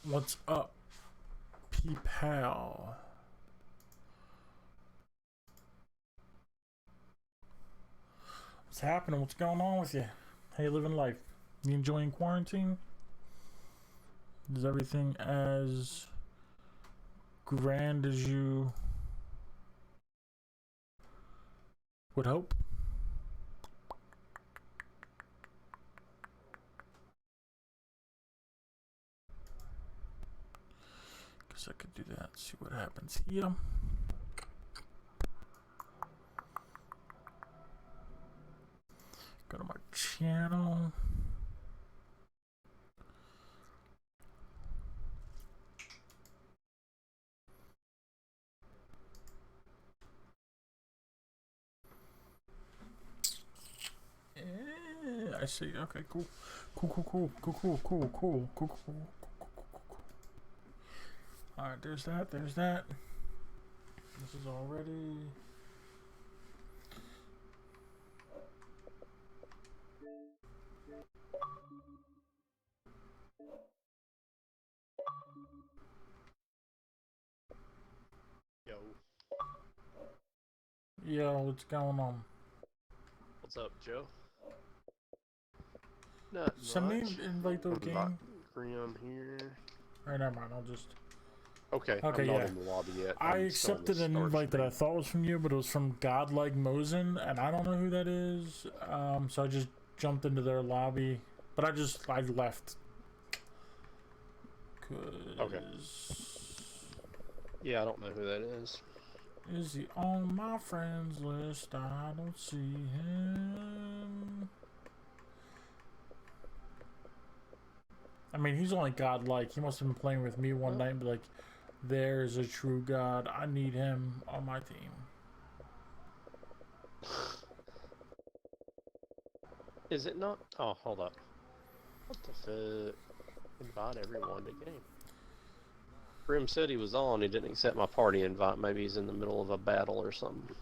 What's up, P-Pal? What's happening? What's going on with you? How you living life? You enjoying quarantine? Is everything as grand as you would hope? Guess I could do that. See what happens here. Go to my channel. I see. Okay, cool. Cool. Alright, there's that. This is already... Yo, what's going on? What's up, Joe? Not Send me much. an invite to a game. Grim here. Alright, never mind. I'll just... Okay, Okay, I'm not yeah. in the lobby yet. I accepted an invite that I thought was from you, but it was from Godlike Mosin, and I don't know who that is. So I just jumped into their lobby, but I left. Okay. Yeah, I don't know who that is. Is he on my friends list? I don't see him. I mean, he's only godlike. He must have been playing with me one night and be like, there's a true god. I need him on my team. Is it not? Oh, hold up. What the fuck? Invite everyone to game. Grim said he was on. He didn't accept my party invite. Maybe he's in the middle of a battle or something.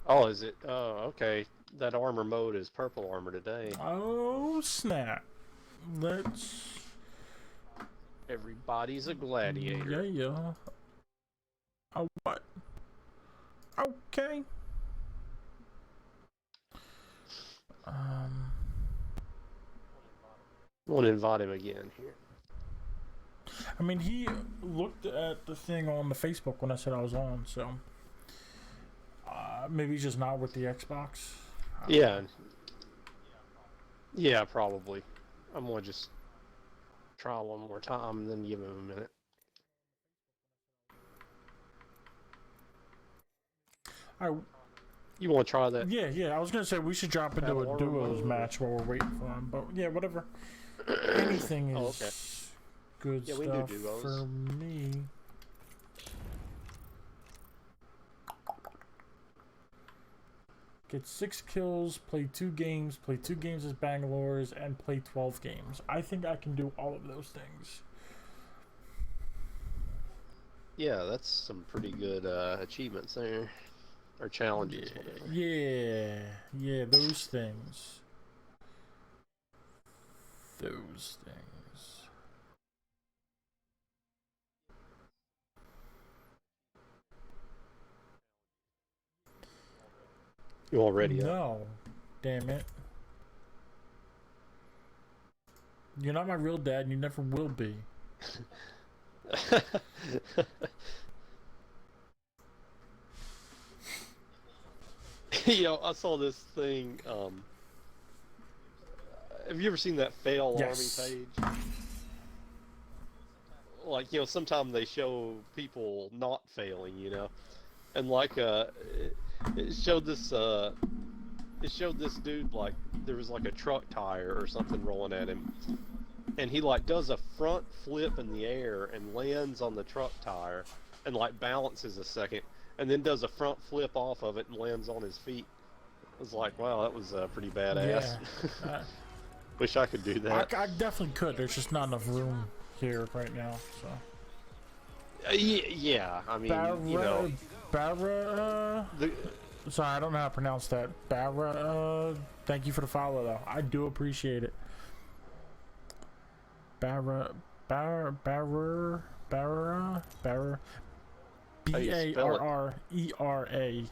Oh, is it? Oh, okay. That armor mode is purple armor today. Oh, snap. Let's... Everybody's a gladiator. Yeah. Oh, what? Okay. I want to invite him again here. I mean, he looked at the thing on the Facebook when I said I was on, so... maybe he's just not with the Xbox. Yeah. Yeah, probably. I'm going to just try one more time and then give him a minute. You want to try that? Yeah. I was going to say we should drop into a duos match while we're waiting for him, but yeah, whatever. Anything is good stuff for me. Get 6 kills, play 2 games as Bangalore's, and play 12 games. I think I can do all of those things. Yeah, that's some pretty good achievements there. Or challenges, whatever. Yeah, those things. You all ready? No. Damn it. You're not my real dad, and you never will be. Yo, I saw this thing. Have you ever seen that fail army page? Like, you know, sometimes they show people not failing, you know, and like it showed this dude, like there was like a truck tire or something rolling at him, and he like does a front flip in the air and lands on the truck tire and like balances a second and then does a front flip off of it and lands on his feet. I was like, wow, that was pretty badass. Yeah. Wish I could do that. I definitely could. There's just not enough room here right now, so. Yeah, I mean, you know. Sorry, I don't know how to pronounce that. Barra, thank you for the follow, though. I do appreciate it. Barra, Barra, How do you spell it? Barrera. Introducing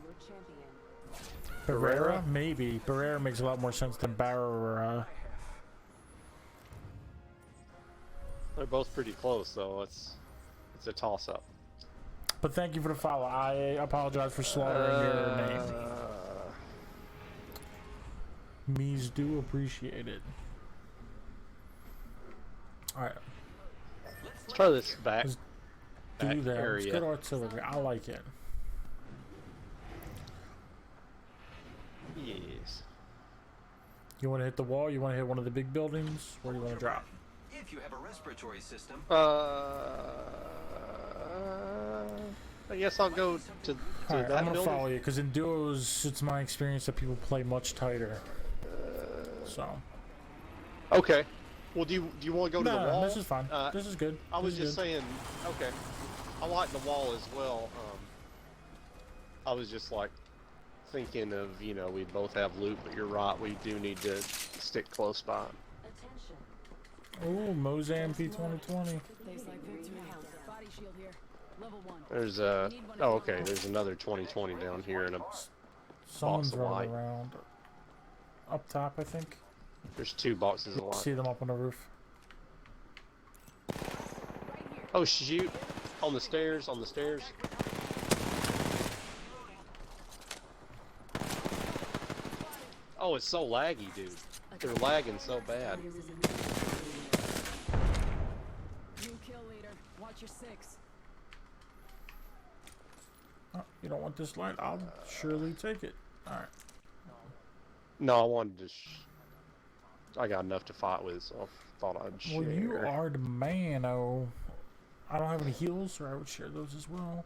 your champion. Barrera? Maybe. Barrera makes a lot more sense than Barrera. They're both pretty close, though. It's a toss-up. But thank you for the follow. I apologize for slaughtering your name. Me's do appreciate it. Alright, Let's try this back do that. It's area. good artillery. I like it. Yes. You want to hit the wall? You want to hit one of the big buildings? Where do you want to drop? If you have a respiratory system, I guess I'll go to Alright, that I'm gonna building. follow you because in duos, it's my experience that people play much tighter. So. Okay. Well, do you want to go to the No, wall? this is fine. This is good. I was This is just good. saying. Okay. I like the wall as well. I was just like thinking of, you know, we both have loot, but you're right. We do need to stick close by. Attention. Ooh, Mozam P2020. Tastes like victory. Body shield here. Level 1. There's okay. There's another 2020 down here, and Someone's of running light. around. Up top, I think. there's 2 boxes of light. See them up on the roof. Oh shoot! On the stairs. On the stairs. Oh, it's so laggy, dude. They're lagging so bad. New kill leader. Watch your 6. Oh, you don't want this light? I'll surely take it. Alright. No, I wanted to. I got enough to fight with, so I thought I'd share. Well, you are the man, oh. I don't have any heals, or I would share those as well.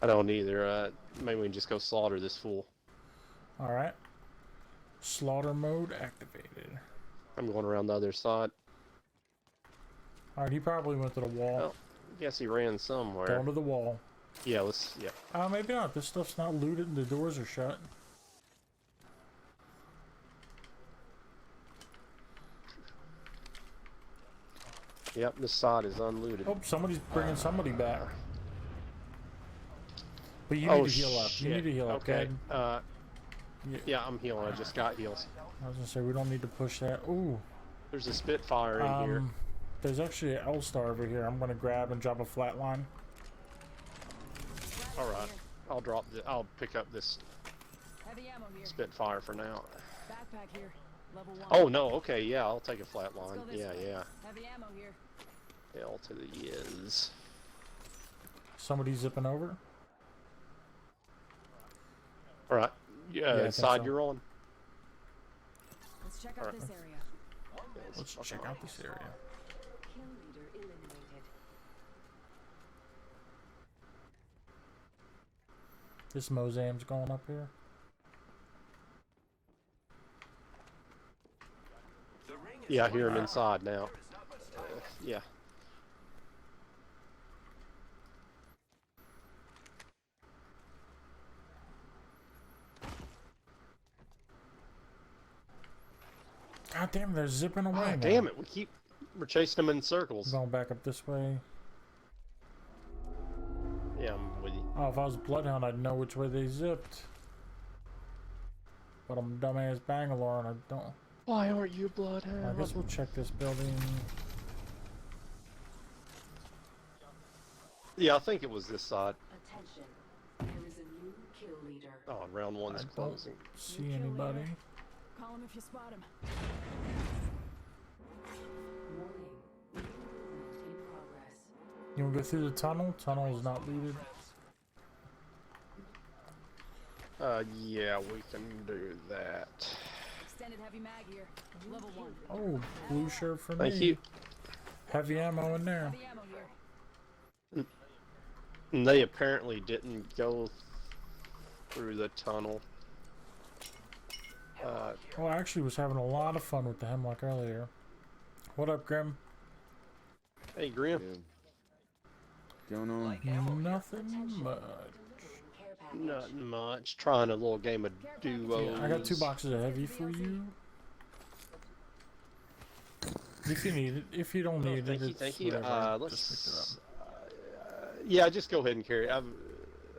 I don't either. Maybe we can just go slaughter this fool. Alright. Slaughter mode activated. I'm going around the other side. Alright, he probably went to the wall. Oh, guess he ran somewhere. Going to the wall. Yeah, let's. Yeah. Maybe not. This stuff's not looted and the doors are shut. Yep, this side is unlooted. Oh, somebody's bringing somebody back. But you need to heal up. You need to heal up, Okay. okay? Yeah, I'm healing. I just got heals. I was gonna say we don't need to push that. Ooh. There's a Spitfire in here. There's actually an L-Star over here. I'm gonna grab and drop a flatline. All right, I'll pick up this Heavy ammo here. Spitfire for now. Backpack here. Level 1. Oh no, okay, yeah, I'll take a Let's flatline. go this Yeah, way. yeah. Heavy ammo here. L to the is. Somebody zipping over. All right, I yeah, think side so. you're on. Let's check out Alright. this area. Let's check out this area. Kill leader eliminated. This Mozam's going up here. the ring is Yeah, I hear him inside now. Yeah. God damn, they're zipping away Oh, now. damn it, we're chasing them in circles. Going back up this way. Yeah, I'm with you. Oh, if I was Bloodhound, I'd know which way they zipped. But I'm dumbass Bangalore and I don't. Why aren't you I Bloodhound? guess we'll check this building. Yeah, I think it was this side. Attention. There is a new kill leader. Oh, round one's I don't closing. see anybody. Call him if you spot him. Warning. Movement in progress. You wanna go through the tunnel? Tunnel is not looted. Yeah, we can do that. Extended heavy mag here. Level 1. Oh, blue shirt for me. Thank you. Heavy ammo in there. Heavy ammo here. And they apparently didn't go through the tunnel. Oh, I actually was having a lot of fun with the Hemlock earlier. What up, Grim? Hey, Grim. Going on? Nothing much. Care package. Nothing much. Trying a little game of duos. I got 2 boxes of heavy for you. If you need it, if you don't need Thank it, you, it's thank you. whatever. Let's. Just pick it up. Yeah, just go ahead and carry it.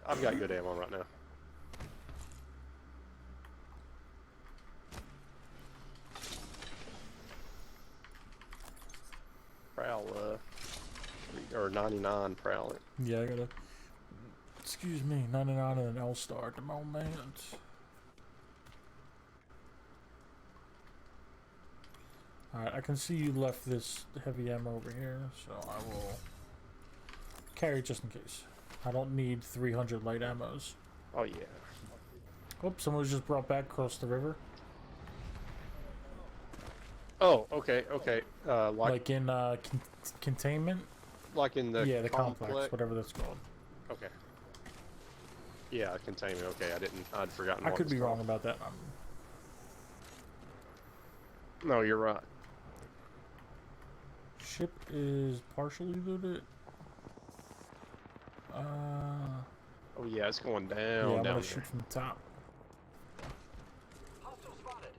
I've got good ammo right now. Prowl, or 99 prowling. Yeah, I gotta. Excuse me, 99 and an L-Star at the moment. Alright, I can see you left this heavy ammo over here, so I will carry just in case. I don't need 300 light ammos. Oh yeah. Oops, someone was just brought back across the river. Oh, okay, okay. Like in containment? Like in the Yeah, the complex, whatever that's called. Okay. Yeah, containment. Okay, I'd forgotten. I what could it's be called. wrong about that. No, you're right. Ship is partially looted. Oh yeah, it's going down. Yeah, I'm down gonna there. shoot from the top. Hostile spotted.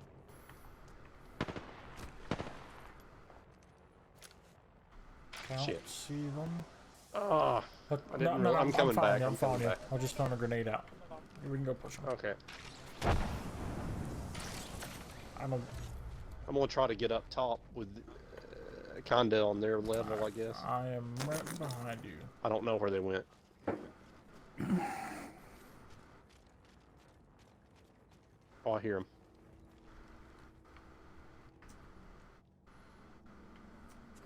Can't Shit. see them. Ah, I didn't realize- I'm coming following back, you, I'm I'm following coming you. back. I just found a grenade out. We can go push them. okay. I don't. I'm gonna try to get up top with kinda on their level, I guess. I am right behind you. I don't know where they went. Oh, I hear them.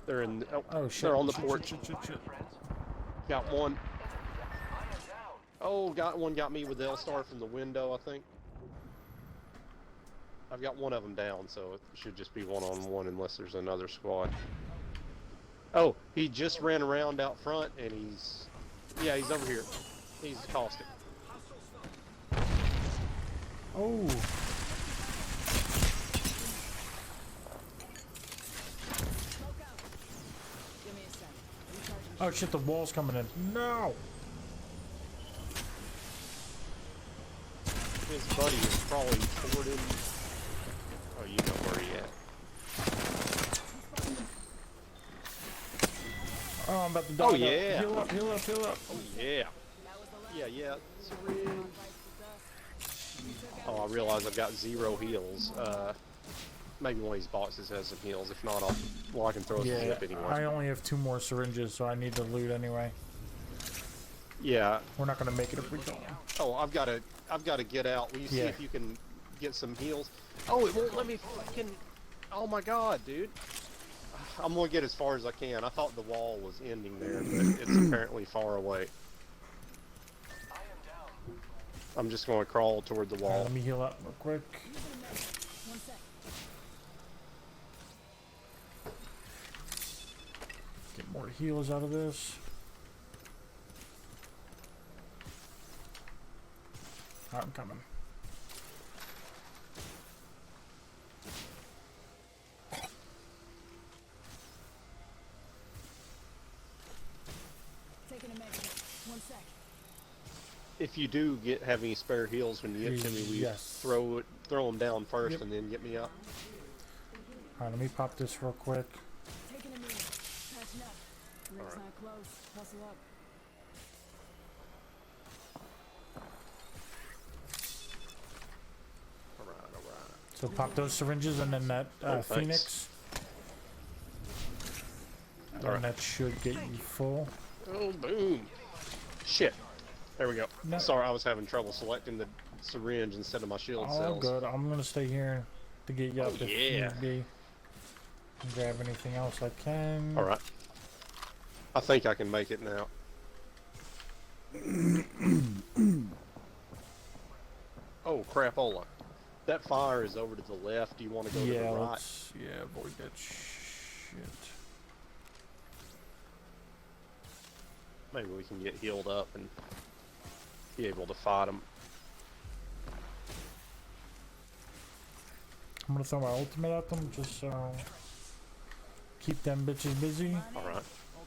They're in. Oh shit! They're on the shit, porch. Shit. Got one. I am down. Oh, got me with the L-Star from the window, I think. I've got one of them down, so it should just be one-on-one unless there's another squad. Oh, he just ran around out front, and he's over here. He's caustic. Oh. Smoke out. Give me a sec. Recharging. Oh shit! The wall's coming in. No. His buddy is crawling toward him. Oh, you know where he at. Oh, I'm about to die. Oh, though. yeah. Heal up! Heal up! Heal up! Oh, yeah. That was the last Yeah. Syringe. fight with us. You took out Oh, I realize I've got 0 heals. Maybe one of these boxes has some heals. If not, I can throw a Yeah. zip anyway. I only have 2 more syringes, so I need to loot anyway. Yeah. We're not gonna make it if we don't. Oh, I've got to get out. Will you see Yeah. if you can get some heals? Oh, it won't let me fucking. Oh my god, dude. I'm gonna get as far as I can. I thought the wall was ending there, but it's apparently far away. I am down. I'm just gonna crawl toward the Alright, wall. let me heal up real quick. one sec. Get more heals out of this. I'm coming. Taking a measure. One sec. If you do have any spare heals when you get to me, will you Yes. throw them down first Yep. and then get me up? Alright, let me pop this real quick. Taking a knee. Patching up. Ring's not close. Hustle up. Alright. So pop those syringes and then that Oh, thanks. Phoenix. And Alright. that should get you full. Oh, boom. Shit. There we go. No. Sorry, I was having trouble selecting the syringe instead of my shield All cells. good. I'm gonna stay here to get you up if yeah. need be. And grab anything else I can. Alright. I think I can make it now. Oh, crapola. That fire is over to the left. Do you want to go to Yeah, the right? let's avoid that shit. Maybe we can get healed up and be able to fight them. I'm gonna throw my ultimate at them just so keep them bitches busy. Alright. Old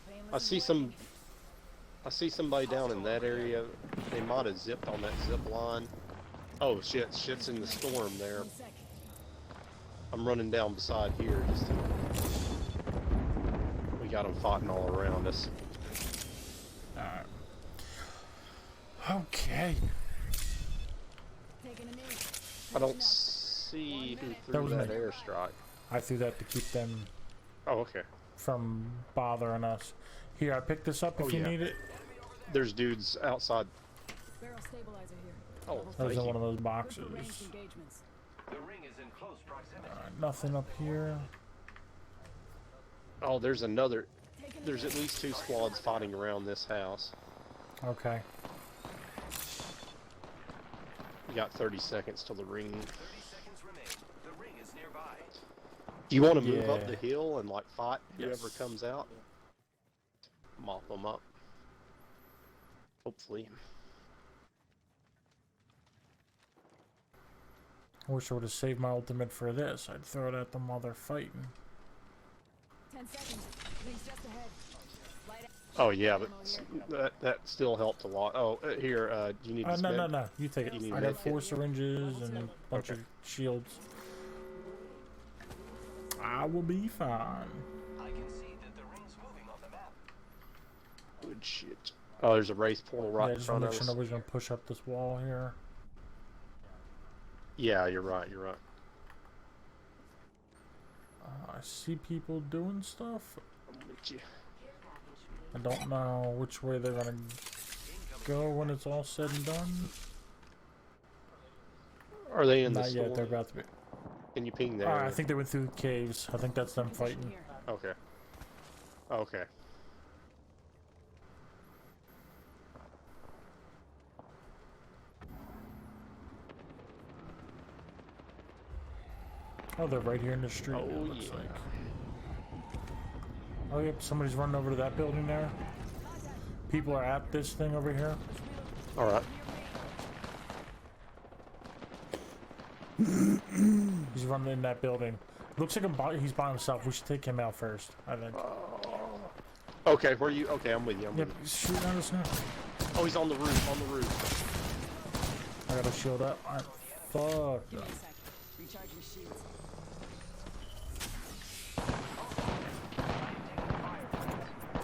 painless I see and some. I see somebody down in that area. They might have zipped on that zip line. Oh shit! Shit's in the storm there. one sec. I'm running down beside here just to got them fighting all around us. Alright. Okay. Taking a knee. I don't see who That threw was that me. airstrike. I threw that to keep them Oh, okay. from bothering us. Here, I picked this up if Oh, you yeah. need it. There's dudes outside. Barrel stabilizer here. Oh, Level That was thank in you. one of those Good boxes. for ranged engagements. The ring is in close proximity. Nothing up here. Oh, there's another. Taking a There's knee. at least 2 squads fighting around this house. Okay. You got 30 seconds till the ring. 30 seconds remain. The ring is nearby. Do you want to move up Yeah. the hill and like fight whoever Yes. comes out? Mop them up. Hopefully. I wish I would have saved my ultimate for this. I'd throw it at them while they're fighting. 10 seconds. Rings just ahead. Light Oh yeah, but ammo here. that still helped a lot. Oh, here, do you need this No, med? no, no. You take You it. need I med got kit? 4 syringes and a bunch Okay. of shields. I will be fine. I can see that the ring's moving on the map. Good shit. Oh, there's a race portal right Yeah, in just front want to of make sure us. nobody's gonna push up this wall here. Yeah, you're right, you're right. I see people doing stuff. I'm with you. I don't know which way they're gonna go when it's all said and done. Are they in the Not yet. store? They're about to be. Can you ping there? I think they went through the caves. I think that's them Position fighting. here. Okay. Okay. Oh, they're right here in the street. Oh, it looks yeah. like. Oh, yep. Somebody's running over to that building there. People are at this thing over here. All right. He's running in that building. Looks like he's by himself. We should take him out first, I think. Okay, where you? Okay, I'm with you. I'm Yep, with you. he's shooting at us now. Oh, he's on the roof. On the roof. I gotta shield up. Fuck. Give me a sec. Recharging shields.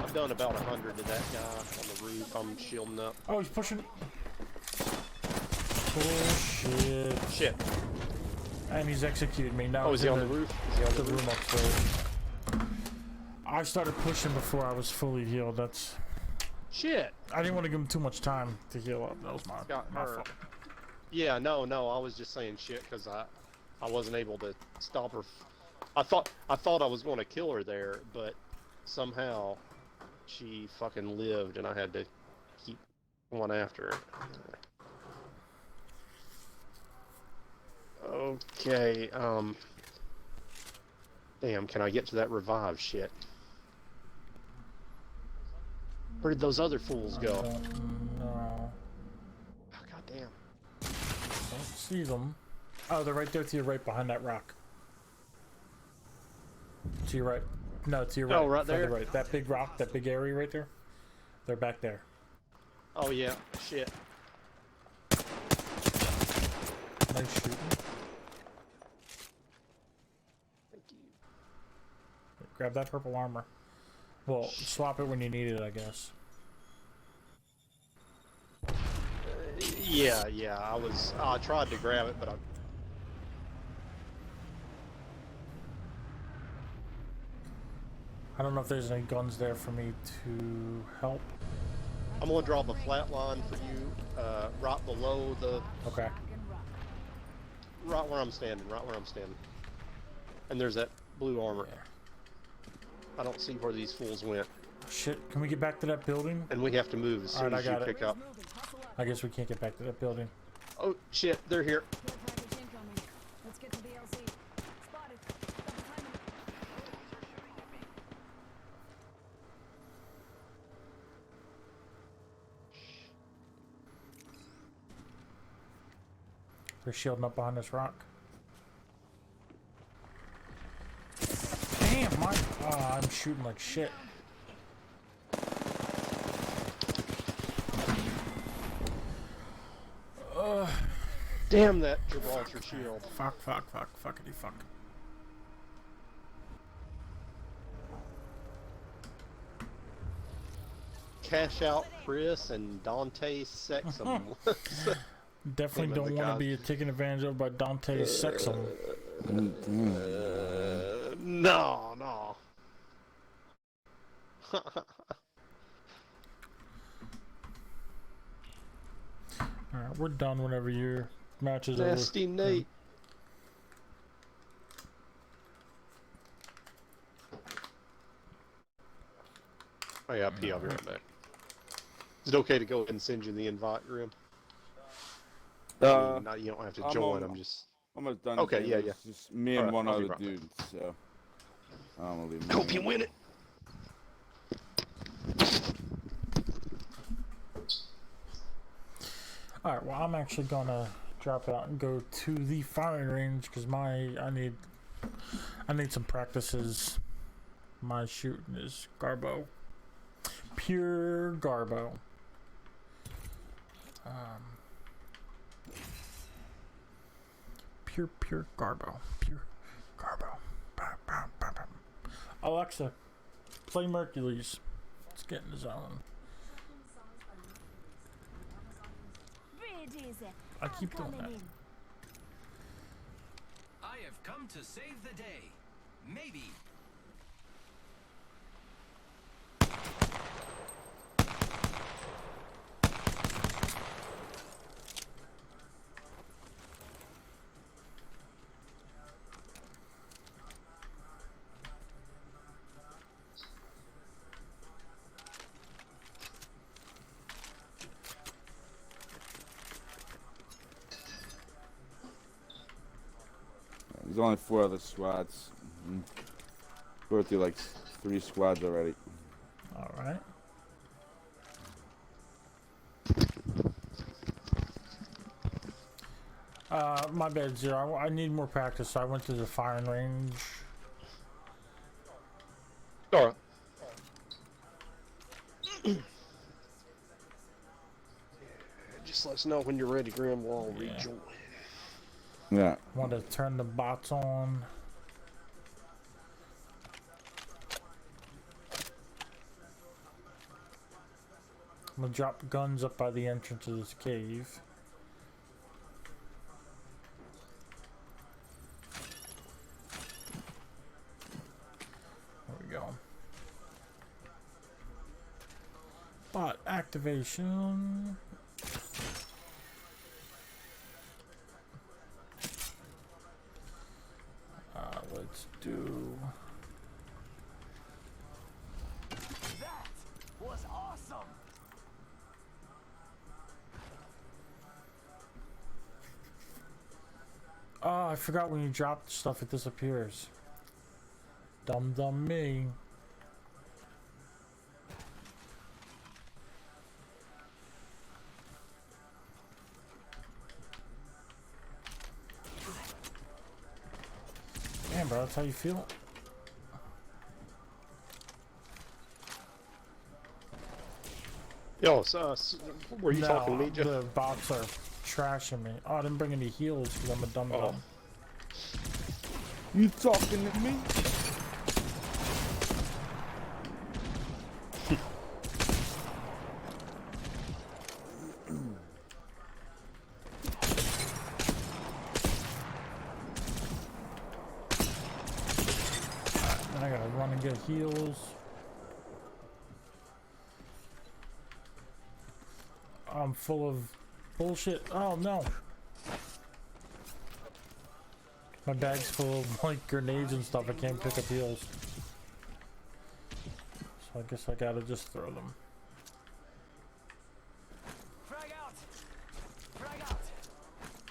I've done about 100 to that guy on the roof. I'm shielding up. Oh, he's pushing. Bullshit. Shit. And he's executed me. Now Oh, he's is he in on the roof? Is he on the the room roof? upstairs. I started pushing before I was fully healed. That's. Shit. I didn't want to give him too much time to heal up. That was Got my hurt. fault. Yeah, no. I was just saying shit because I wasn't able to stop her. I thought I was going to kill her there, but somehow she fucking lived, and I had to keep going after her. Okay. Damn. Can I get to that revive shit? Where did those other fools I go? don't know. Oh, God damn. Don't see them. Oh, they're right there to your right behind that rock. To your right. No, to your right. Oh, right further there? Right. That big rock, that big area right there. They're back there. Oh yeah. Shit. Nice shooting. Thank you. Grab that purple armor. Well, swap it when you need it, I guess. Yeah. I tried to grab it, but I don't know if there's any guns there for me to help. I'm gonna drop a flat line for you, right below the, Okay. Rock and rock. right where I'm standing, And there's that blue armor. I don't see where these fools went, Shit, can we get back to that building? and we have to move as soon Alright, I as you got it. pick up. Moving. Hustle up. I guess we can't get back to that building. Oh shit, they're here. Care package incoming. Let's get to the LZ. Spotted. Double timing. They're shielding up behind this rock. Damn, I'm shooting like shit. Damn that Gibraltar shield. Fuckity fuck. Cash Out Chris and Dante Sexum. Definitely Them don't the want to guys. be taken advantage of by Dante Sexum. No, no. Alright, we're done whenever your match is over. Nasty Nate. Oh yeah, P, I'll be right back. Is it okay to go ahead and send you the invite, Grim? I mean, no, you don't have to I'm join. al- I'm just. Almost done. Okay, James. yeah, yeah. It's just me and Alright, one I'll be other right back. dude, so I'm gonna leave him. Hope you alone. win it. Alright, well I'm actually gonna drop out and go to the firing range because I need some practices. My shooting is Garbo. Pure Garbo. Pure Garbo. Pure Garbo. Bah, bah, bah, bah. Alexa, play Mercules. Let's get in the zone. Bridges. I keep doing that. I have come to save the day. Maybe. There's only 4 other squads. We're through like 3 squads already. Alright. My bad, Zero. I need more practice, so I went to the firing range. Alright. Just let us know when you're ready, Grim. We'll all Yeah. rejoin. Yeah. Want to turn the bots on. I'm gonna drop guns up by the entrance of this cave. There we go. Bot activation. Let's do. That was awesome. Oh, I forgot when you drop stuff, it disappears. Dumb me. Damn, bro, that's how you feel? Yo, so, were you talking to me, Jeff? The bots are trashing me. Oh, I didn't bring any heals because I'm a dumb Oh. dumb. You talking to me? Then I gotta run and get heals. I'm full of bullshit. Oh no. My bag's full of like grenades and stuff. I can't pick up heals. So I guess I gotta just throw them. Frag out. Frag out.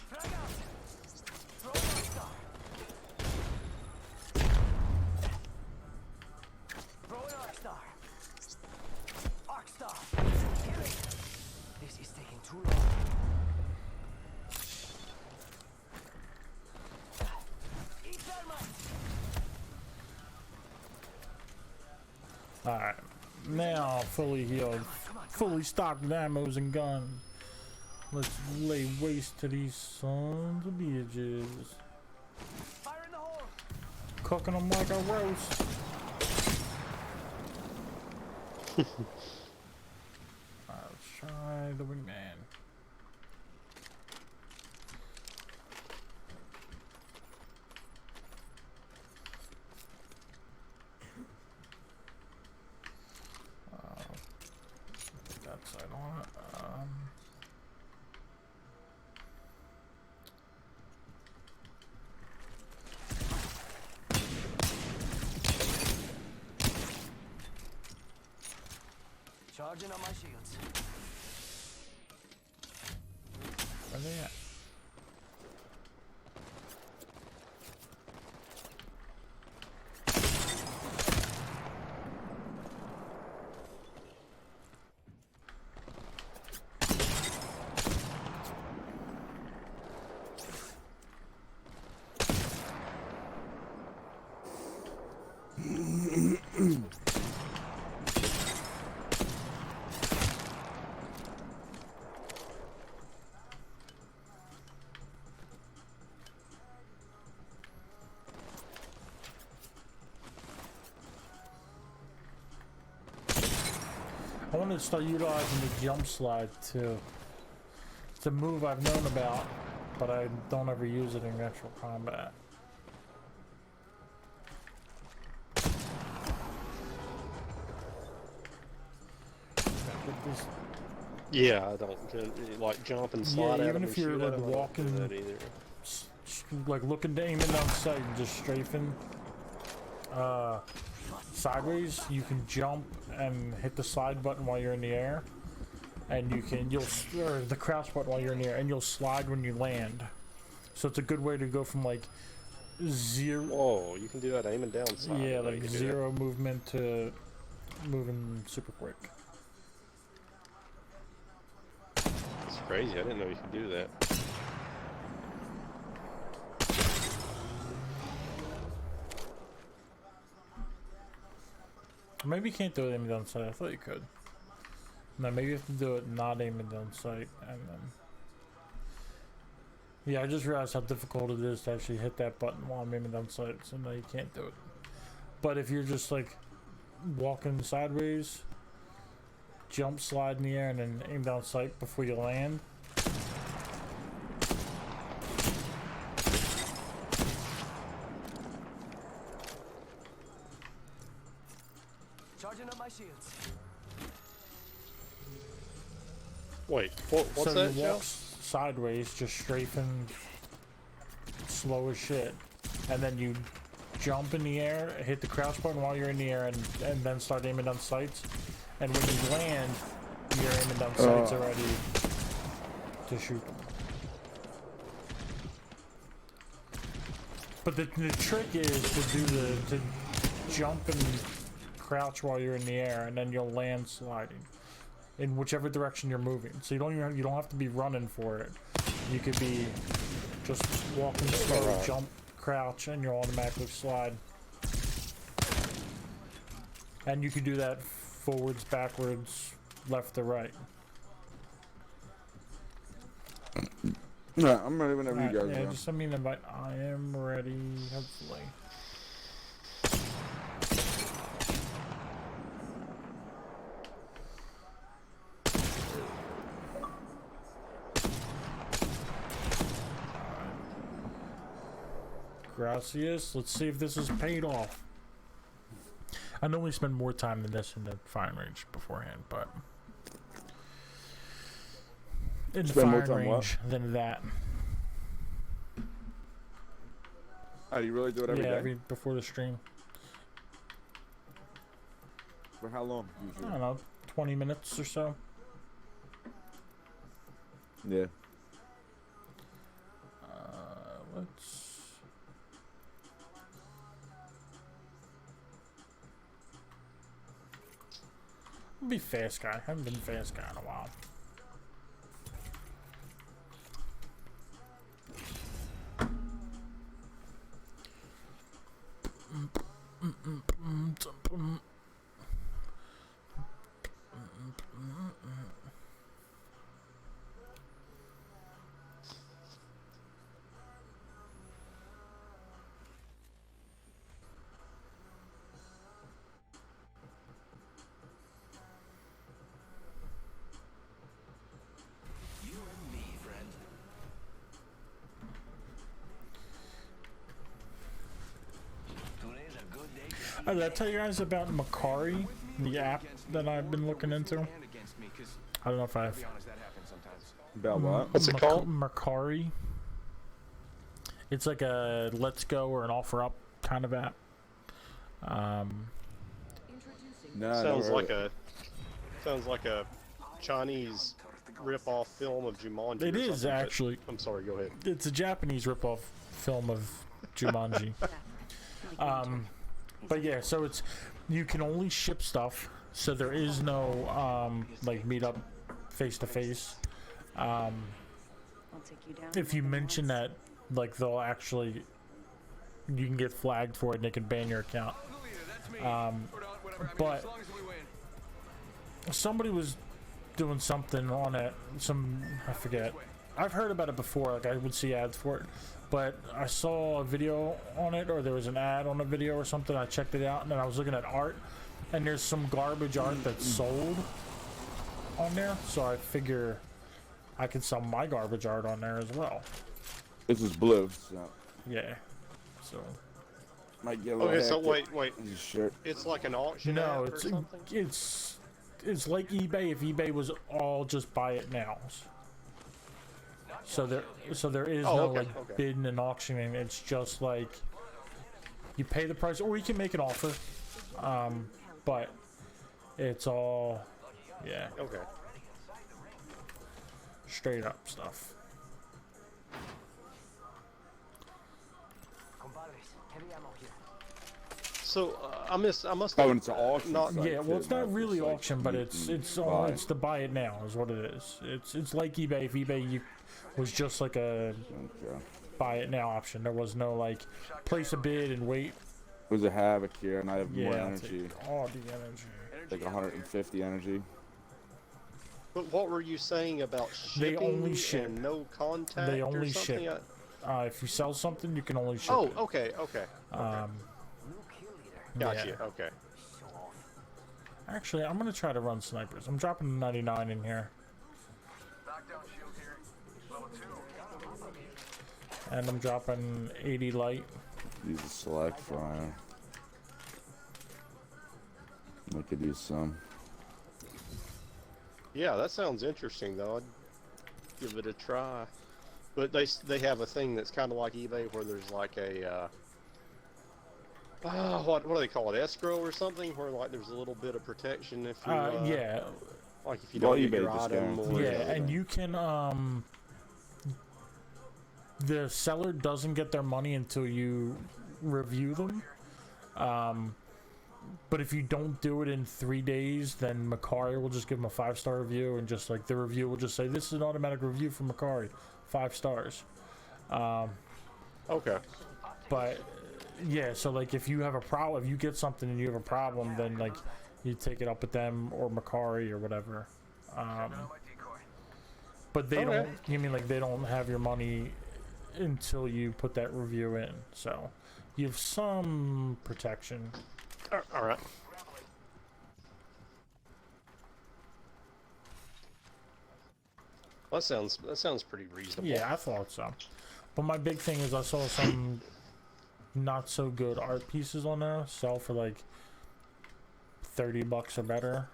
Frag out. Throw Arc Star. Throw an Arc Star. Arc Star. Kill it. This is taking too long. Eat thermite. Alright. Now fully healed. Fully stocked with ammos and guns. Let's lay waste to these sons of bitches. Fire in the hole. Cooking them like a roast. by the wingman. That side on it. Charging on my shields. Where they at? I want to start utilizing the jump slide too. It's a move I've known about, but I don't ever use it in actual combat. Get this- Yeah, I don't like jump and slide Yeah, at even them if and you're, shoot at like, 'em, I don't do walking- that either. like looking to aim it down sight and just strafing sideways, you can jump and hit the slide button while you're in the air, and or the crouch button while you're in the air, and you'll slide when you land. So it's a good way to go from like zero, Whoa, you can do that aiming down sight. yeah, I know you like can do zero movement to moving super quick. that. It's crazy. I didn't know you could do that. Maybe you can't do it aiming down sight. I thought you could. No, maybe you have to do it not aiming down sight, and then. Yeah, I just realized how difficult it is to actually hit that button while I'm aiming down sight, so no, you can't do it. But if you're just like walking sideways, jump, slide in the air, and then aim down sight before you land. Charging up my shields. Wait, what's so that, you Joe? walk sideways, just strafing, slow as shit, and then you jump in the air, hit the crouch button while you're in the air, and then start aiming down sights. And when you land, you're aiming down sights already to shoot them. But the trick is to jump and crouch while you're in the air, and then you'll land sliding in whichever direction you're moving. So you don't have to be running for it. You could be just walking slow, Alright. jump, crouch, and you'll automatically slide. And you can do that forwards, backwards, left to right. Yeah, I'm ready whenever Alright, you guys yeah, are. just send me an invite. I am ready, hopefully. Gracias. Let's see if this is paid off. I normally spend more time than this in the firing range beforehand, but in the Spend more firing time what? range than that. Oh, do you really do it every Yeah, day? before the stream. For how long, I usually? don't know, 20 minutes or so. Yeah. Let's. I'll be fast guy. I haven't been fast guy in a while. Did I tell you guys about Macari, the app that I've been looking into? I don't know if I've. About what? What's it called? Macari. It's like a Let's Go or an OfferUp kind of app. No, Sounds like a Chinese rip-off film of Jumanji. It or is something, but- actually. I'm sorry. Go ahead. It's a Japanese ripoff film of Jumanji. But yeah, so it's you can only ship stuff, so there is no like meet up face to face. I'll take you down. If you mention that, like they'll actually you can get flagged for it and they can ban your account. But somebody was doing something on it. I forget. I've heard about it before. Like I would see ads for it, but I saw a video on it, or there was an ad on a video or something. I checked it out, and then I was looking at art, and there's some garbage art that's sold on there. So I figure I can sell my garbage art on there as well. This is blue, so Yeah. So might get a little Okay, so hectic. wait. This is shirt. It's like an auction no, app or something? it's like eBay if eBay was all just buy it nows. So there is Oh, no okay, like okay. bidding and auctioning. It's just like you pay the price, or you can make an offer. But it's all Okay. straight up stuff. Compadres, heavy ammo here. So I must Oh, have and it's an auction. not. site, Yeah, well, it's too, not It's really like auction, but you it's can all buy. it's the buy it now is what it is. It's like eBay. If eBay was just like a Okay. buy it now option, there was no like place a bid and wait. There's a Havoc here, and I have more Yeah, I'll energy, take all the energy. like 150 energy. But what were you saying about They shipping only ship. and no contact They or only something? ship. If you sell something, you can only ship Oh, it. okay. New kill leader. Gotcha. Yeah. Okay. Show off. Actually, I'm gonna try to run snipers. I'm dropping 99 in here, Knockdown shield here. Level 2. and I'm dropping 80 light. Use a select fire. I could use some. Yeah, that sounds interesting though. I'd give it a try. But they have a thing that's kind of like eBay where there's like a what do they call it, escrow or something, where like there's a little bit of protection if you Yeah, like if you Well, don't get eBay your just item guarantees or yeah, Yeah. and you can the seller doesn't get their money until you review them. But if you don't do it in 3 days, then Macari will just give them a 5-star review, and just like the review will just say, "This is an automatic review from Macari, 5 stars." okay. But yeah, so like if you have a problem, if you get something and you have a problem, then like you take it up with them or Macari or whatever. My decoy. But they Okay. don't. You mean like they don't have your money until you put that review in? So you have some protection. All right. That sounds pretty reasonable. Yeah, I thought so. But my big thing is I saw some not so good art pieces on there sell for like $30 or better.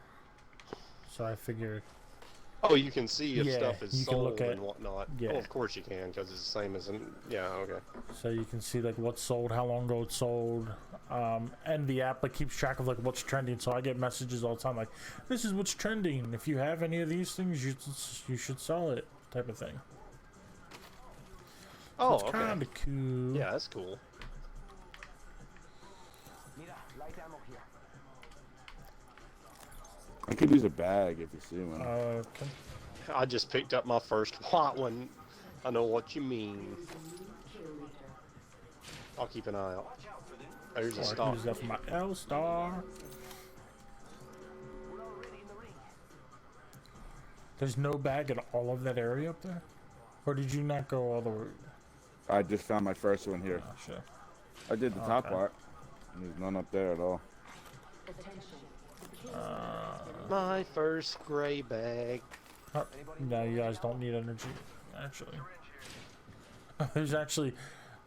So I figured, Oh, you can see if Yeah, stuff is you can sold look at- and whatnot. yeah. Oh, of course you can, because it's the same as in. Yeah. Okay. so you can see like what's sold, how long ago it's sold, and the app like keeps track of like what's trending. So I get messages all the time like, "This is what's trending. If you have any of these things, you should sell it," type of thing. Oh, It's okay. kind of cool. Yeah, that's cool. Mira, light ammo here. I could use a bag if you see one. Okay. I just picked up my first white one. I know what you mean. I'll keep an eye out. There's a Or I can stock. use that for my L-Star. We're already in the ring. There's no bag in all of that area up there? Or did you not go all the way? I just found my first one here. Oh, shit. I did the top Okay. part. There's none up there at all. My first gray bag. Oh, no, you guys don't need energy, actually.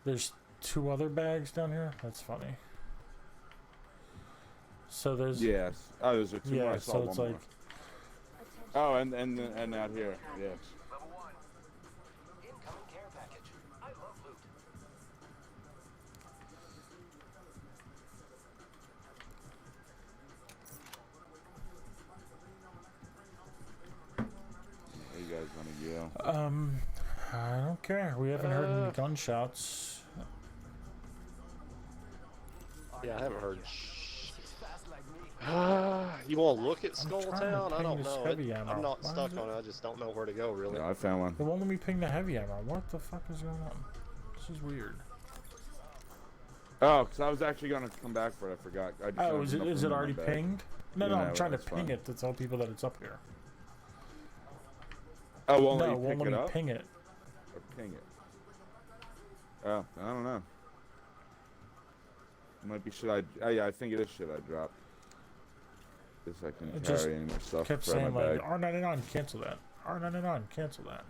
There's 2 other bags down here. That's funny. So there's Yes. Oh, there's a two more. yeah. I saw So one it's more. like Oh, and out here. Yeah. Level 1. Incoming care package. I love loot. Where you guys want to go? I don't care. We haven't heard any gunshots. Yeah, I haven't heard. She's fast like me. You want to look at I'm trying to Skulltown? I ping don't this know. heavy ammo. I'm not Why stuck is it- on it. I just don't know where to go really. Yeah, I found one. They won't let me ping the heavy ammo. What the fuck is going on? This is weird. Oh, because I was actually gonna come back for it. I forgot. I just Oh, had is it enough is room it in my already bag. pinged? No, Yeah, no, I'm trying to that's ping fine. it to tell people that it's up here. Oh, won't No, let it you won't pick let it me up ping it. or ping it. Oh, I don't know. It might be should I? Oh yeah, I think it is should I drop. Guess I can It just carry any more stuff Kept for my saying like bag. R99, cancel that. R99, cancel that.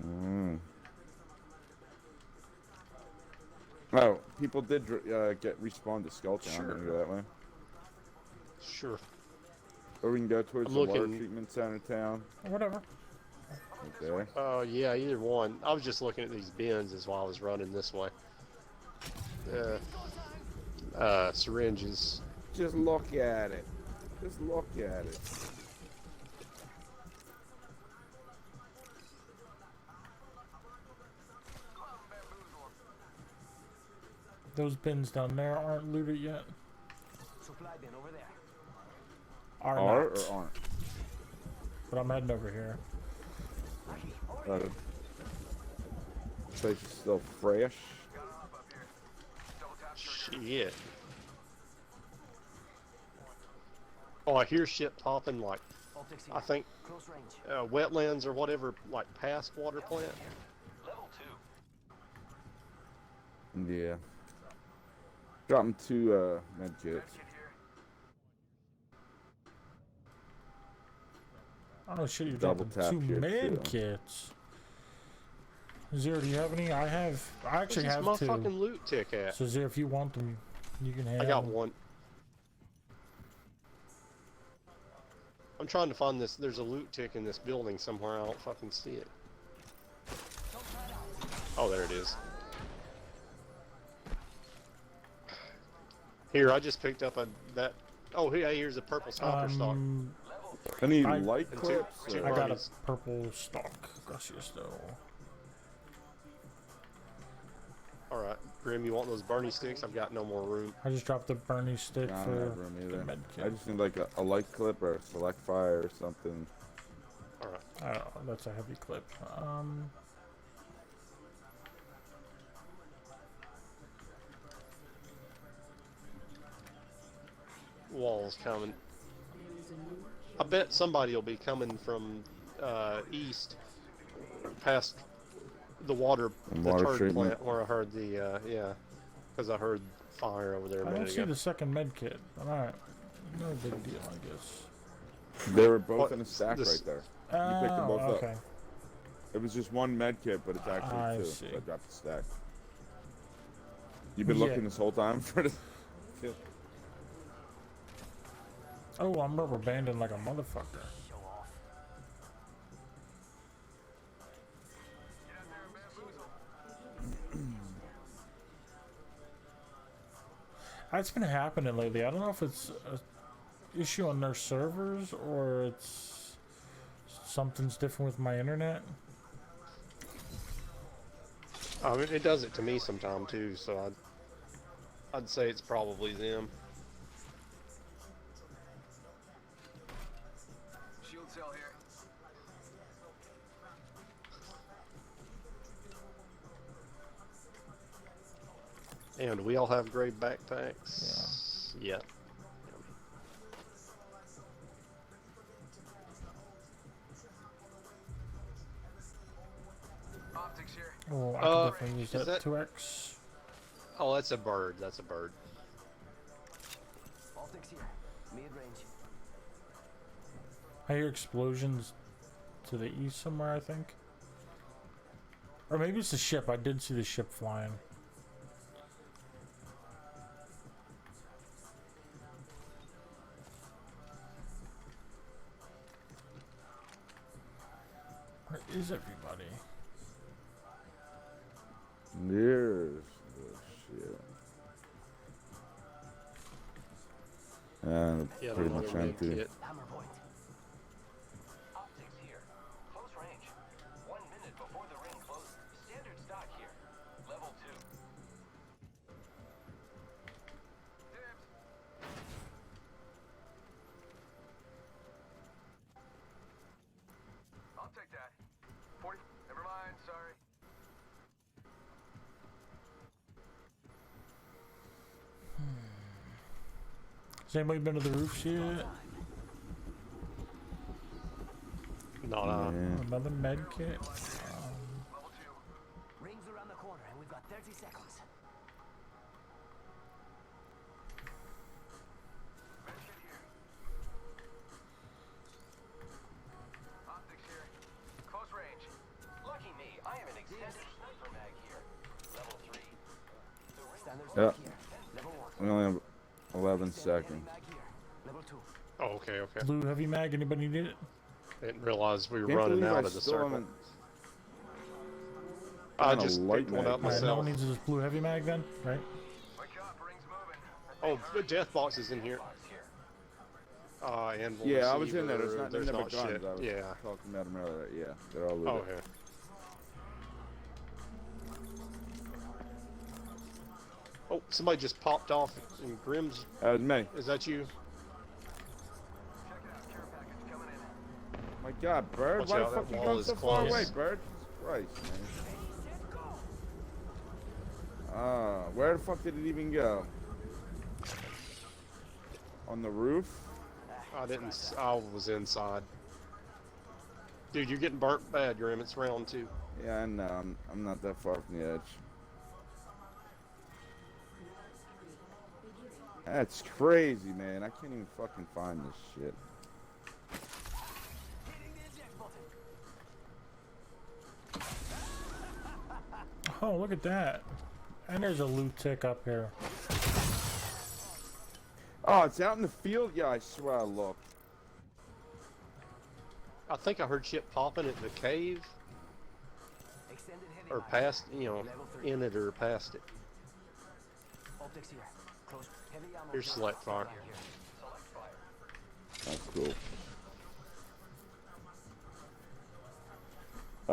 Mm. Oh, people did get respawned to Skulltown. Sure. Can we go that way? Sure. Or we can go towards I'm the water looking- treatment center town. Whatever. Right there. Oh yeah, either one. I was just looking at these bins as while I was running this way. Syringes. Just look at it. Just look at it. Those bins down there aren't looted yet. Supply bin over there. Are Are not. or aren't? But I'm heading over here. Uh, place is still fresh. Shit. Oh, I hear shit popping like Optics I here. think Close range. wetlands or whatever, like past water plant. Level 2. Yeah. Drop them 2 med kits. Kit here. Oh shit, you're Double dropping tap 2 here, med too. kits. Zero, do you have any? I actually Where's have my 2. fucking loot tick at? So Zero, if you want them, you can have I got them. one. I'm trying to find this. There's a loot tick in this building somewhere. I don't fucking see it. Oh, there it is. Here, I just picked up that. Oh, yeah, here's a purple sniper stock. Any I- light And clips? two I or- got a Bernie's. purple stock. Gracias, though. Alright, Grim, you want those Bernie sticks? I've got no more room. I just dropped the Bernie stick I don't for have room the either. med I kit. just need like a light clip or a select fire or something. Alright. Oh, that's a heavy clip. Walls coming. I bet somebody will be coming from east past the water, And the water turd treatment. plant where I heard the, yeah. Because I heard fire over there a I don't minute see ago. the second med kit. Alright. No big deal, I guess. They were both What- in a stack this- right there. You picked them both up. okay. It was just one med kit, but it's actually I 2. see. So I dropped the stack. You've been Yeah. looking this whole time for the. Oh, I'm rubber banding like a motherfucker. Show off. Get out there and bamboozle. That's been happening lately. I don't know if it's a issue on their servers or it's something's different with my internet. I mean, it does it to me sometime too, so I'd say it's probably them. Shield cell here. And we all have gray backpacks. Yeah. Optics here. Oh, I Uh, can definitely use is that that- 2x. Oh, that's a bird. That's a bird. Optics here. Mid range. I hear explosions to the east somewhere, I think. Or maybe it's the ship. I did see the ship flying. is everybody? There's the shit. And Yeah, pretty another much med empty. kit. Hammer point. Optics here. Close range. 1 minute before the ring closes. Standard stock here. Level 2. Dibs. I'll take that. 40. Never mind. Sorry. Has anybody been to the roofs yet? No, Yeah. Another med kit. Level 2. Rings around the corner, and we've got 30 seconds. Med kit here. Optics here. Close range. Lucky me, I am an extended sniper mag here. Level 3. Standard Yeah. stock here. Level 1. We only have 11 Extended seconds. heavy mag here. Level 2. Oh, okay, okay. Blue heavy mag. Anybody need it? Didn't realize we were Can't running believe out I of the still circle. haven't I found a just light picked one mag up yet. Alright, no myself. one needs this blue heavy mag then, right? Wake up. Ring's moving. Oh, the death box is in here. And we'll Yeah, I was in there. receiver. There's never not guns. shit. I was Yeah. talking about them earlier. Yeah, they're all Oh, looted. yeah. Oh, somebody just popped off in Grimm's. That was me. Is that you? Check it out. Care package coming in. My God, Bird, Watch why the out, fuck that you wall going is so far close. away, Bird? Jesus Christ, man. Where the fuck did it even go? On the roof? I was inside. Dude, you're getting burnt bad, Grim. It's round 2. Yeah, I know. I'm not that far from the edge. That's crazy, man. I can't even fucking find this shit. Hitting the eject button. Oh, look at that. And there's a loot tick up here. Oh, it's out in the field? Yeah, I swear I looked. I think I heard shit popping at the cave. Extended heavy Or mag. past, Level 3. in it or past it. Optics here. Close. Heavy ammo. Here's here. select fire. Here. Select fire. That's cool.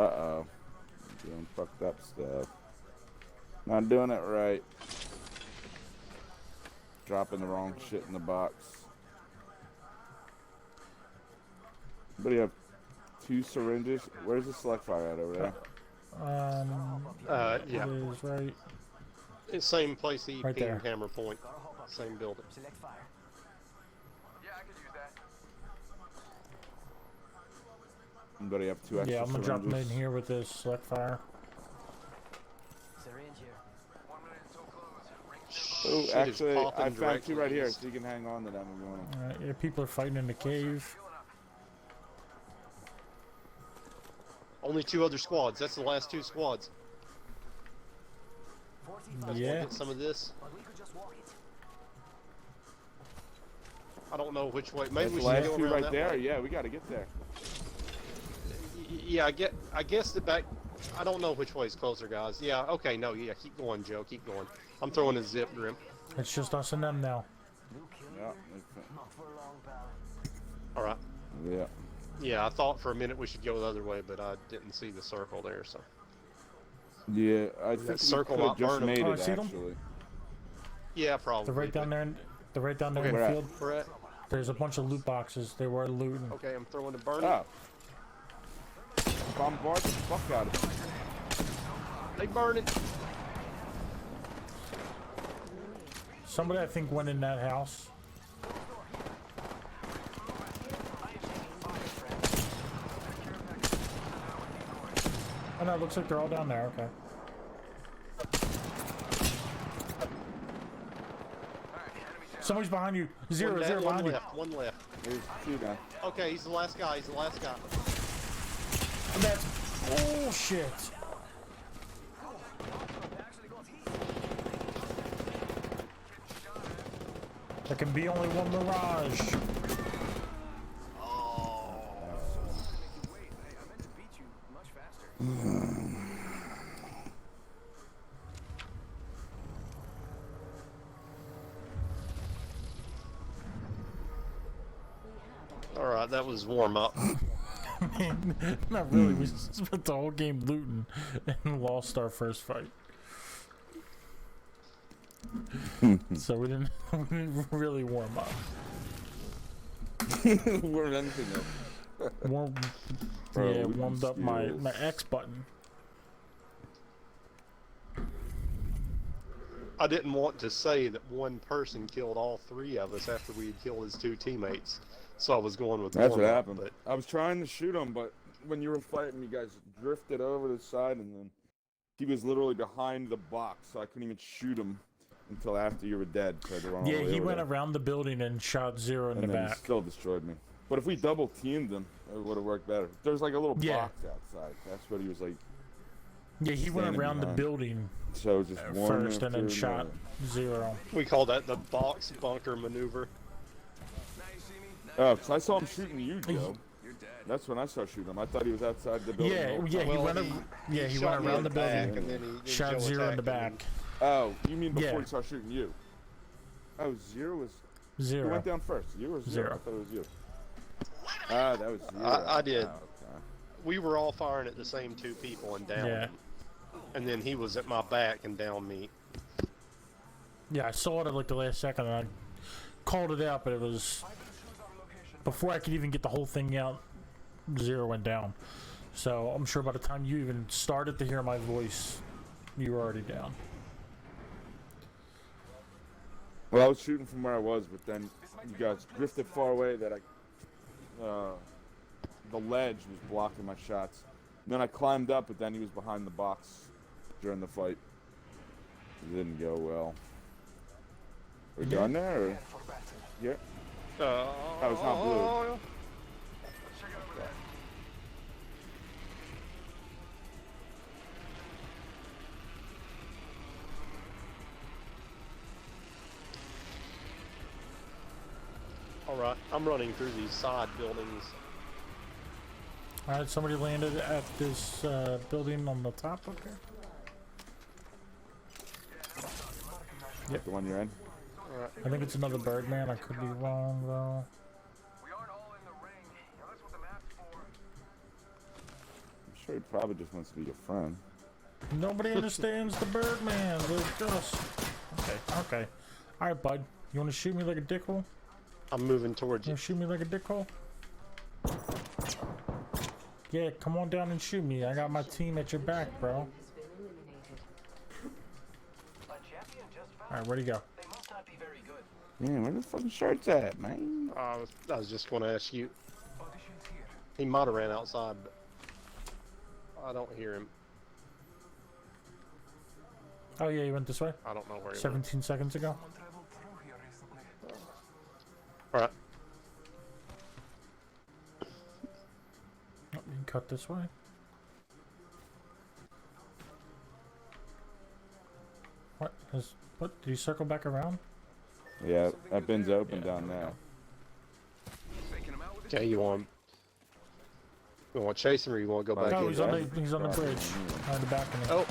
Uh-oh. Doing fucked up stuff. Not doing it right. Dropping the wrong shit in the box. Anybody have 2 syringes? Where's the select fire at over there? Yeah. It is right. It's same place he Right there. pinged Hammer Point. Gotta hop up Same here. building. Select fire. Yeah, I could use that. Anybody have 2 extra Yeah, I'm gonna drop them in syringes? here with this select fire. Syringe here. 1 minute until close. Ring's Oh, Shit is actually, popping I found 2 directly right here, east. so you can hang on to them if you want 'em. Alright, yeah, people are fighting in the cave. healing up. Only 2 other squads. That's the last 2 squads. 45. Yeah. Get some of this. But we could just walk it. I don't know which way. Maybe That's we the should last go 2 around right that there. way. Yeah, we gotta get there. Yeah, I guess the back. I don't know which way is closer, guys. Yeah. Okay. No. Yeah. Keep going, Joe. Keep going. I'm throwing a zip, Grim. It's just us and them now. New kill. Yeah, Not for long, pal. All right. yeah. Yeah. I thought for a minute we should go the other way, but I didn't see the circle there. So. Yeah, I think we circle could out, just burn 'em. made Oh, I it, see them. actually. Yeah, probably. They're right down there. They're right down there in Where the at? field. We're at. There's a bunch of loot boxes. They were looting. Okay. I'm throwing a burn. Oh. Bombard the fuck out of them. They burn it. Somebody I think went in that house. Oh no, it looks like they're all down there. Okay. Somebody's behind you. Zero, One, zero one behind you. left. One left. There's 2 now. Okay. He's the last guy. He's the last guy. And that's bullshit. There can be only one Mirage. Wait, I meant to beat you much faster. that was warm up. Not really. We spent the whole game looting and lost our first fight. So we didn't really warm up. Warm anything up. Warm, Bro, yeah, we warmed can up steal my this. X button. I didn't want to say that one person killed all three of us after we had killed his two teammates, so I was going with That's what warm-up, happened. But I was trying to shoot him, but when you were fighting, you guys drifted over to the side, and then he was literally behind the box, so I couldn't even shoot him until after you were dead. So I had to run all Yeah, the way he over went there. around the building and shot Zero in and the then he back. still destroyed me. But if we double teamed him, it would have worked better. There's like a little Yeah. box outside. That's what he was like. Yeah, he went standing around the behind. building So it was just one first and then after shot another. Zero. we call that the box bunker maneuver. Now you see me? Oh, 'cause I saw him shooting you, Joe. You're dead. That's when I saw shooting him. I thought he was outside the building. Yeah, the whole yeah, time. he Well, went. Yeah, he shot went me around in the back, building. and then he Shot Joe Zero in the attacked back. him. Oh, you mean before Yeah. he started shooting you? Oh, Zero was. Who Zero. went down first? You or Zero? Zero. I thought it was you. Ah, that was Zero. I did. Oh, okay. We were all firing at the same two people and down Yeah. him. And then he was at my back and down me. Yeah, I saw it at like the last second and I called it out, but it was before I could even get the whole thing out. Zero went down. So I'm sure by the time you even started to hear my voice, you were already down. Well, I was shooting from where I was, but then you guys drifted far away that the ledge was blocking my shots. And then I climbed up, but then he was behind the box during the fight. It didn't go well. We're done there? Or? Yeah. Oh, it's not blue. Check it over there. Alright, I'm running through these side buildings. Alright, somebody landed at this building on the top up here. The one you're in? I think it's another Birdman. I could be wrong though. We aren't all in the ring. You know, that's what the map's for. I'm sure he probably just wants to be your friend. Nobody understands the Birdman. They're just okay. Alright, bud. You wanna shoot me like a dickhole? I'm moving towards You you. wanna shoot me like a dickhole? Yeah, come on down and shoot me. I got my team at your back, bro. A champion just found. Alright, where'd he go? They must not be very good. Yeah, where the fucking shirt's at, man? I was just going to ask you. Audition's here. He might have ran outside, but I don't hear him. Oh yeah, he went this way. I don't know where he went. 17 seconds ago. Someone traveled through here recently. Alright, Oh, you can cut this way. What? What? Did he circle back around? Yeah, that bin's open down there. Faking him out with a okay, you want to chase him or you want to go back No, in? he's on the Right. bridge. On the back of me. Oh,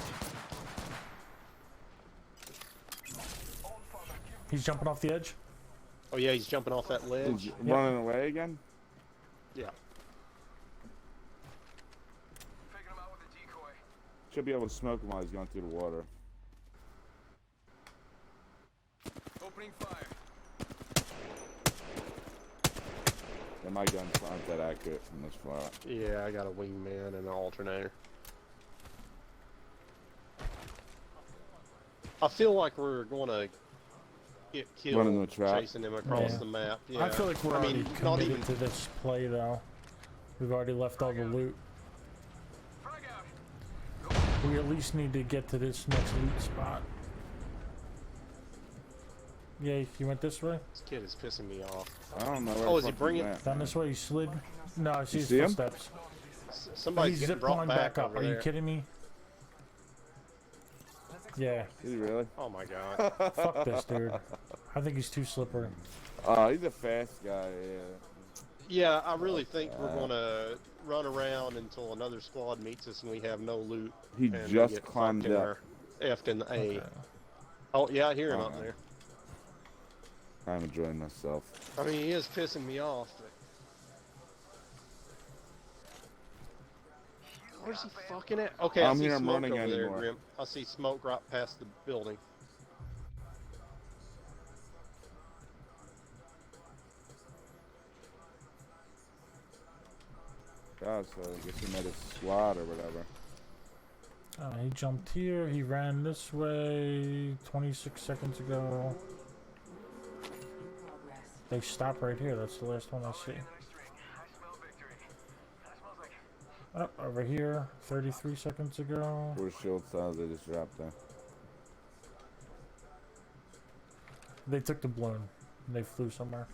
He's jumping off the edge. oh yeah, he's jumping off that Is ledge. he running away again? Yeah. faking him out with a decoy. Should be able to smoke him while he's going through the water. Opening fire. Yeah, my guns aren't that accurate from this far. Yeah, I got a wingman and an alternator. I feel like we're going to get killed Running the trap. chasing him across Yeah. the map. Yeah. I feel like we're I already mean, not committed even. to this play though. We've already left all the loot. Frag out. We at least need to get to this next loot spot. Yeah, you went this way? This kid is pissing me off. I don't know where Oh, the is he fuck bringing- went. Down this way, he slid. No, I see You his see him? footsteps. Somebody's He's getting zip brought lining back, back up. over Are you there. kidding me? Yeah, Is he really? Oh my god. fuck this dude. I think he's too slippery. He's a fast guy, yeah. Yeah, I really think we're gonna run around until another squad meets us and we have no loot. He and we just get climbed fucked in up. our F'd in the A. Okay. Oh yeah, I hear him up Alright. there. I'm enjoying myself. I mean, he is pissing me off. But Where's he fucking at? Okay, I I don't see hear him smoke running over there, anymore. Grim. I see smoke right past the building. God, so I guess he met his squad or whatever. He jumped here. He ran this way 26 seconds ago. They stopped right here. That's the last one I see. In the next ring. I smell victory. That smells like Oh, over here 33 seconds ago. Where's shield cells they just dropped there? They took the balloon. They flew somewhere.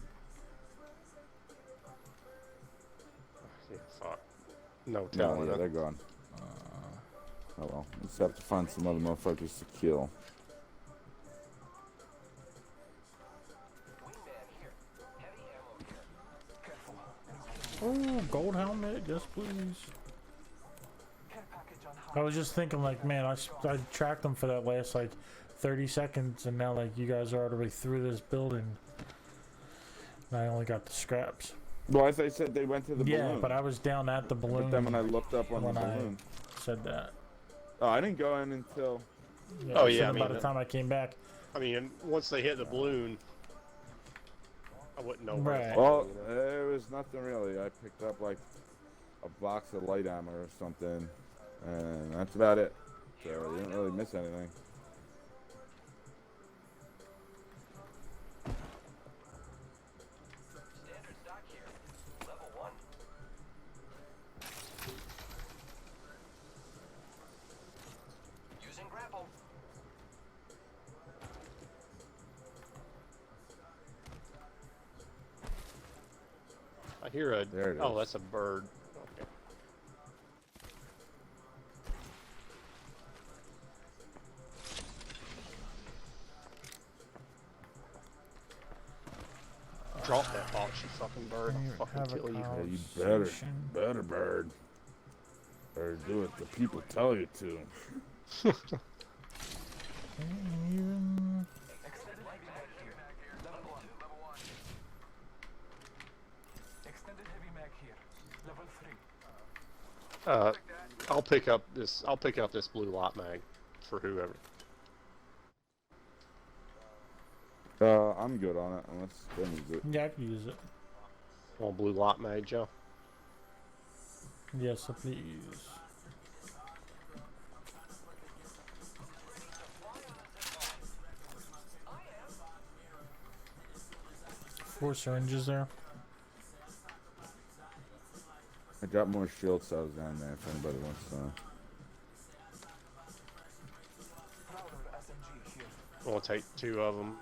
Yeah, fuck. No No, telling. yeah, they're gone. Oh well, we just have to find some other motherfuckers to kill. Wingman here. Heavy ammo here. Careful. Oh, gold helmet. Yes, please. Care package on high. I was just thinking, like, man, I tracked them for that last, like, 30 seconds, and now, like, you guys are all the way through this building. And I only got the scraps. Well, I thought you said they went to the Yeah, balloon. but I was down at the balloon. But then when I looked up on the when I- balloon, said that. oh, I didn't go in until. Yeah, Oh, so yeah, I by mean, the time I came back, I mean, once they hit the balloon, I wouldn't know. where the Right. fuck Well, they were. there was nothing really. I picked up like a box of light ammo or something, and that's about it. So I didn't really miss anything. Standard stock here. Level 1. Using grapple. I hear a. There it Oh, is. that's a bird. Okay. Drop that box, you fucking bird. Can you I'll fucking have a kill you. Yeah, you better, conversation? better bird. Better do it. The people tell you to. Even- Extended heavy mag here. Level 1. level 1. Extended heavy mag here. Level 3. I'll pick up this. I'll pick up this blue light mag for whoever. I'm good on it unless Ben needs it. Yeah, I can use it. Want blue light mag, Joe? Yes, please. Four syringes there. I dropped more shield cells down there if anybody wants some. Prowler SMG here. We'll take two of them.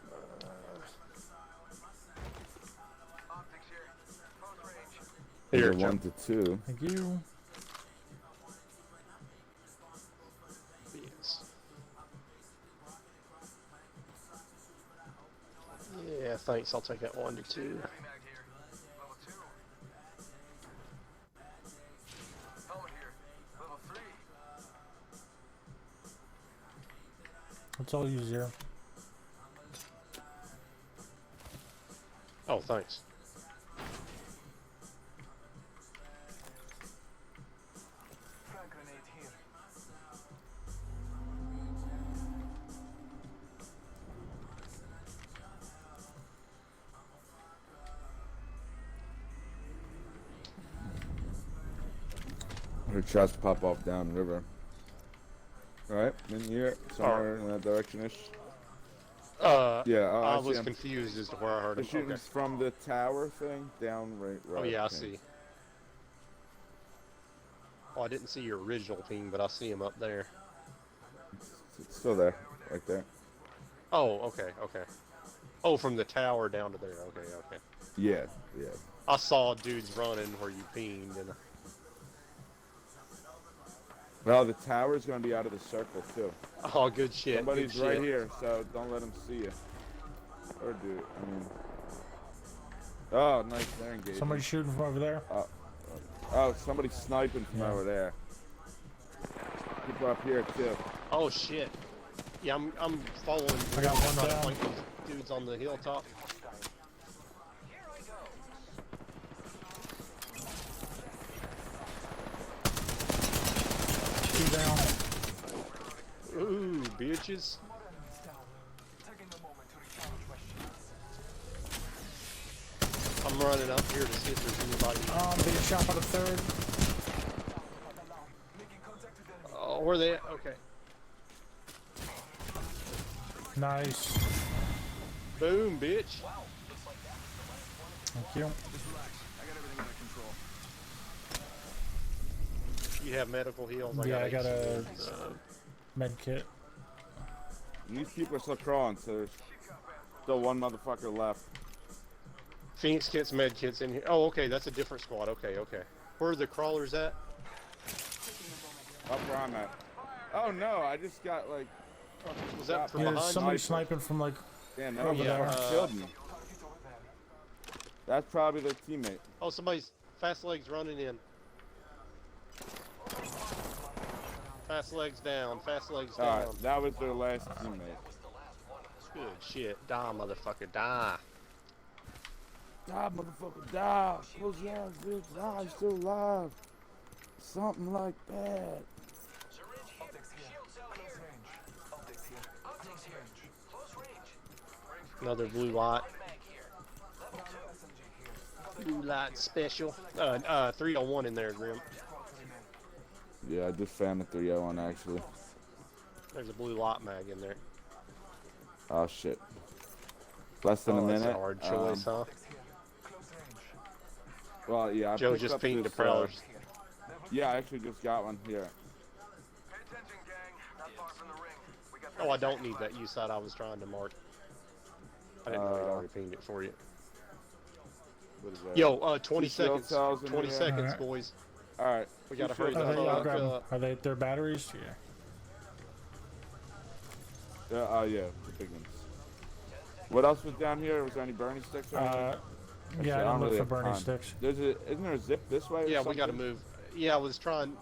Optics here. Close range. Here, Either Joe. 1 to 2. Thank you. Yes. Yeah, thanks. I'll take that 1 to 2. Heavy mag here. Level 2. Helmet here. Level 3. That's all use here. Oh, thanks. Frag grenade here. I heard shots pop off downriver. Alright, in here, somewhere in that direction-ish. Yeah, I I was see 'em. confused as to where I heard The him. shooting's Okay. from the tower thing down right. Oh yeah, I think. see. Oh, I didn't see your original team, but I see him up there. It's still there, right there. Oh, okay, okay. Oh, from the tower down to there. Okay, okay. Yeah, yeah. I saw dudes running where you pinged, and Well, the tower's gonna be out of the circle too. oh, good shit. Somebody's good right shit. here, so don't let them see you. Or do it. I mean. Oh, nice. They're engaged. Somebody shooting from over there. Oh, somebody's sniping from Yeah. over there. People up here too. Oh shit. Yeah, I'm following. I got one trying to down. flank these dudes on the hilltop. Here I go. bitches. Taking a moment to recharge my shields. I'm running up here to see if there's anybody. Being shot by the third. Making contact with enemy. Oh, where they at? Okay. Nice. Boom, bitch. Thank you. Just relax. I got everything under control. You have medical heals. Yeah, I got a HCs. med kit. And these people are still crawling, so there's still one motherfucker left. Phoenix kits, med kits in here. Oh, okay, that's a different squad. Okay, okay. Where are the crawlers at? Up where I'm at. Oh no, I just got like. Was that from Yeah, behind? there's somebody sniper. sniping from like. Damn, that Oh, motherfucker yeah, killed me. Target over there. That's probably their teammate. Oh, somebody's fast legs running in. Fast legs down. Fast legs down. Alright, that was their last teammate. Good shit. Die, motherfucker. Die. Die, motherfucker, die. Close your eyes, bitch. Die, you're still alive. Something like that. Optics here. Close range. Optics here. Close range. Another blue light. SMG here. Blue light special. 301 in there, Grim. Squad to remain. Yeah, I just found the 301 actually. There's a blue light mag in there. Oh shit. Less than a Oh, that's minute. a hard choice, huh? Optics here. Close range. Well, yeah, I Joe picked just up pinged the this, prowlers. yeah, I actually just got one here. Pay attention, gang. Not far from the ring. We got Oh, I don't need that U side I was trying to mark. I didn't know he'd already pinged it for you. What is that? Yo, 20 Two shield seconds. cells in 20 there. seconds, Alright. boys. Alright. We gotta two hurry shield the Are they, fuck I'll grab 'em. up. Are they their batteries? Yeah. Yeah, the big ones. What else was down here? Was there any burning sticks? Or anything? Yeah, I Actually, didn't don't look really for have burning time. sticks. Isn't there a zip this way? Or Yeah, we gotta something? move. Yeah, I was trying.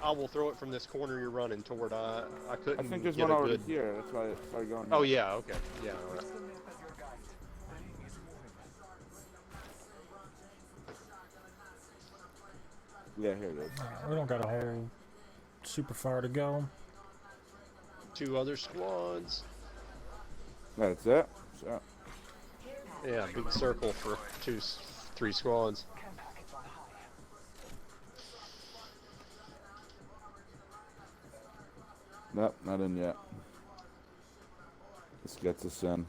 I will throw it from this corner you're running toward. I couldn't I think there's get one a over good. here. That's why I started going. Oh here. yeah, okay. Yeah, all right. Just the map as your guide. The ring is moving. Yeah, here it is. We don't got a whole super far to go. 2 other squads. That's it. So, Yeah, big circle for 3 squads. Care package on high. nope, not in yet. This gets us in.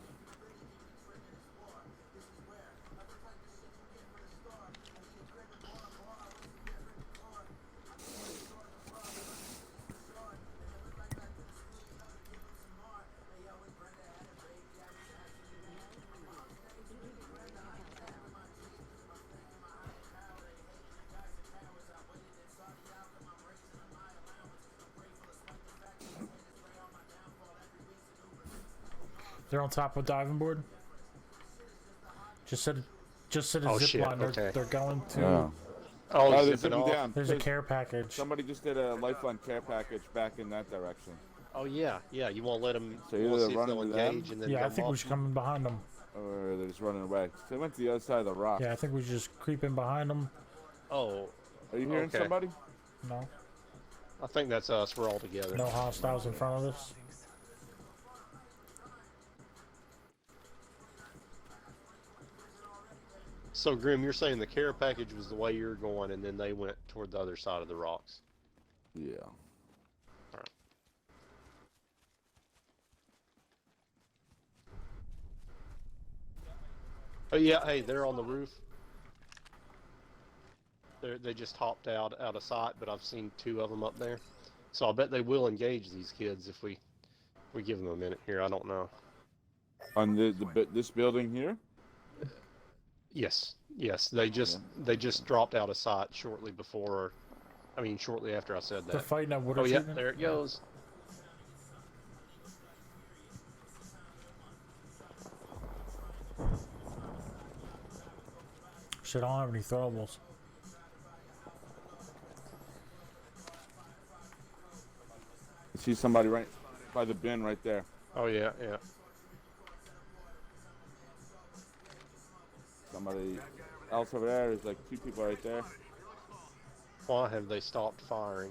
They're on top of a diving board. Just said a Oh, zip shit, line. okay. They're going to. Yeah. Oh, they're zip it zipping off. down. There's a care package. Somebody just did a lifeline care package back in that direction. Oh yeah, yeah. You won't let them. So you either want to see if run they'll into them? engage and then Yeah, I come think we off. should come in behind them. Or they're just running away. They went to the other side of the rock. Yeah, I think we should just creep in behind them. Oh, Are you hearing Okay. somebody? No, I think that's us. We're all together. no hostiles in front of us. So Grim, you're saying the care package was the way you're going, and then they went toward the other side of the rocks. Yeah. Oh yeah, hey, they're on the roof. They just hopped out of sight, but I've seen 2 of them up there. So I bet they will engage these kids if we give them a minute here. I don't know. On this building here? Yes, yes. They just dropped out of sight shortly before. I mean, shortly after I said They're that. fighting at water Oh yeah, treatment. there it goes. Shit, I don't have any throwables. I see somebody right by the bin right there. Oh yeah, yeah. Somebody else over there. There's like 2 people right there. Why have they stopped firing?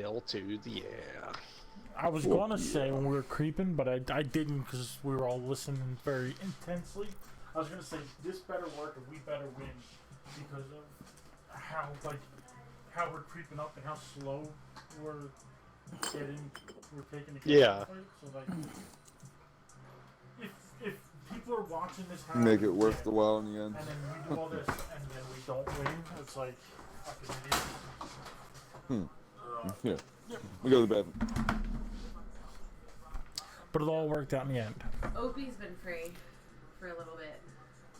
Hell to the yeah. I was gonna say when we were creeping, but I didn't because we were all listening very intensely. I was gonna say this better work and we better win because of how we're creeping up and how slow we're taking the Yeah. fight. So like, if people are watching this, Make it worth the while in the end. and then we do all this and then we don't win, it's like fucking idiot. Yeah. We go to the bathroom. But it all worked out in the end. Opie's been free for a little bit.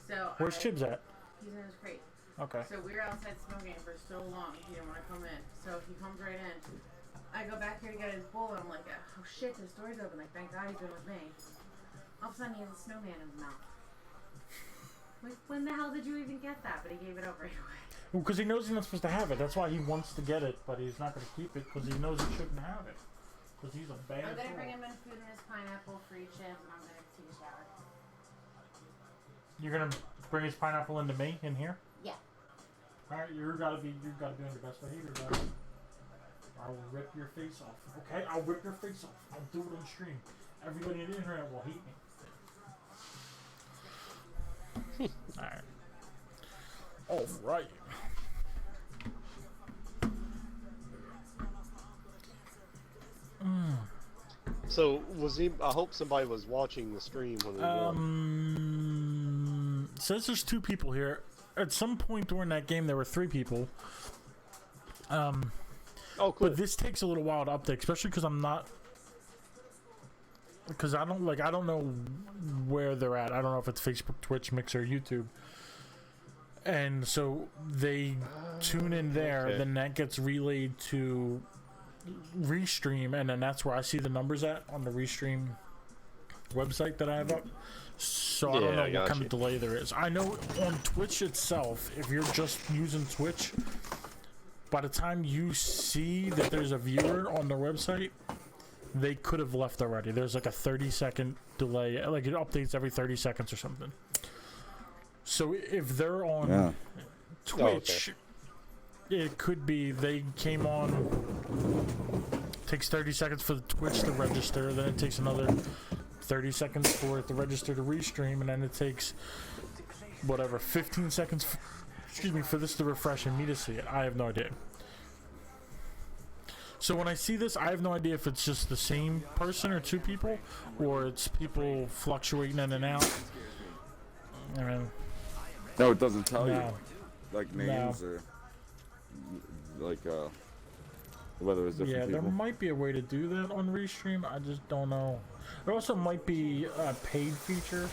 So Where's Chibs at? He's in his crate. Okay. So we were outside smoking for so long. He didn't want to come in. So he comes right in. I go back here to get his bowl, and I'm like, oh shit, this door's open. Like, thank God he's been with me. All of a sudden, he has a snowman in his mouth. Like, when the hell did you even get that? But he gave it up right away. Well, because he knows he's not supposed to have it. That's why he wants to get it, but he's not going to keep it because he knows he shouldn't have it. Because he's a bad I'm gonna fool. bring him in food and his pineapple, free chips, and I'm gonna take a shower. You're going to bring his pineapple into me in here? Yeah. Alright, you gotta be on your best behavior, guys. I will rip your face off. Okay? I'll rip your face off. I'll do it on stream. Everybody on the internet will hate me. Alright. Alright. So was he? I hope somebody was watching the stream when we won. Says there's 2 people here. At some point during that game, there were 3 people. Oh, cool. But this takes a little while to update, especially because I'm not. Because I don't know where they're at. I don't know if it's Facebook, Twitch, Mixer, YouTube. And so they tune in there, okay. then that gets relayed to Restream, and then that's where I see the numbers at on the Restream website that I have up. So I don't Yeah, know I what got kind you. of delay there is. I know on Twitch itself, if you're just using Twitch, by the time you see that there's a viewer on their website, they could have left already. There's like a 30-second delay. Like it updates every 30 seconds or something. So if they're on Yeah. Twitch, it could be they came on. Takes 30 seconds for the Twitch to register. Then it takes another 30 seconds for it to register to Restream, and then it takes whatever 15 seconds. For this to refresh and me to see it. I have no idea. So when I see this, I have no idea if it's just the same person or 2 people, or it's people fluctuating in and out. I mean, No, it doesn't tell you. no. Like names or like whether it's different Yeah, there people. might be a way to do that on Restream. I just don't know. There also might be a paid feature.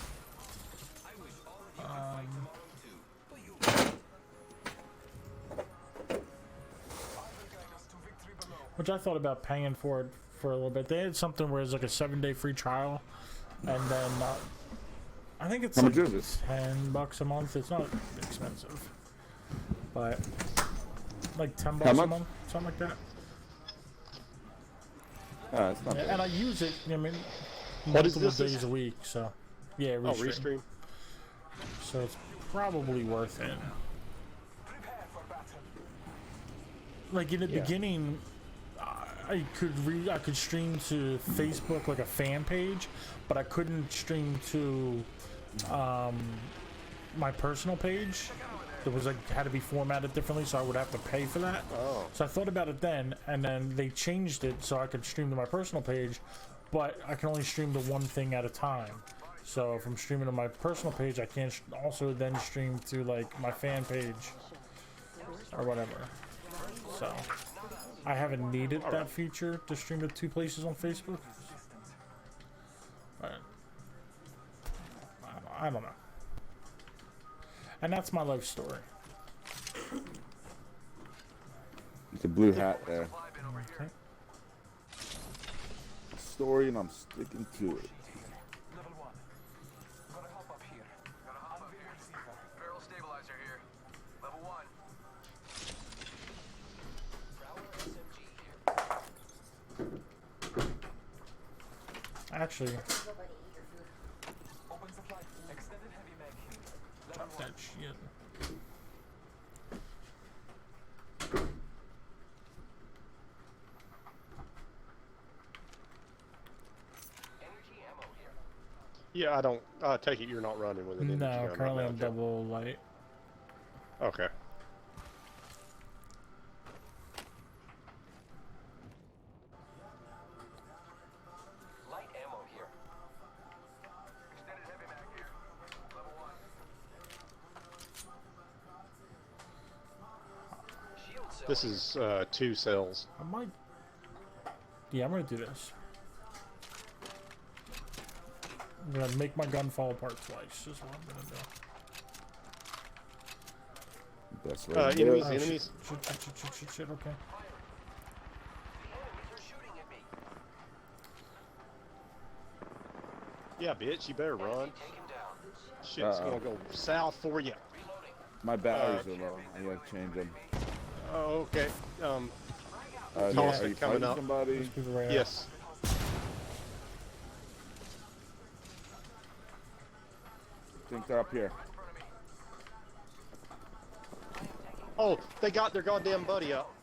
Which I thought about paying for it for a little bit. They had something where it's like a 7-day free trial, and then I think it's How like much is it? $10 a month. It's not expensive, but like $10 How a much? month, something like that. Ah, it's not Yeah, bad. and I use it. I mean, What is multiple this? days a week. So yeah, Oh, Restream. Restream. So it's probably worth it. Like in the Yeah. beginning, I could stream to Facebook like a fan page, but I couldn't stream to my personal page. It was like had to be formatted differently, so I would have to pay for that. Oh. So I thought about it then, and then they changed it so I could stream to my personal page, but I can only stream to one thing at a time. So if I'm streaming to my personal page, I can't also then stream to like my fan page or whatever. So I haven't needed that feature to stream to 2 places on Facebook. But I don't know. And that's my life story. It's a blue hat there. Okay. Story, and I'm sticking to it. Level 1. Gotta hop up here. Gotta hop up here. Barrel stabilizer here. Level 1. Actually, Open supply. Extended heavy mag here. Level drop 1. that shit. Yeah, I don't. Take it you're not running with an energy gun No, right currently now, I'm Joe. double light. Okay. Light ammo here. Extended heavy mag here. Level 1. Shield cell This here. is 2 cells. I might. Yeah, I'm gonna do this. I'm gonna make my gun fall apart twice. Is what I'm gonna do. Best way to do Enemies, it. Oh, enemies. Shit, okay. They're shooting at me. Yeah, bitch, you better run. Take him down. Shit's Uh-oh. gonna go south for you. Reloading. My batteries are low. I gotta change them. Oh, okay. Are Caustic you coming fighting up. somebody? There's people right Yes. I think they're up here. Oh, they got their goddamn buddy up.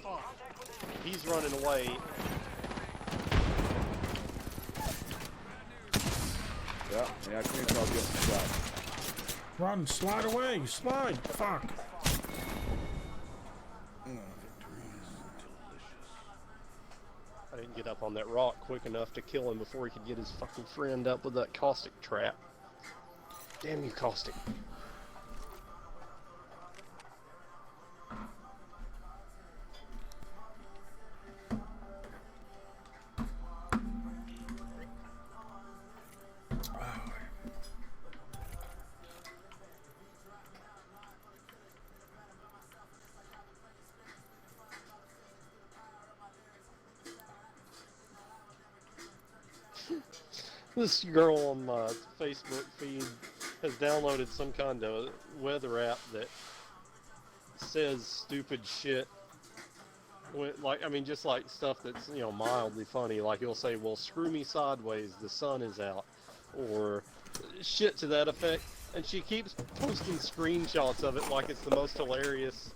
Oh, he's running away. Yeah, I think I'll get shot. Run, slide away, slide. Fuck. I didn't get up on that rock quick enough to kill him before he could get his fucking friend up with that caustic trap. Damn you, caustic. This girl on my Facebook feed has downloaded some kind of weather app that says stupid shit. Like, I mean, just like stuff that's, you know, mildly funny. Like, it'll say, well, screw me sideways, the sun is out. Or shit to that effect. And she keeps posting screenshots of it like it's the most hilarious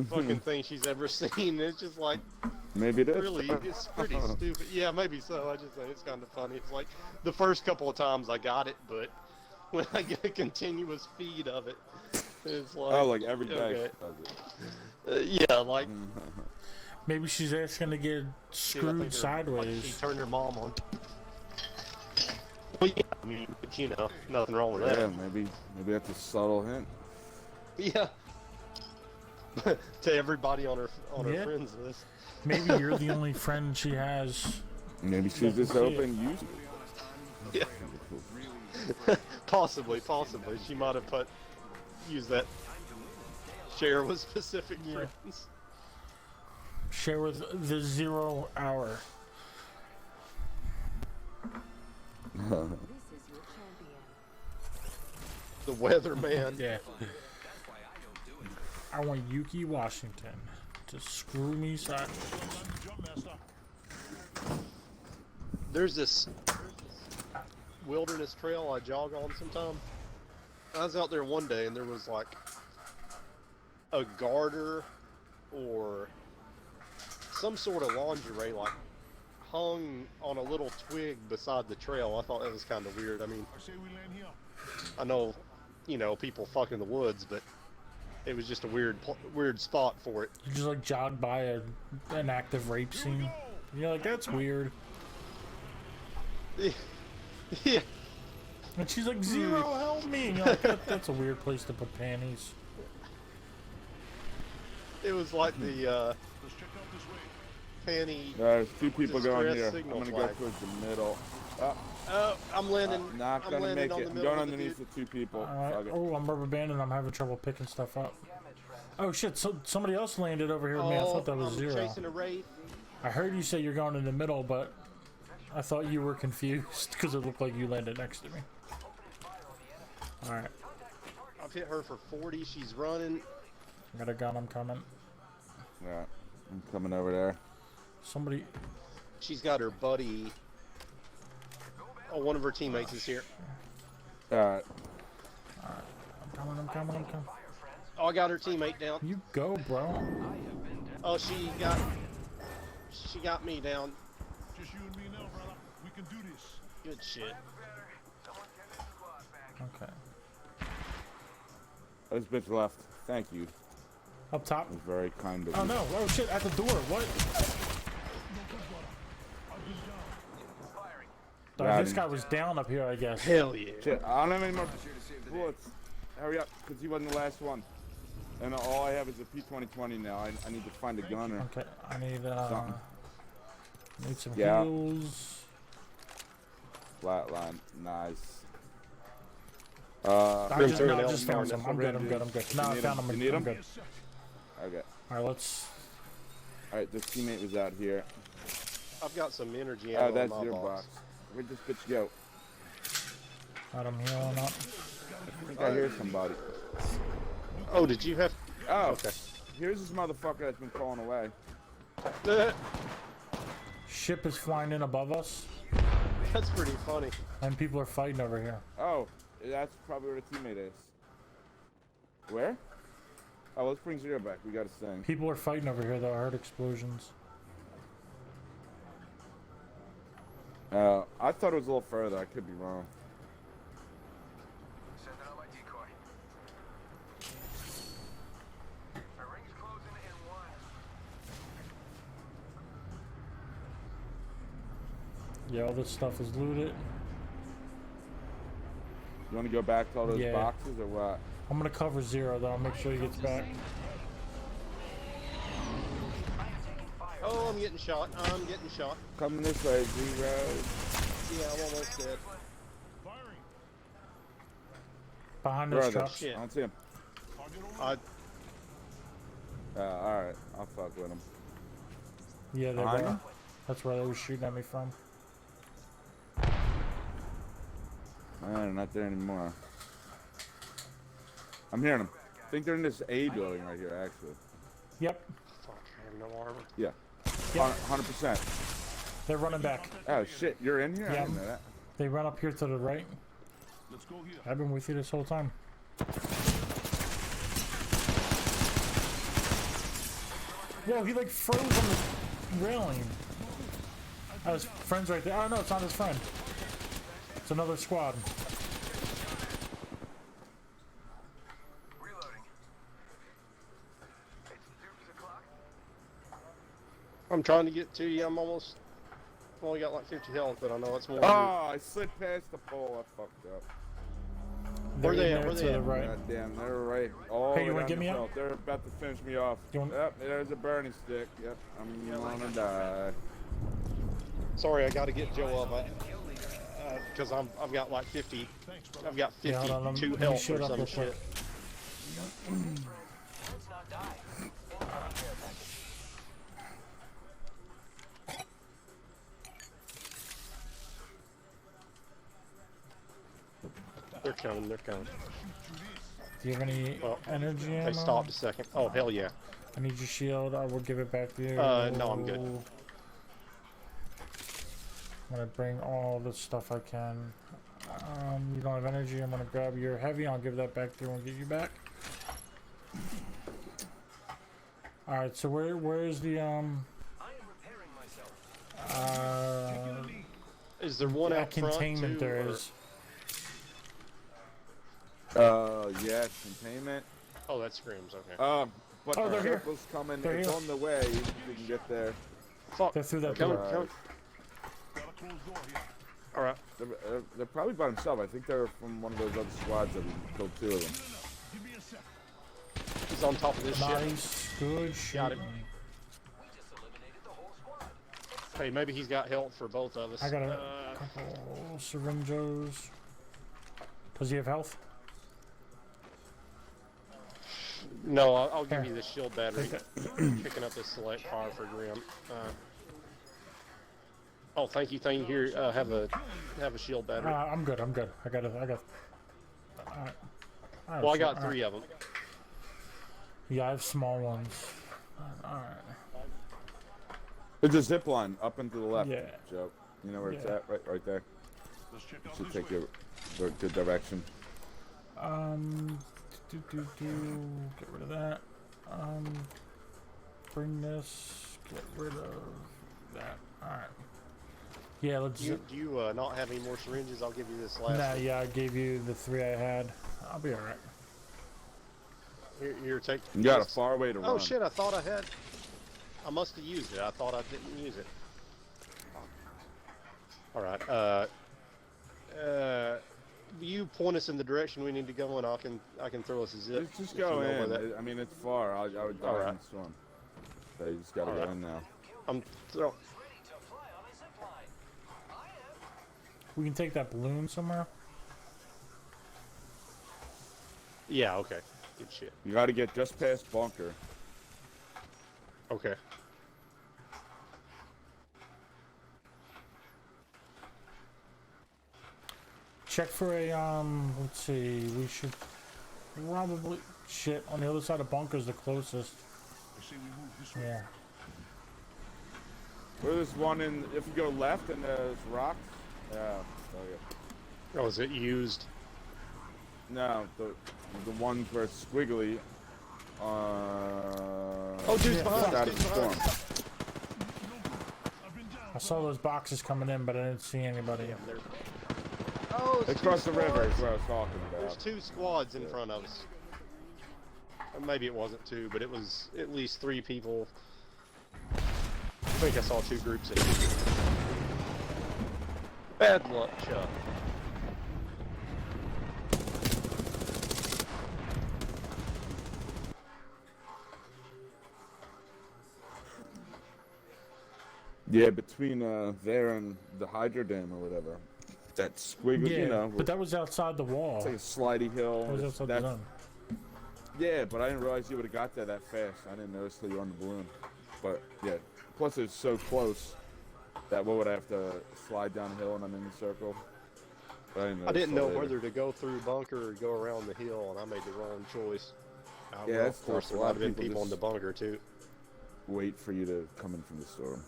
fucking thing she's ever seen. It's just like, Maybe it is. really, it's pretty stupid. Yeah, maybe so. I just say it's kind of funny. It's like the first couple of times I got it, but when I get a continuous feed of it, it's like, Oh, like every day okay. she does it. Yeah, like Maybe she's asking to get shit, I think screwed like she sideways. turned her mom on. Well, yeah, I mean, but you know, nothing wrong with Yeah, that. maybe that's a subtle hint. Yeah. To everybody on her Yeah. friends list. Maybe you're the only friend she has. Maybe she's just hoping you. Yeah. Possibly. She might have used that share with specific Yeah. friends. Share with the 0 hour. This is your champion. The weatherman. Yeah. I want Yuki Washington to screw me sideways. There's this wilderness trail I jog on sometime. I was out there one day and there was like a garter or some sort of lingerie like hung on a little twig beside the trail. I thought that was kind of weird. I mean, I know, you know, people fuck in the woods, but it was just a weird spot for it. You just like jog by an active rape scene. You're like, that's weird. Yeah. And she's like, 0, help me. And you're like, that's a weird place to put panties. It was like the panty. There's 2 people going Distress here. I'm signal gonna flag. go towards the middle. Oh, I'm landing. not I'm gonna landing make on it. the I'm middle going of the underneath dude. the 2 people. Alright. Fuck it. Oh, I'm rubber banding. I'm having trouble picking stuff up. Oh shit! So somebody else landed over here with me. I thought that was I'm 0. chasing a wraith. I heard you say you're going in the middle, but I thought you were confused because it looked like you landed next to me. All right, I've hit her for 40. She's running. I got a gun. I'm coming. Yeah, I'm coming over there. Somebody. She's got her buddy. Oh, one of her teammates is here. Alright. I'm coming. Oh, I got her teammate down. You go, bro. Oh, she got me down. Just you and me now, brother. We can do this. Good shit. Okay. Oh, this bitch left. Thank you. Up top. It was very kind of Oh you. no! Oh shit! At the door. What? Got This him. guy was down up here, I guess. Hell yeah. Shit, I don't have any more bullets. Hurry up, because he wasn't the last one. And all I have is a P2020 now. I need to find a gunner. Okay. I need Something. need some Yeah. heals. Flatline. Nice. I Grim just, threw no, an I L just bar found in some. this I'm one. good. I'm good. I'm good. No, You I need found him? them. You need I'm him? good. Okay. All right, let's. Alright, this teammate was out here. I've got some energy Oh, ammo in that's my your box. box. Where'd this bitch go? Let him healing up. I think I hear somebody. Oh, did you have? Oh, Okay. here's this motherfucker that's been falling away. Ship is flying in above us, That's pretty funny. and people are fighting over here. Oh, that's probably where the teammate is. Where? Oh, let's bring Zero back. We got a thing. People are fighting over here, though. I heard explosions. I thought it was a little further. I could be wrong. Sending out my decoy. My ring's closing in 1. Yeah, all this stuff is looted. You want to go back to all those Yeah. boxes or what? I'm gonna cover Zero, though. Make sure he gets back. Oh, I'm getting shot. I'm getting shot. Coming this way, Zero. Yeah, I'm almost dead. Behind Where those are they? trucks. Shit. I don't see him. I Alright, I'll fuck with him. Yeah, they Behind were. you? That's where they were shooting at me from. Man, not there anymore. I'm hearing them. I think they're in this A building right here, actually. Yep, fuck. I have no armor. Yeah. Yep. 100%. they're running back. Oh, shit. You're in here? I Yeah. didn't know that. They run up here to the right. Let's go here. I've been with you this whole time. Whoa, he like froze on the railing. Oh, his friend's right there. Oh no, it's not his friend. It's another squad. Reloading. It's dukes o'clock. I'm trying to get to you. I'm almost. I've only got like 50 health, but I know it's more. Oh, I slid past the pole. I fucked up. Where They're they in at? there Where to they the at? right. God damn, they're right. All Hey, you the way wanna down get me the up? belt. They're about to finish me off. You want- Yep, there's a burning stick. Yep, I'm gonna die. Sorry, I got to get Joe up. Because I've got like 50. I've got Yeah, hold on, let me- 52 let me health shoot or up some real quick. shit. Let's not die. They're coming. They're coming. Do you have any Well, energy ammo? They stopped a second. Oh hell yeah. I need your shield. I will give it back to you. No, I'm good. I'm gonna bring all the stuff I can. You don't have energy. I'm gonna grab your heavy. I'll give that back to you and get you back. All right. So where's the I am repairing myself. Is there one out front containment? too, There or- is. Yeah, containment. Oh, that screams. Okay. But Oh, the they're here. circle's coming. They're It's here. on the way. If we can get there. Fuck. They're through that Come, door. come. Got a closed door here. All right. They're probably by themselves. I think they're from one of those other squads that we killed 2 of them. Give me a sec. He's on top of this shit. Nice. Good shit. Got him. We just eliminated the whole squad. Hey, maybe he's got health for both of us. I got a couple syringes. Does he have health? No, I'll give Here. you the shield battery. Take Picking up this select fire for Grim. Oh, thank you. Here, have a shield battery. I'm good. I'm good. I got. Alright, Well, I so- got alright. 3 of them. Yeah, I have small ones. Alright. There's a zip line up and to the left, Yeah. Joe. You know where it's Yeah. at? Right there. Let's check It out should this take way. you the good direction. Get rid of that. Bring this. Get rid of that. Alright. Yeah, let's. Do you not have any more syringes? I'll give you this last Nah, one. yeah, I gave you the 3 I had. I'll be alright. Here, take. You got a this. far way to run. Oh shit! I thought I had. I must have used it. I thought I didn't use it. All right. You point us in the direction we need to go in. I can throw us a zip. Just if you go know where in. that- I mean, it's far. I would die Alright. in the storm. So you just gotta Alright. go in now. I'm throw. We can take that balloon somewhere. Yeah. Okay. Good shit. You gotta get just past bunker. Okay. Check for a let's see, we should probably shit on the other side of bunker's the closest. Yeah. Where there's one in, if you go left and there's rocks. Yeah. Oh yeah. Oh, is it used? No, the one where it's squiggly. Oh, dude's Yeah, behind us, out of dude's the behind storm. us. I saw those boxes coming in, but I didn't see anybody. Damn, they're- Oh, it's Across two the river is squads. what I was talking There's about. 2 squads in front of us. Or maybe it wasn't 2, but it was at least 3 people. I think I saw 2 groups in it. Bad luck, Chuck. Yeah, between there and the Hydro Dam or whatever. That squiggly, Yeah, you know. but that was outside the wall. It's like a slidey hill. That was It's- outside the that's- zone. Yeah, but I didn't realize you would have got there that fast. I didn't notice till you were on the balloon. But yeah, plus it's so close that what would I have to slide downhill and I'm in the circle? But I didn't, I didn't know till later. whether to go through bunker or go around the hill, and I made the wrong choice. Yeah, well, that's of course, tough. there A lot might of have been people people in the just- bunker too. Wait for you to come in from the storm.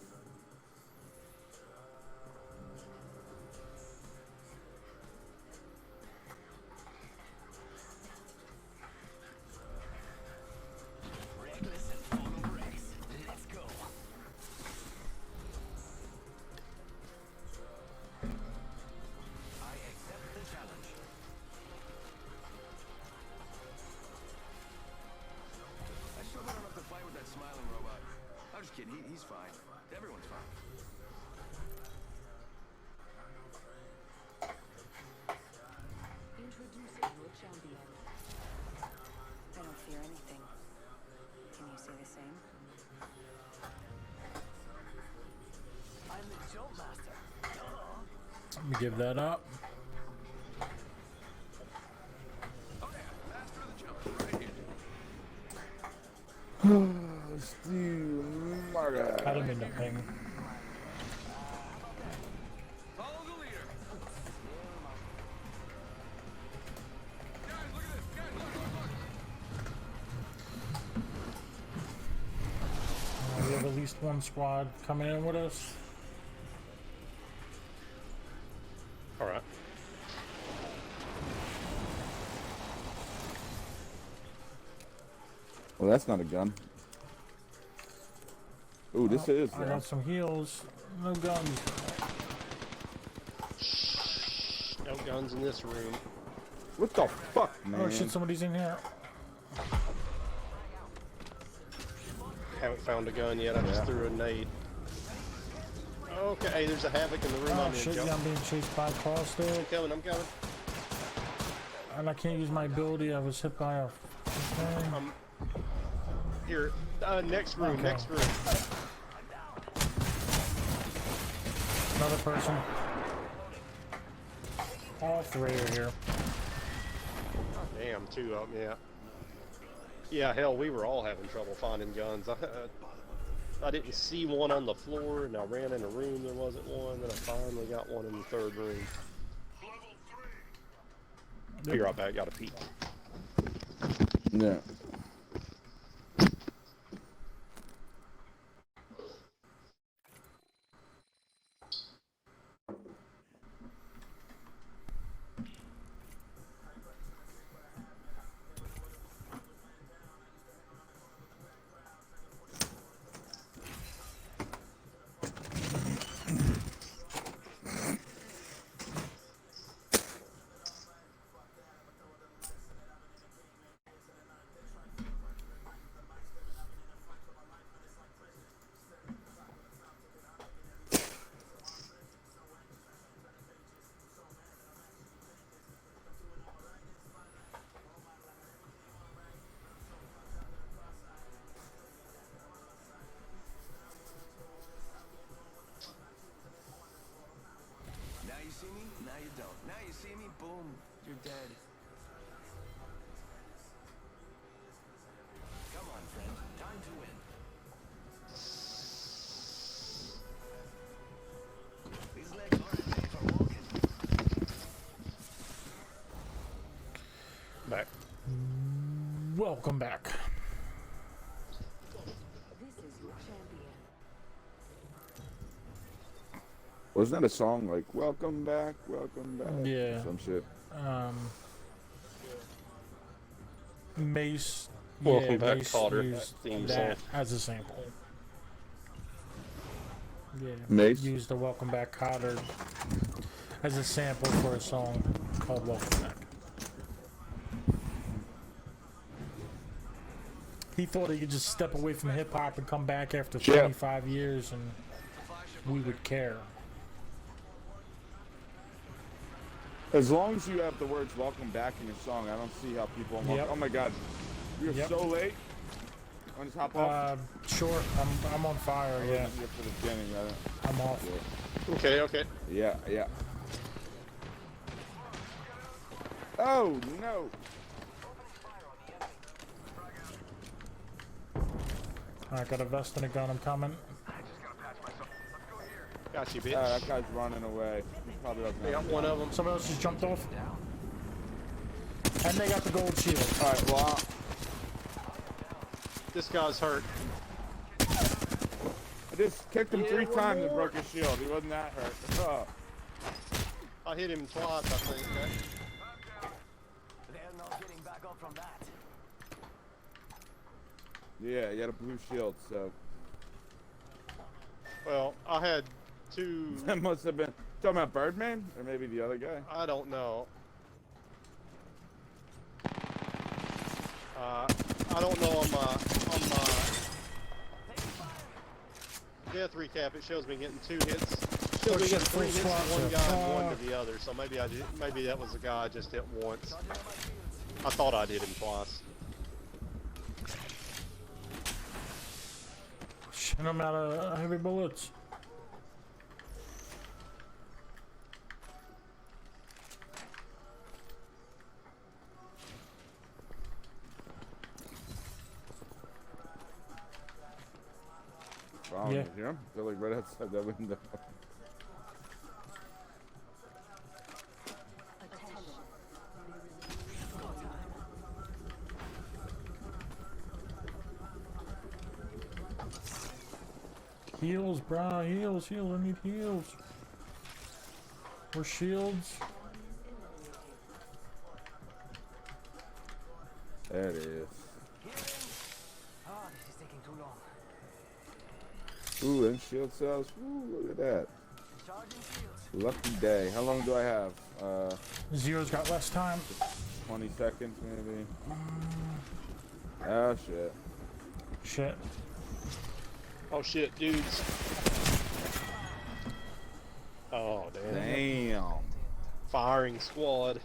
Reckless and full of Rex. Let's go. I accept the challenge. I still don't have to fight with that smiling robot. I'm just kidding. He's fine. Everyone's fine. Introducing your champion. I don't fear anything. Can you say the same? I'm the jump master. Duh. Let me give that up. Oh yeah, master of the jump, right here. Steve Marga. I didn't mean to ping. Follow the leader. Guys, look at this. Guys, look. We have at least one squad coming in with us. All right. Well, that's not a gun. Ooh, this is. I got some heals. No guns. No guns in this room. What the fuck, man? Oh shit, somebody's in here. Haven't found a gun yet. I just Yeah. threw a nade. Okay, hey, there's a havoc in the room. Oh I'm in. shit, yeah, Jump. I'm being chased by a car still. I'm coming. I'm coming. And I can't use my ability. I was hit by a thing. I'm here. Next room. Okay. Next room. Another person. All 3 are here. Damn, 2 of them. Yeah. Yeah. Hell, we were all having trouble finding guns. I didn't see one on the floor, and I ran in a room. There wasn't one. Then I finally got one in the 3rd room. Be right back. Got to pee. Yeah. you don't. Now you see me, boom, you're dead. Come on, friend. Time to win. These legs aren't made for walking. Back. Welcome back. This is your champion. Wasn't that a song like "Welcome Back, Welcome Back"? Yeah. Some shit. Mace. Welcome yeah, back, Mace Cotter. used Theme that song. as a sample. Yeah. Mace? Used the Welcome Back Cotter as a sample for a song called Welcome Back. He thought he could just step away from hip hop and come back after Yeah. 25 years and we would care. As long as you have the words "Welcome Back" in your song, I don't see how people. Yep. Oh my God, you're Yep. so late. Want to hop off? Sure, I'm on fire, I yeah. wasn't here for the beginning. I'm off. Okay, okay. Yeah, yeah. Oh no! Alright, got a vest and a gun, I'm coming. Got you, bitch. That guy's running away. He's probably like, I got one of them. Somebody else just jumped off. And they got the gold shield. All right, well, This guy's hurt. I just kicked him 3 times and broke his shield. He wasn't that hurt. Oh. I hit him twice, I think. They're not getting back up from that. Yeah, he had a blue shield, so Well, I had 2. that must have been talking about Birdman or maybe the other guy. I don't know. I don't know on my death recap. It shows me getting 2 hits. Shows me getting 3 hits to one guy and 1 to the other. So maybe maybe that was the guy I just hit once. I thought I did him twice. And I'm out of heavy bullets. Wow, Yeah. you hear him? They're like right outside that window. Heals, brah, heals, heals, I need heals. Where's shields? There it is. Ah, this is taking too long. Ooh, and shield cells. Ooh, look at that. Charging shields. Lucky day. How long do I have? Zero's got less time. 20 seconds maybe. Oh shit. Shit. Oh shit, dudes. Oh damn. Damn. Firing squad.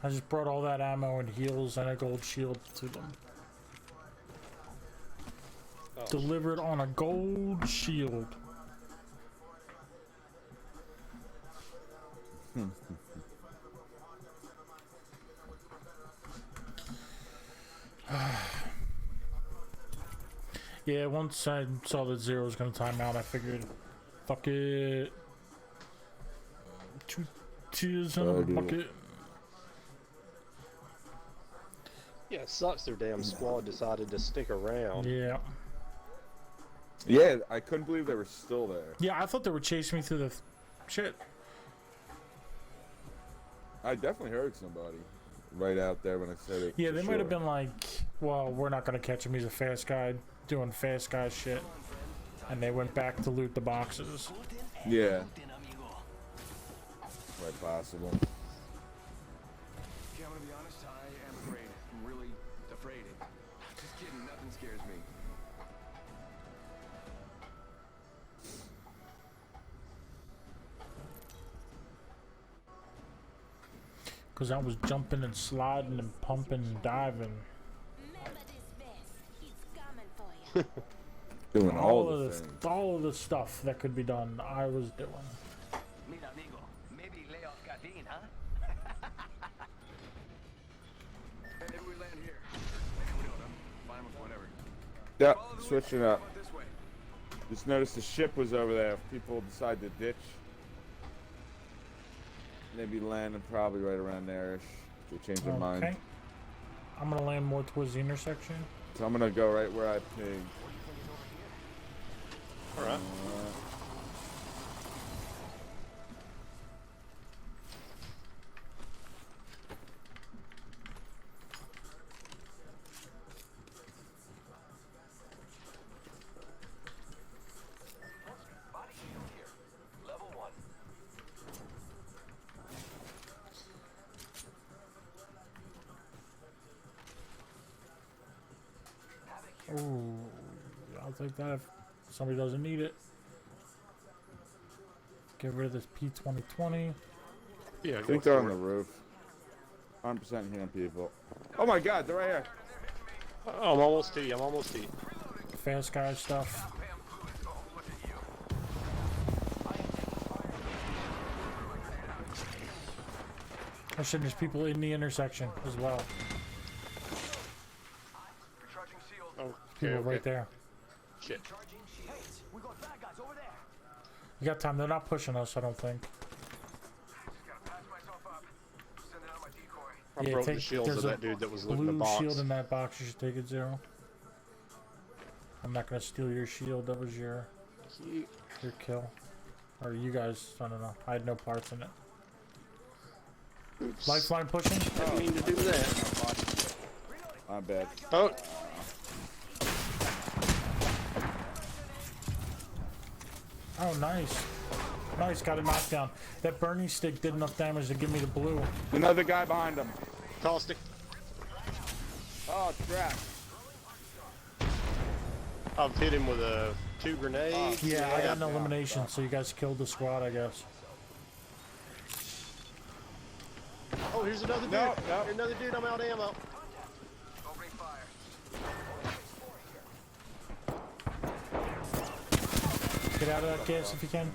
I just brought all that ammo and heals and a gold shield to them. Oh. Delivered on a gold shield. Yeah, once I saw that Zero was gonna time out, I figured, fuck it. 2 tears in a dude. bucket. Yeah, it sucks their damn squad decided to stick around. Yeah. Yeah, I couldn't believe they were still there. Yeah, I thought they were chasing me through the shit. I definitely heard somebody right out there when I said it. Yeah, for they might have sure. been like, well, we're not gonna catch him. He's a fast guy doing fast guy shit. And they went back to loot the boxes. Yeah. Quite possible. Okay, I'm gonna be honest, I am afraid. I'm really afraid. Just kidding, nothing scares me. Because I was jumping and sliding and pumping and diving. Remember this vest. It's coming for you. Doing all the of things. all of the stuff that could be done, I was doing. Mira, amigo. Fiend, huh? Maybe we land here. Maybe we don't. I'm fine with whatever. Yep, Follow the lead. switching How up. about this way? Just noticed the ship was over there. If people decide to ditch, they'd be landing probably right around there-ish. They change their mind. Okay. I'm gonna land more towards the intersection. So I'm gonna go right where I pinged. Alright. Body shield here. Level 1. Ooh, I'll take that if somebody doesn't need it. Get rid of this P2020. Yeah, I go think they're on for the it. roof. 100% hearing people. Oh my god, they're right here. Oh, I'm almost to you. I'm almost to you. Fast guy stuff. Bamboozled. Look at you. Oh shit, there's people in the intersection as well. Recharging shield. Oh, People okay, right okay. there. Shit. Charging shields. We got bad guys over there. You got time, they're not pushing us, I don't think. Just gotta patch myself up. Sending out my decoy. I Yeah, broke take- the shields there's of a that dude that was looting the Blue box. shield in that box, you should take it, Zero. I'm not gonna steal your shield, that was your kill. Or you guys, I don't know. I had no parts in it. Oops. Lifeline pushing? Didn't mean to do that. My bad. Oh, Oh, nice. Nice, got a knockdown. That burning stick did enough damage to give me the blue. Another guy behind him. caustic. Oh, crap. I've hit him with two grenades. Yeah, I got an elimination, so you guys killed the squad, I guess. Oh, here's another dude. No, no. Here's another dude. I'm out of ammo. Opening fire. Get out of that gas if you can.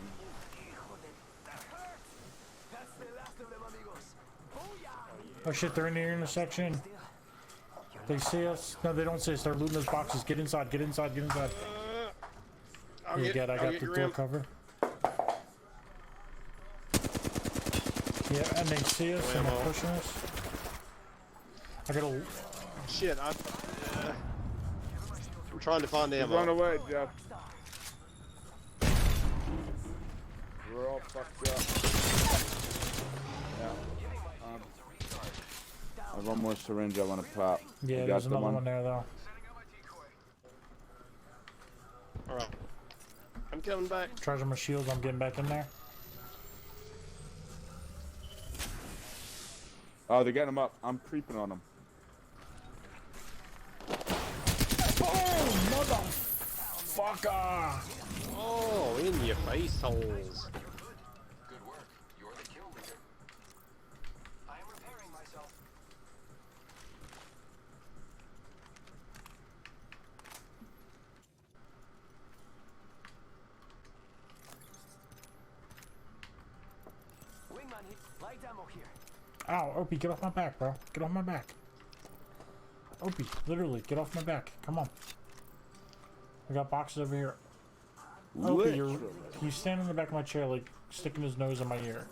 That's the last of them, amigos. Oh shit, they're in the intersection. They see us. No, they don't see us. They're looting those boxes. Get inside, get inside, get inside. I'll You get, I I'll got get the door Grim. cover. Yeah, and they see us and they're Ammo. pushing us. I got a. Shit, I'm trying to find He's ammo. run away, Jeff. We're all fucked up. Yeah. I have one more syringe I want to pop. Yeah, You got there's the another one there though. Sending out my decoy. Alright. I'm coming back. Charging my shields, I'm getting back in there. Oh, they're getting him up. I'm creeping on them. Oh, motherfucker! Oh, in your face holes. Good work. You're the kill leader. I am repairing myself. Wingman hit. Light ammo here. Ow, Opie, get off my back, bro. Get off my back. Opie, literally, get off my back. Come on. I got boxes over here. Opie, you stand in the back of my chair, like, sticking his nose in my ear.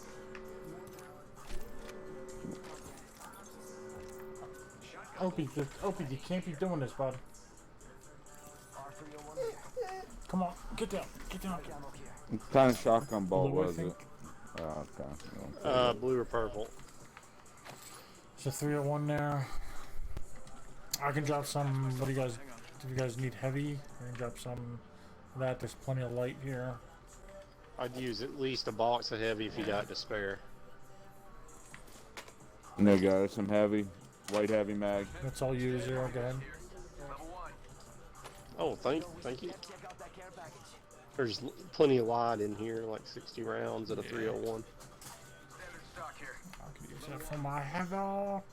Opie, you can't be doing this, bud. R301 here. Come on, get down, get down. Light ammo here. What kind of shotgun bolt Blue, I was it? think. Oh, okay. Blue or purple. There's a 301 there. I can drop some. What do you guys? Do you guys need heavy? I can drop some of that. There's plenty of light here. I'd use at least a box of heavy if you got to spare. There you go. Some heavy. White heavy mag. That's all you, Zero. Go ahead. Level 1. Oh, thank you. Check out that care package. There's plenty of light in here, like 60 rounds at a 301. Standard stock here. I can use that for my havoc.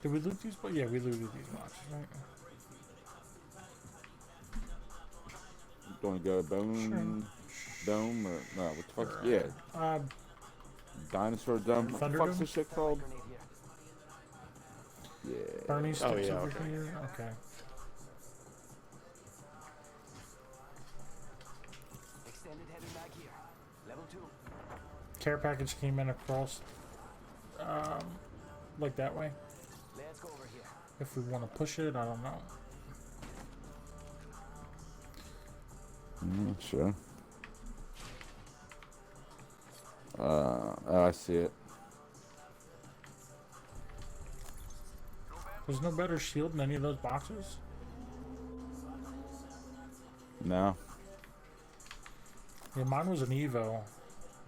Did we loot these? But yeah, we looted these boxes, right? Don't go boom. Sure. Dome or no? What the fuck's yeah? Dinosaur Dome. What the fuck's Thunderdome? this shit called? Grenade here. Yeah. Bernie sticks yeah, over okay. here. Okay. Extended heavy mag here. Level 2. Care package came in across, like that way. Let's go over here. If we want to push it, I don't know. Sure. Oh, I see it. There's no better shield in any of those boxes. No. Yeah, mine was an Evo,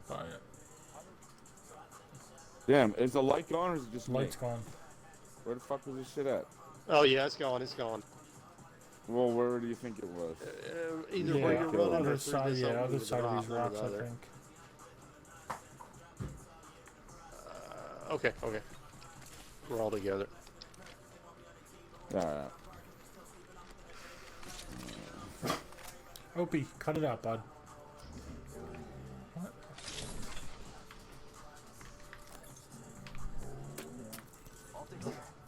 but Damn, is the light gone or is it just me? light's gone. Where the fuck was this shit at? Oh yeah, it's gone. It's gone. Well, where do you think it was? Either Yeah, where you're running other or through side, this yeah, opening other with the side of these rock or rocks, the I other. think. Okay, okay. We're all together. Alright. Opie, cut it out, bud. What?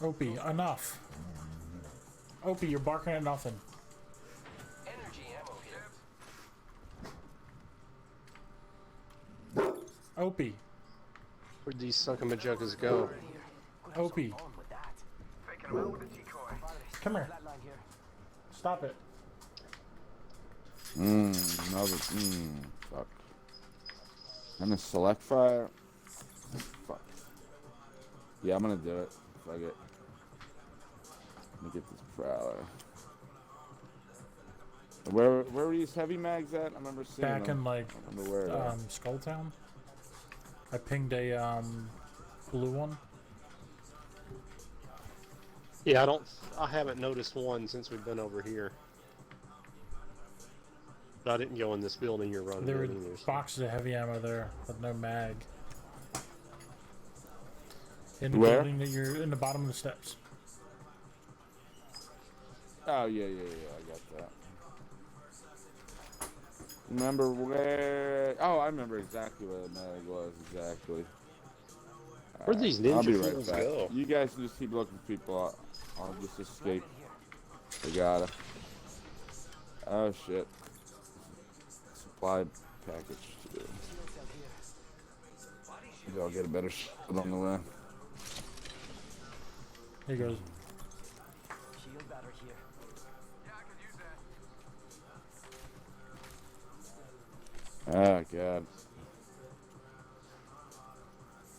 Opie, enough. Opie, you're barking at nothing. Energy ammo here. Opie, Where'd these suckamajuckas go? Opie, On with that. Faking him out with a decoy. come here. Flatline here. Stop it. Another. Fuck. And a select fire. Fuck. Yeah, I'm gonna do it. Fuck it. Let me get this prowler. Where were these heavy mags at? I remember seeing Back them. in like I don't know where they are. Skulltown. I pinged a blue one. Yeah, I haven't noticed one since we've been over here. But I didn't go in this building you're running There were in either. so- boxes of heavy ammo there, but no mag. In the Where? building that you're in the bottom of the steps. Oh yeah, I got that. Remember where? Oh, I remember exactly where the mag was. Exactly. Where'd these Alright, I'll ninja be right fools back. go? You guys just keep looking for people. I'll just escape. I got it. Oh shit. Supply package. Too. Maybe I'll get a better shot on the way. Here goes. Shield battery here. Yeah, I could use that. Oh god.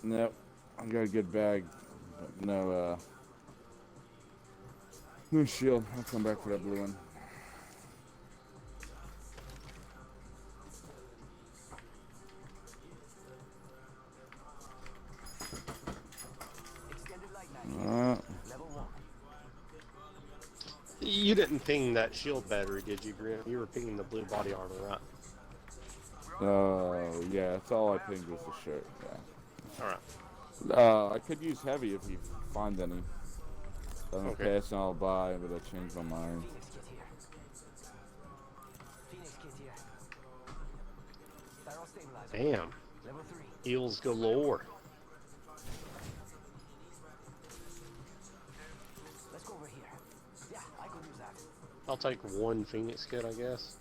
Nope. I got a good bag. But no no shield. I'll come back for that blue one. Extended light mag. Level 1. You didn't ping that shield battery, did you, Grim? You were pinging the blue body armor, right? Oh yeah, that's all I pinged was the shirt. Yeah. Alright. I could use heavy if you find any. I'm Okay. passing, I'll buy, but I changed my mind. Phoenix kit here. Phoenix kit here. Barrel stabilizer. Damn. Level 3. Heals galore. Let's go over here. Yeah, I could use that. I'll take one Phoenix kit, I guess.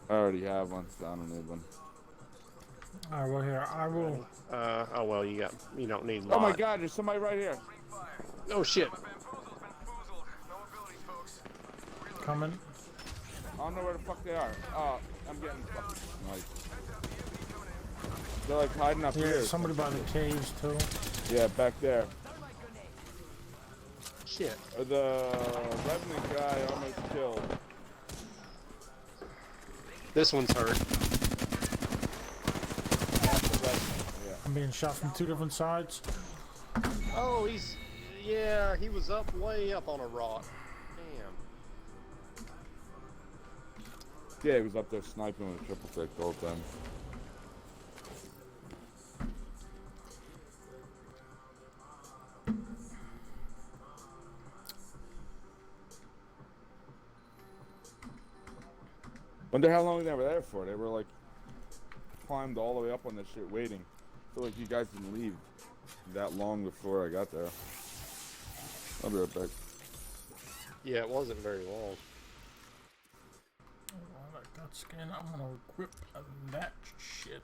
I already have one, so I don't need one. Alright, well here, I will. Oh well, you don't need Oh my lot. god, there's somebody right here. Oh shit. Bamboozled, bamboozled. No abilities, folks. Coming. I don't know where the fuck they are. Oh, I'm getting fucking sniped. They're like hiding up Yeah, here. somebody by the caves too. Yeah, back there. Shit. The Revenant guy almost killed. This one's hurt. Yeah. I'm being shot from two different sides. Oh, he was way up on a rock. Damn. Yeah, he was up there sniping with a triple click the whole time. Wonder how long they were there for. They were like climbed all the way up on this shit waiting. I feel like you guys didn't leave that long before I got there. I'll be right back. Yeah, it wasn't very long. Oh, I got skin. I'm gonna equip that shit.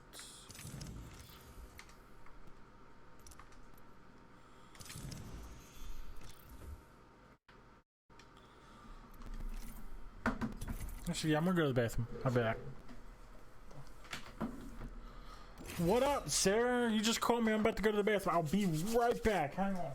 Actually, yeah, I'm gonna go to the bathroom. I'll be back. What up, Sarah? You just called me. I'm about to go to the bathroom. I'll be right back. Hang on.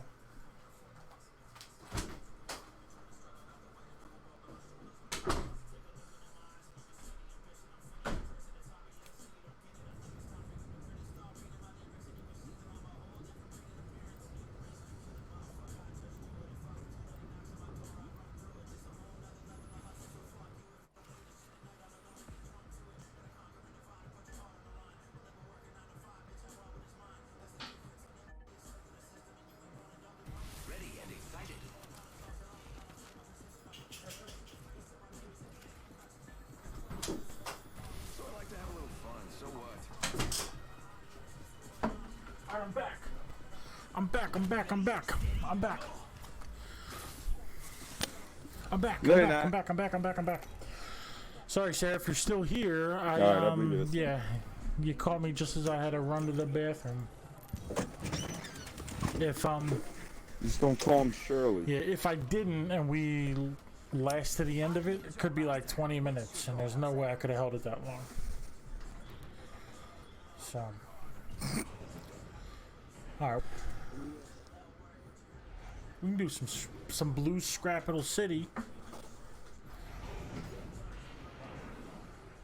So I like to have a little fun, so what? Alright, I'm back. I'm back. I'm back. I'm back. I'm back. I'm back. No, I'm you're back. not. I'm back. I'm back. I'm back. I'm back. Sorry, Sarah, if you're still here. I Alright, I'll leave you this. yeah, you called me just as I had to run to the bathroom. If Just don't call him Shirley. yeah, if I didn't and we last to the end of it, it could be like 20 minutes, and there's no way I could have held it that long. So, all right, we can do some Blue Scrapple City.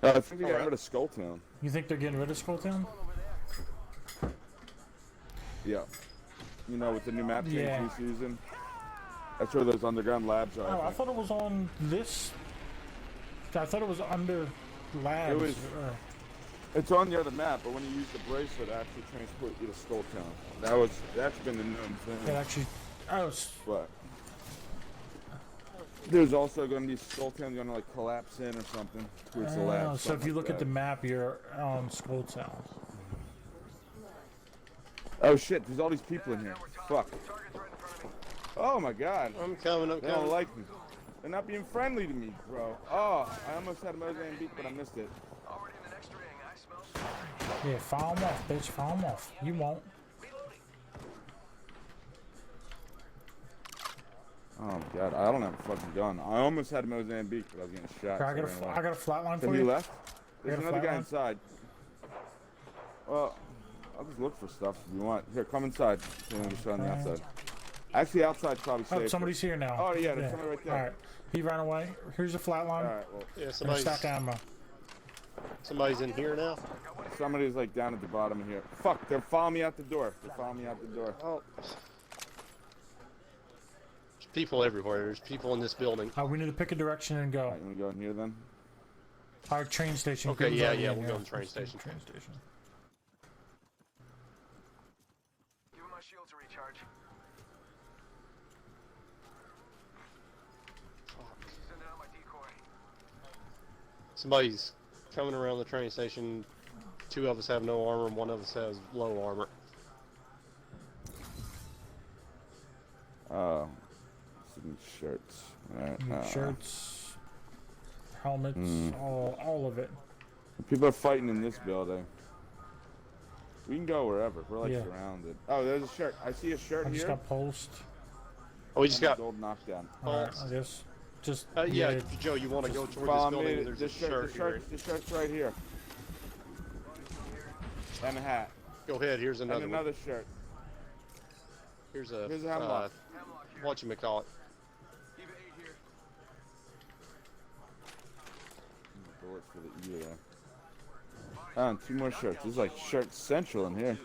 I think they got rid of Skulltown. You think they're getting rid of Skulltown? Yeah. You know, with the new map change Yeah. he's using. That's where those underground labs are. Oh, I I think. thought it was on this. I thought it was under labs. It was- It's on the other map, but when you use the bracelet, it actually transport you to Skulltown. That's been the known it thing. actually. Oh, But there's also going to be Skulltown going to like collapse in or something. Towards the lab. so if you look at the map, you're on Skulltown. Oh shit! There's all these people in here. Fuck. Oh my god. I'm coming. I'm They don't coming. like me. They're not being friendly to me, bro. Oh, I almost had a Mozambique beat, but I missed it. Already in the next ring. I smell smoke. Yeah, fire them off, bitch. Fire them off. You won't. Oh my god, I don't have a fucking gun. I almost had a Mozambique, but I was getting shot. I so got ran away. I got a flatline So for he you. left? There's got a another guy flatline? inside. Well, I'll just look for stuff if you want. Here, come inside. So I'm just on the outside. Actually, outside's probably Oh, safer. somebody's here now. Oh, yeah, there's somebody right there. All right, he ran away. Here's a flatline Alright, well, Yeah, and a somebody's stack of ammo. somebody's in here now. somebody's like down at the bottom of here. Fuck, they're following me out the door. They're following me out the door. Oh. There's people everywhere. There's people in this building. We need to pick a direction and go. Alright, you wanna go in here then? Our train station. Okay, Google's yeah, already yeah, in we'll here. go to the train Let's do station. Train station. Give him my shield to recharge. Sending out my decoy. Somebody's coming around the train station. Two of us have no armor, and one of us has low armor. Some shirts. Alright, Shirts, helmets, all of it. people are fighting in this building. We can go wherever. We're like Yeah. surrounded. Oh, there's a shirt. I see a shirt I just here. got pulsed. Oh, we just got. gold knockdown. All right, I guess. Just Yeah, Joe, you want to go towards Follow this building? me. There's This a shirt here. This shirt's right here. And a hat. Go ahead. Here's And another one. another shirt. Here's a. Here's a hemlock. Whatchamacallit. Eva 8 here. Bullets for the ear there. Oh, and 2 more shirts. There's like shirt central in here.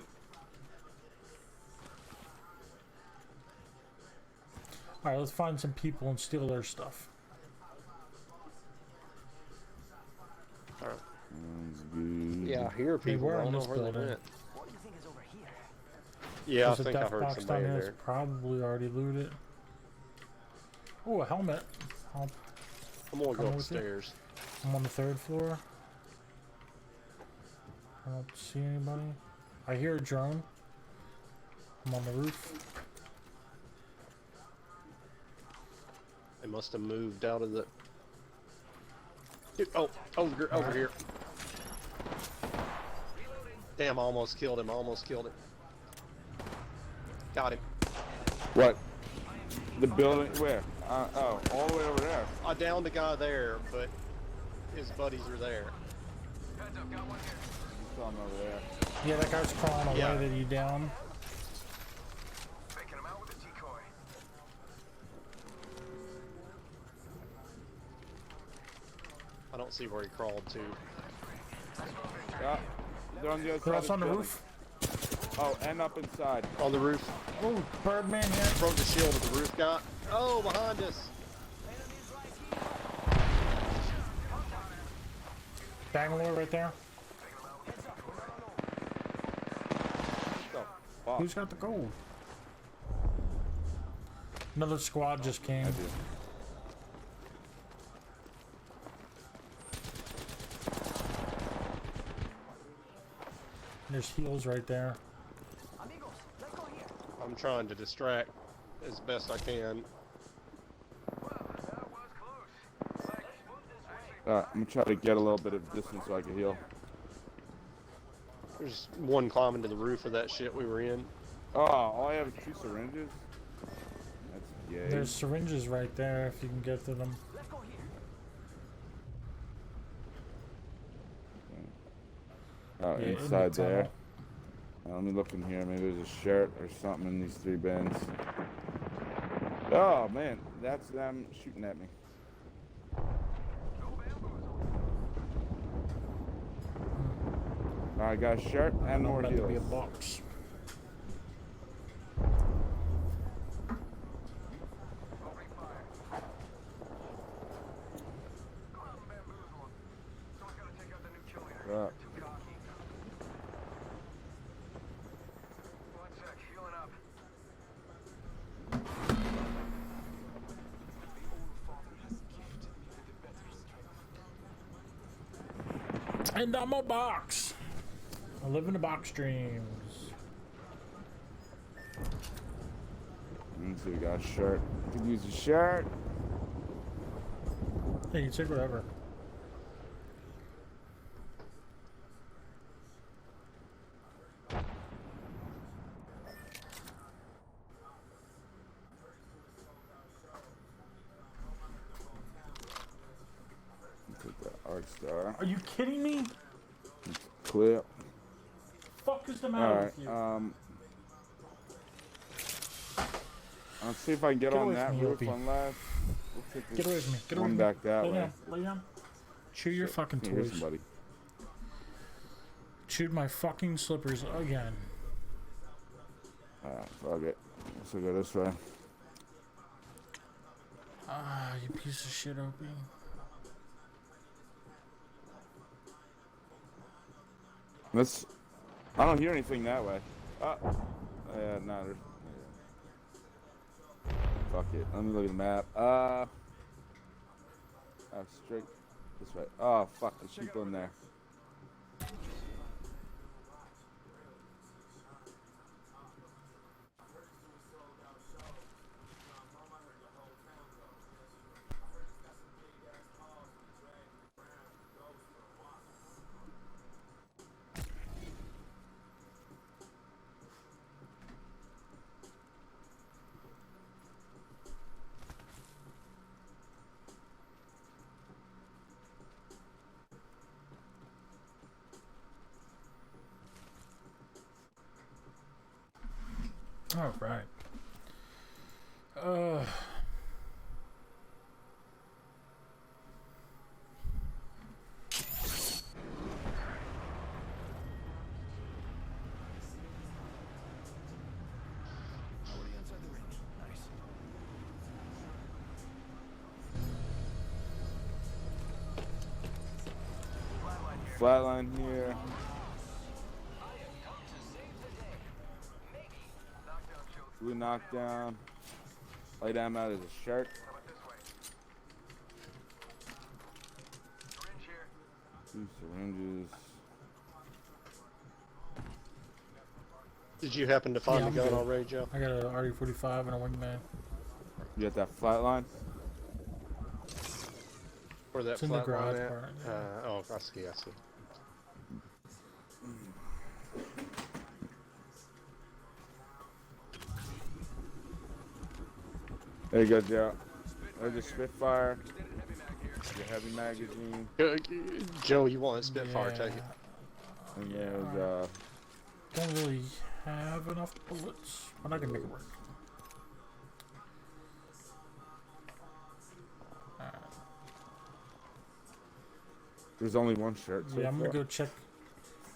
all right. Let's find some people and steal their stuff. Sounds good. Yeah, I hear people. were I don't in know this where they building. went. What do you think is over here? Yeah, I There's a think I death heard box down somebody here. there. It's probably already looted. Oh, a helmet. I'm gonna go Coming with you. upstairs. I'm on the 3rd floor. I don't see anybody. I hear a drone. I'm on the roof. They must have moved out of the. Dude, oh, over here. Damn, I almost killed him. Got him. What? The building? Where? Oh, all the way over there. I downed the guy there, but his buddies are there. Heads up, got one here. You saw him over there. Yeah, that guy's crawling away Yeah. that you down. Faking him out with a decoy. I don't see where he crawled to. Yeah. They're on the other They're side also of on the the building. roof. Oh, and up inside. On the roof. Oh, Birdman here. Broke the shield of the roof guy. Oh, behind us. Bangalore right there. Fuck. Who's got the gold? Another squad just came. I do. There's heals right there. Amigos, let's go here. I'm trying to distract as best I can. That was close. Like, I'm gonna try to get a little bit of distance so I can heal. There's one climbing to the roof of that shit we were in. Oh, all I have is 2 syringes? That's gay. There's syringes right there if you can get to them. Let's go here. Oh, Yeah, in the inside there. tunnel. Let me look in here. Maybe there's a shirt or something in these 3 bins. Oh, man. That's them shooting at me. Alright, got a shirt and more About to be a heals. box. opening fire. Go out and bamboozle him. Someone's gotta take out the new kill leader. Right. Too cocky. One sec, healing up. And I'm a box. I live in the box dreams. Let's see, we got a shirt. Could use a shirt. Hey, you take whatever. Take that Arc Star. Are you kidding me? Clip. Fuck is the matter Alright, with you? Let's see if I can get Get on away that from me, roof Opie. one last. We'll take this Get away from me. Get away one from me. back that Lay way. down. Lay down. Chew your fucking Here's toys. somebody. Chewed my fucking slippers again. Alright, fuck it. Let's go this way. Ah, you piece of shit, Opie. Let's. I don't hear anything that way. Yeah, no, there's. Yeah. Fuck it. Let me look at the map. Straight this way. Oh, fuck. There's people in there. All right. Already inside the ring. Nice. Flatline here. Blue knockdown. Light ammo is a shirt. 2 syringes. Did you happen to find Yeah, a I'm gun good. already, Joe? I got a RD-45 and a wingman. You got that flatline? Where that It's in the flat garage line at? part, yeah. Oh, I see, I see. There you go, Joe. There's a Spitfire. The heavy magazine. Joe, you want a Spitfire, take it. Yeah. And there's Don't really have enough bullets, but I can make it work. Alright. there's only one shirt. So Yeah, I'm gonna far. go check.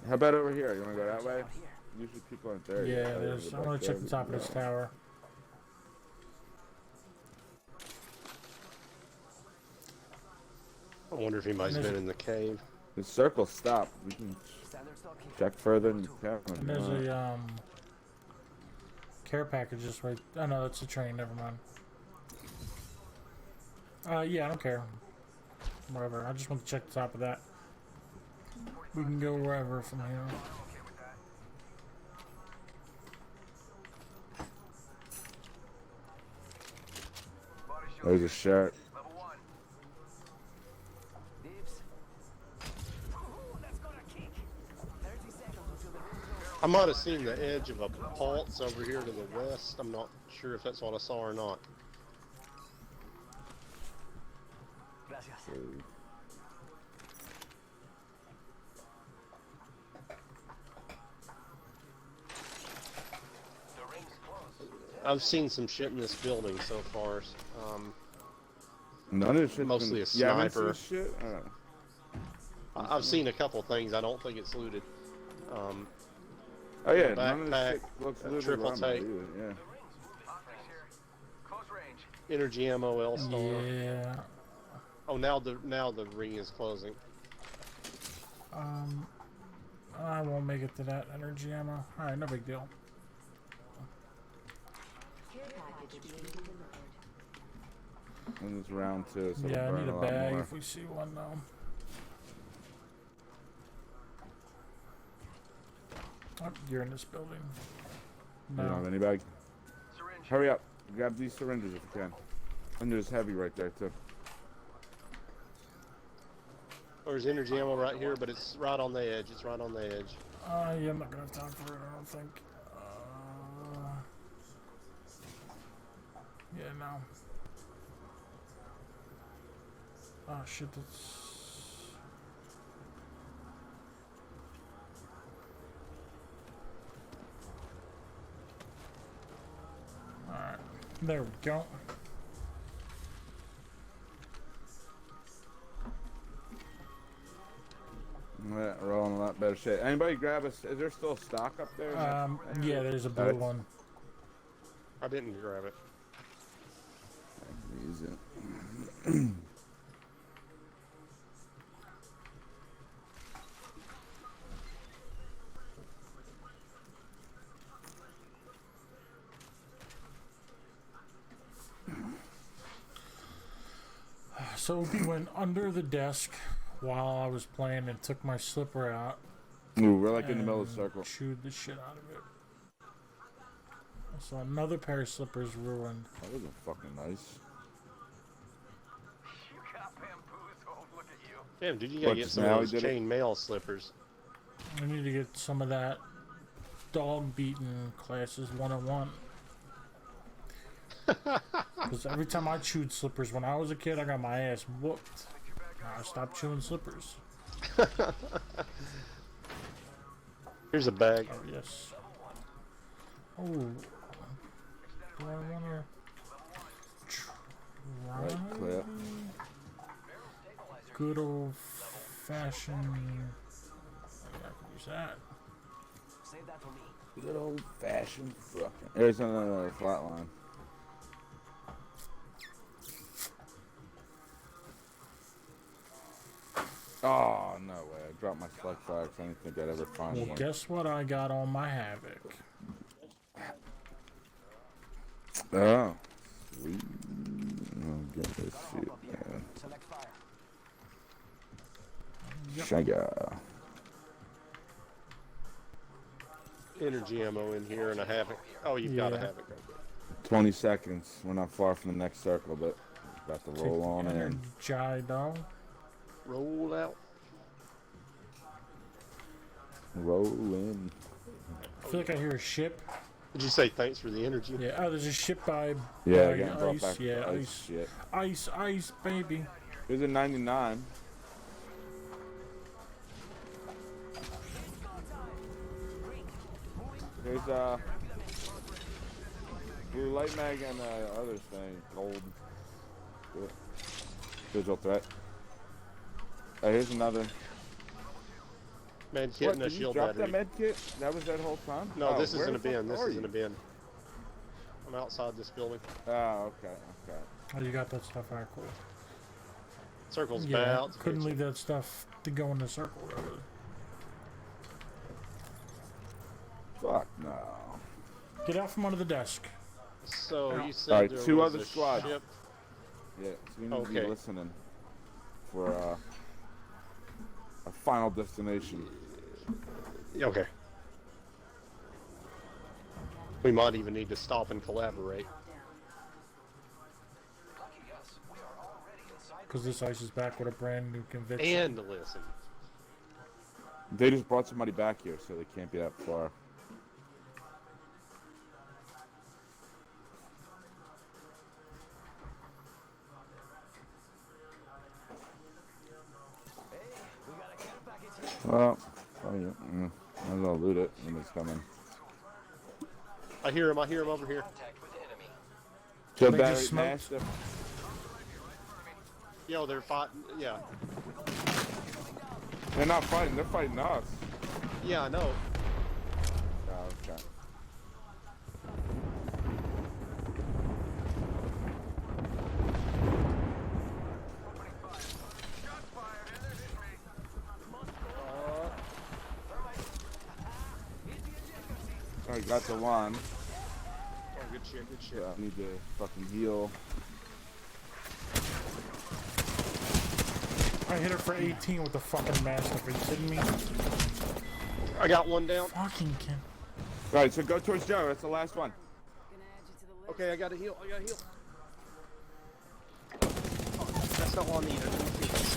How about over here? You wanna go that way? Usually people aren't there. Yeah, yet. I there's. gotta I'm go gonna back check there, the top of but this no. tower. I wonder if he might have There's been a- in the cave. The circle stopped. We can Standard stock here. check further and count. And there's a care package just right. Oh no, that's a train. Never mind. Yeah, I don't care. Whatever. I just want to check the top of that. We can go wherever from here. Okay with that. Body shield There's here. a shirt. Level 1. Dibs. Ooh, that's gonna kick. 30 seconds until the ring closes. I might have seen the edge of a pulse over here to the west. I'm not sure if that's what I saw or not. Gracias. The ring's closed. I've seen some shit in this building so far. None of this shit's Mostly been, a You haven't sniper. seen shit? I've seen a couple things. I don't think it's looted. Oh yeah, none of this Backpack, shit looks a looted triple around me take. either, yeah. Optics here. Close range. Energy ammo, L-Star. Yeah. Oh, now the ring is closing. I won't make it to that energy ammo. All right, no big deal. Care package being delivered. And it's round 2, so Yeah, I we'll need burn a lot bag more. if we see one though. Oh, you're in this building. You don't have No. any bag? Syringe. Hurry up. Grab these syringes if you can. And there's heavy right there too. There's energy ammo right here, but it's right on the edge. It's right on the edge. Yeah, I'm not gonna have time for it. I don't think. Yeah, no. Oh shit, that's. Alright, there we go. Yeah, we're all in a lot better shape. Anybody grab us? Is there still stock up there? Yeah, there's a blue Alright. one. I didn't grab it. I can use it. So we went under the desk while I was playing and took my slipper out. Ooh, we're like in the middle of the and circle. Chewed the shit out of it. So another pair of slippers ruined. That wasn't fucking nice. You got bamboozled. Look at you. Damn, dude, you What, gotta get just some now of he those did it? chain mail slippers. I need to get some of that dog beating classes 101. Because every time I chewed slippers when I was a kid, I got my ass whooped. I stopped chewing slippers. Here's a bag. Oh, yes. Oh. Do I want to try Right clip. good old fashioned? I can use that. Save that for me. Good old fashioned fucking. There's another flat line. Oh, no way. I dropped my slug fire 'cause I didn't think I'd ever find Well, one. guess what I got on my Havoc? Oh. Sweet. I'll get this shit. Up here. Man. Select fire. Yep. Sugar. Energy ammo in here, and I haven't. Oh, you've got to Yeah. have it. Go good. 20 seconds. We're not far from the next circle, but about to roll on in. Energy, dog. Roll out. Roll in. I feel like I hear a ship. Did you say thanks for the energy? Yeah. Oh, there's a ship by. Yeah, by getting brought ice. back to Yeah, ice ice. shit. Ice, baby. Here's a 99. There's blue light mag and other thing, gold. Good. Visual threat. Here's another. Med kit What, and a did you shield drop battery. that med kit? That was that whole time? No, Oh, this is where in the a bin. fuck This are is in you? a bin. I'm outside this building. Oh, okay. Oh, you got that stuff. Alright, cool. Circle's Yeah, about. couldn't leave that stuff to go in the circle. Fuck no. Get out from under the desk. So you said Alright, there two was other a squads. ship. Yeah, so we need to be Okay. listening for a final destination. Okay. We might even need to stop and collaborate. Lucky us, we are already inside. Because this ice is back with a brand new conviction. And listen. They just brought somebody back here, so they can't be that far. Well, oh yeah, might as well loot it when it's coming. I hear him over here. Contact with enemy. Kill They battery just smoked. smashed them. Yo, they're fighting. Yeah. They're not fighting, they're fighting us. Yeah, I know. Oh, okay. Alright, got the one. Oh, good shit, good shit. Yeah, I need to fucking heal. I hit her for 18 with the fucking mastiff. Are you kidding me? I got one down. Fucking Ken. Alright, so go towards Joe, that's the last one. Gonna add you to the list. Okay, I gotta heal. Oh, that's not what I needed. Let me see this.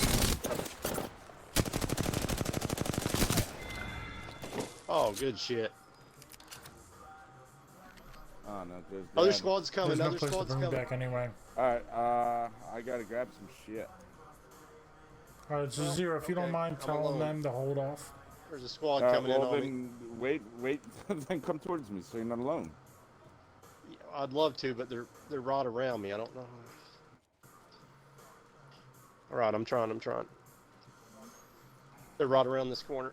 Oh, good shit. Oh no, there's Other that. squad's coming. There's no Other place to squad's bring me coming. back anyway. Alright, I gotta grab some shit. Alright, so Well, Zero, if you don't okay, mind I'm telling alone. them to hold off. There's a squad Alright, coming in well on me. then wait, then come towards me so you're not alone. Yeah, I'd love to, but they're right around me. I don't know. All right, I'm trying. They're right around this corner.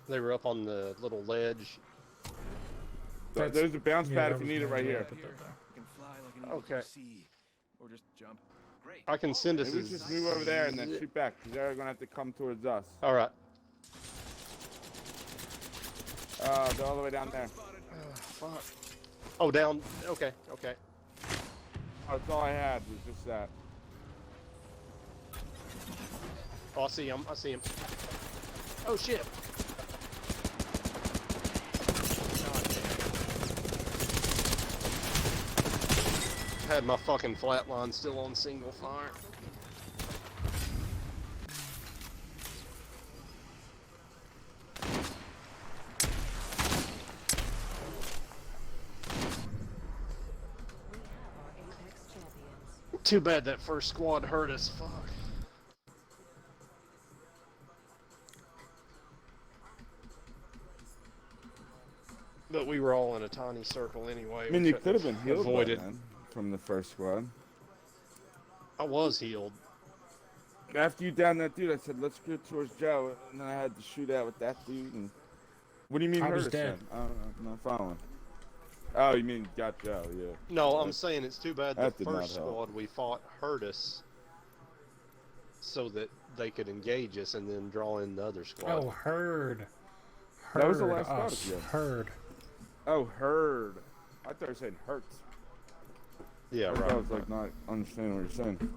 They were up on the little ledge. That's- There's a bounce Yeah, pad that if you was need it me. right Yeah, here. put that there. You can fly like an eagle Okay. to sea, or just jump. Great. I can send us. Maybe just move over there and then shoot back, because they're gonna have to come towards us. All right. They're all the way down there. Fuck. Oh, down. Okay. Oh, that's all I had was just that. Oh, I see him. Oh shit. God damn. Had my fucking flatline still on single fire. We have our Apex champions. Too bad that first squad hurt us. Fuck. But we were all in a tiny circle anyway. I mean, we you couldn't could have been healed by avoided. then from the first squad. I was healed. After you downed that dude, I said, let's go towards Joe, and then I had to shoot out with that dude. And what do you mean I hurt was us dead. then? I'm not following. Oh, you mean got Joe? Yeah. No, I'm saying it's too bad the that did not first help. squad we fought hurt us so that they could engage us and then draw in the other squad. Oh, herd. That was the Herd last squad, us. yeah. Herd. Oh, herd. I thought you were saying hurts. Yeah, I right. was like not understanding what you're saying.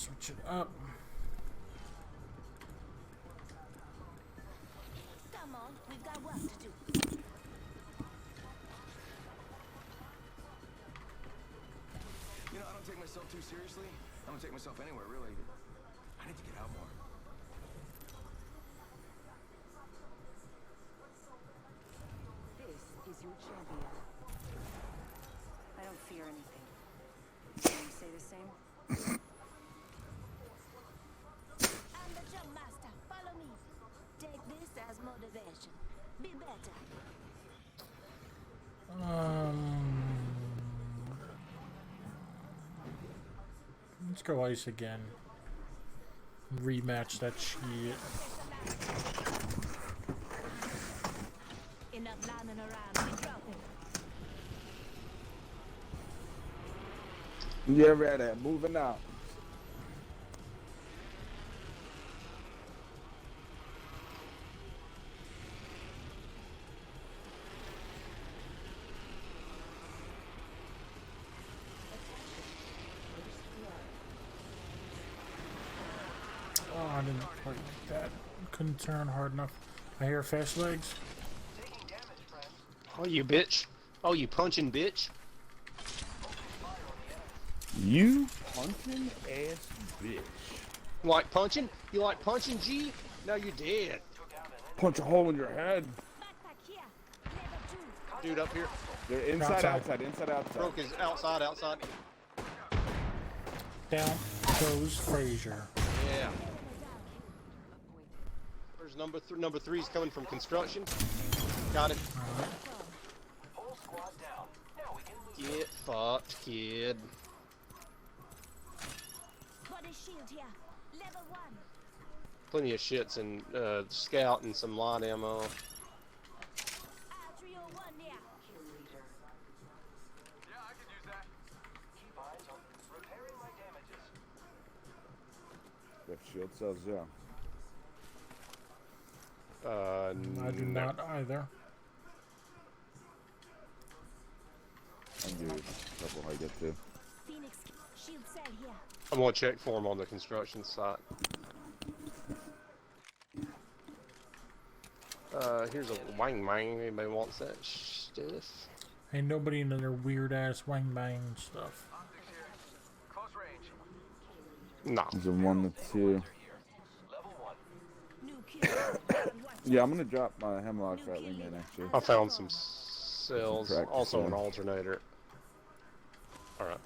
Switch it up. Come on, we've got work to do. You know, I don't take myself too seriously. I don't take myself anywhere, really. I need to get out more. This is your champion. I don't fear anything. Can you say the same? I'm the jump master. Follow me. Take this as motivation. Be better. Let's go ice again. Rematch that shit. Enough lying around. We drop him. Yeah, ready. Moving out. Oh, I didn't quite like that. Couldn't turn hard enough. I hear fast legs. Oh, you bitch. Oh, you punching bitch. You punching ass bitch. You like punching? You like punching, G? Now you're dead. Punch a hole in your head. Backpack here. Level 2. Dude up here. They're inside, Outside. outside. Broke his outside. Down goes Frazier. Yeah. There's number three's coming from construction. Got it. Whole squad down. Now we can move. Get fucked, kid. Body shield here. Level 1. Plenty of shits and scout and some light ammo. R301 there. Yeah, I could use that. Keep eyes on repairing my damages. That shield cells, yeah. I do No. not either. I'll give you a couple I get to. Phoenix shield cell here. I'm gonna check for him on the construction site. Here's a wang mang. Anybody wants that stuff? Ain't nobody into their weird ass wang bang stuff. Optics here. Close range. No. There's a 1 to 2. Level 1. New kill. Yeah, I'm gonna drop my hemlock for that wingman actually. I found some cells, Some practice also an cells. alternator. All right.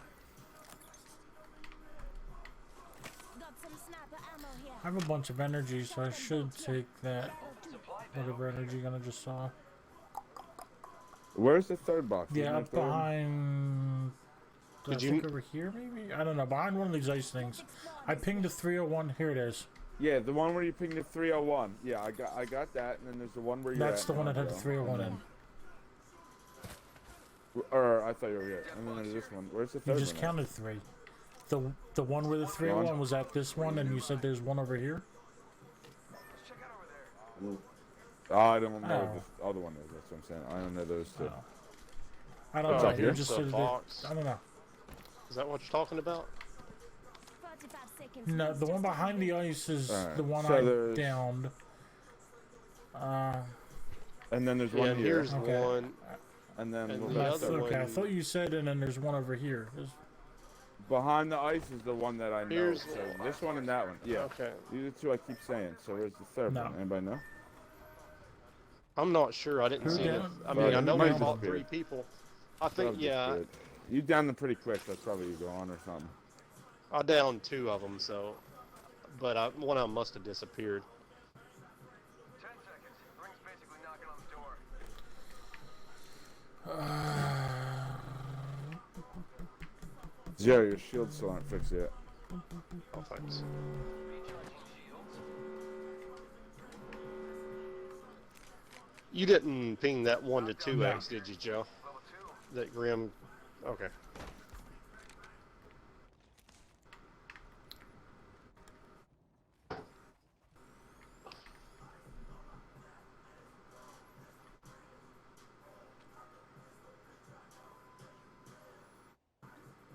Got some sniper ammo here. I have a bunch of energy, so I should take that. Whatever energy gun I just saw. Where's the third box? Isn't Yeah, there up a third? behind. Did I you- think over here, maybe? I don't know. Behind one of these ice things. I pinged a 301. Here it is. Yeah, the one where you pinged the 301. Yeah, I got that, and then there's the one where you're That's at the one now, that had the Joe. 301 in. Or I thought you were here. And then there's this one. Where's the You third just one? counted 3. The one where the 301 was at this one, and you said there's one over here? Let's check out over there. Oh, I don't know Oh. what the other one is. That's what I'm saying. I don't know those two. Oh. I don't What's know. up You here? just It's a said box. I don't know. Is that what you're talking about? 45 seconds. No, the one behind the ice is Alright, the one so I there's- downed. And then there's Yeah, one and here. here's Okay. one. And then and what the about That's, other the- okay, I one- thought you said, and then there's one over here. behind the ice is the one that I know. Here's- So this one and that one. Yeah. Okay. These are two I keep saying. So where's the third No. one? Anybody know? I'm not sure. I didn't Who see it. down? I mean, I know Might we just fought be. 3 people. I think, Probably yeah, just good. You downed them pretty quick. That's probably you go on or something. I downed 2 of them, so. But one of them must have disappeared. 10 seconds. Ring's basically knocking on the door. Jerry, your shields still aren't fixed yet. Oh, thanks. Recharging shields. You didn't ping that 1 to 2 No. X, did you, Joe? Level 2. That Grim. Okay.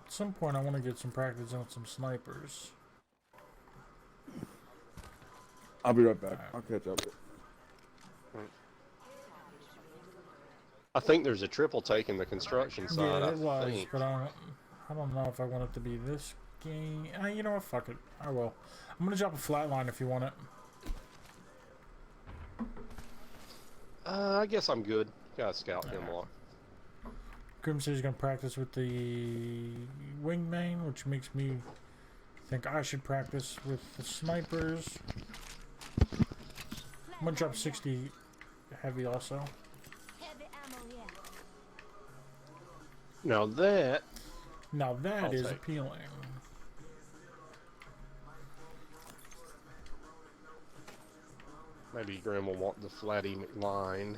At some point, I want to get some practice on some snipers. I'll be right back. I'll catch up. I think there's a triple take in the construction side. Yeah, it was, think. but I don't know if I want it to be this game. You know what? Fuck it. I will. I'm gonna drop a flatline if you want it. I guess I'm good. Got a scout hemlock. Grim says he's gonna practice with the wingman, which makes me think I should practice with the snipers. I'm gonna drop 60 heavy also. Heavy ammo here. Now that Now that I'll is take. appealing. maybe Grim will want the Flatty McLine.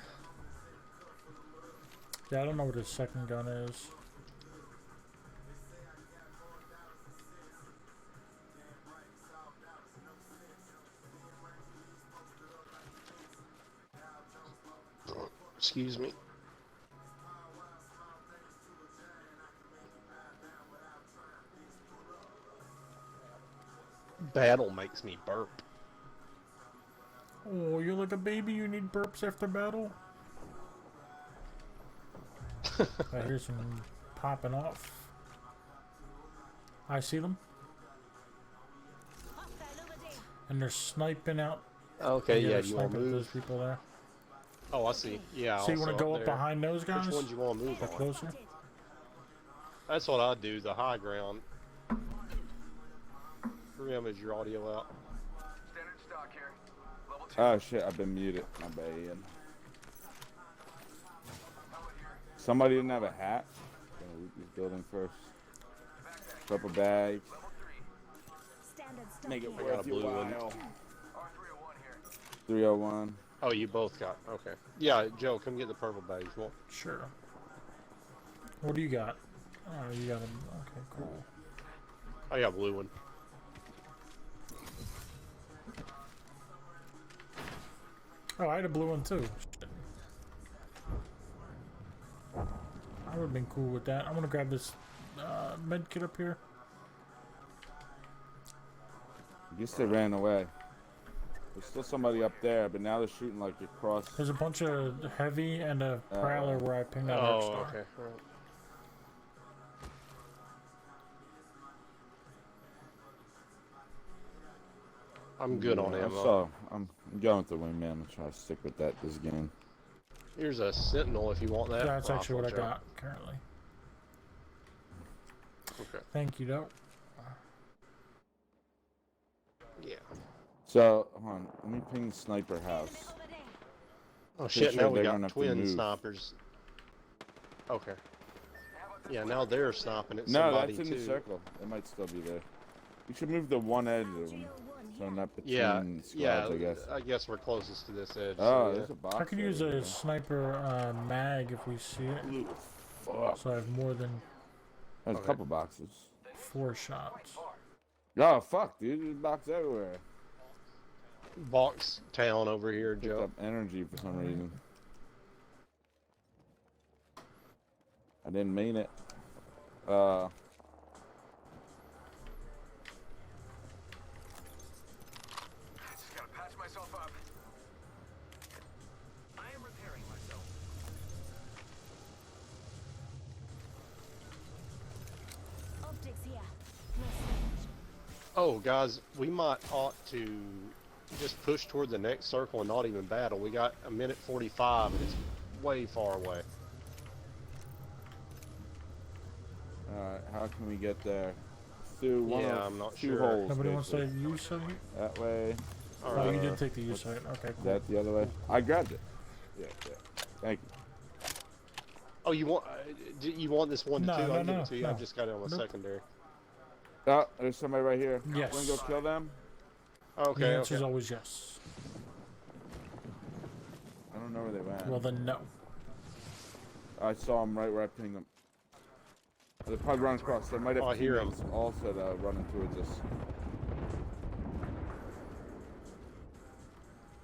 Yeah, I don't know what his second gun is. Excuse me. Battle makes me burp. Oh, you're like a baby. You need burps after battle. I hear some popping off. I see them, Hostile over there. and they're sniping out. Okay, yeah, they're you want to sniping at those move? people there. Oh, I see. Yeah. So you want also to go up up there. behind those guys? Which ones you want to move Or on? closer? That's what I do. The high ground. Grim, is your audio out? Standard stock here. Level 2. Oh shit, I've been muted. My bad. Somebody didn't have a hat. Gonna loot this building first. Purple bag. Level 3. Standard stock Make it here. I got a worth your blue one. while. R301 here. 301. Oh, you both got. Okay. Yeah, Joe, come get the purple badge. Well, Sure. What do you got? Oh, you got them. Okay, cool. I got a blue one. Oh, I had a blue one too. Shit. I would have been cool with that. I'm gonna grab this med kit up here. I guess they ran away. There's still somebody up there, but now they're shooting like across. There's a bunch of heavy and a prowler where I pinged out Oh, Arcstar. okay. All right. I'm good on ammo. So I'm going with the wingman. I'm gonna try to stick with that this game. Here's a sentinel if you want that. That's actually what I rifle, Joe. got currently. Okay. Thank you, though. Yeah. So hold on, let me ping Sniper House. Over there. Oh shit! sure Now we they're got gonna have to twin move. snipers. Okay. Yeah, now they're stopping at No, somebody that's in too. the circle. They might still be there. We should move the one edge of them, so not between Yeah, squads, yeah. I guess. we're closest to this edge. Oh, so there's a box. I could use over a there. sniper mag if we see it. Ooh, fuck. So I have more than There's a Okay. couple boxes. 4 shots. Oh fuck, dude! There's a box everywhere. Box town over here, Picked Joe. up energy for some reason. I didn't mean it. Just gotta patch myself up. I am repairing myself. Optics here. No signage. Oh, guys, we might ought to just push toward the next circle and not even battle. We got a minute 45, and it's way far away. Alright, how can we get there? Through one Yeah, of I'm not two sure. holes. Nobody wants to basically. use it? That way. All Oh, right. you did take the use site. Okay, Is cool. that the other way? I grabbed it. Yeah, yeah. Thank you. Oh, you want you want this one No, too? no, I'll give no, it to you. no. I just got it on the Nope. secondary. Oh, there's somebody right here. Yes. Wanna go kill them? Okay, The answer is okay. always yes. I don't know where they went. Well, then no. I saw them right where I pinged them. They're probably running across. They might have Oh, I hear 'em. teammates also running towards us.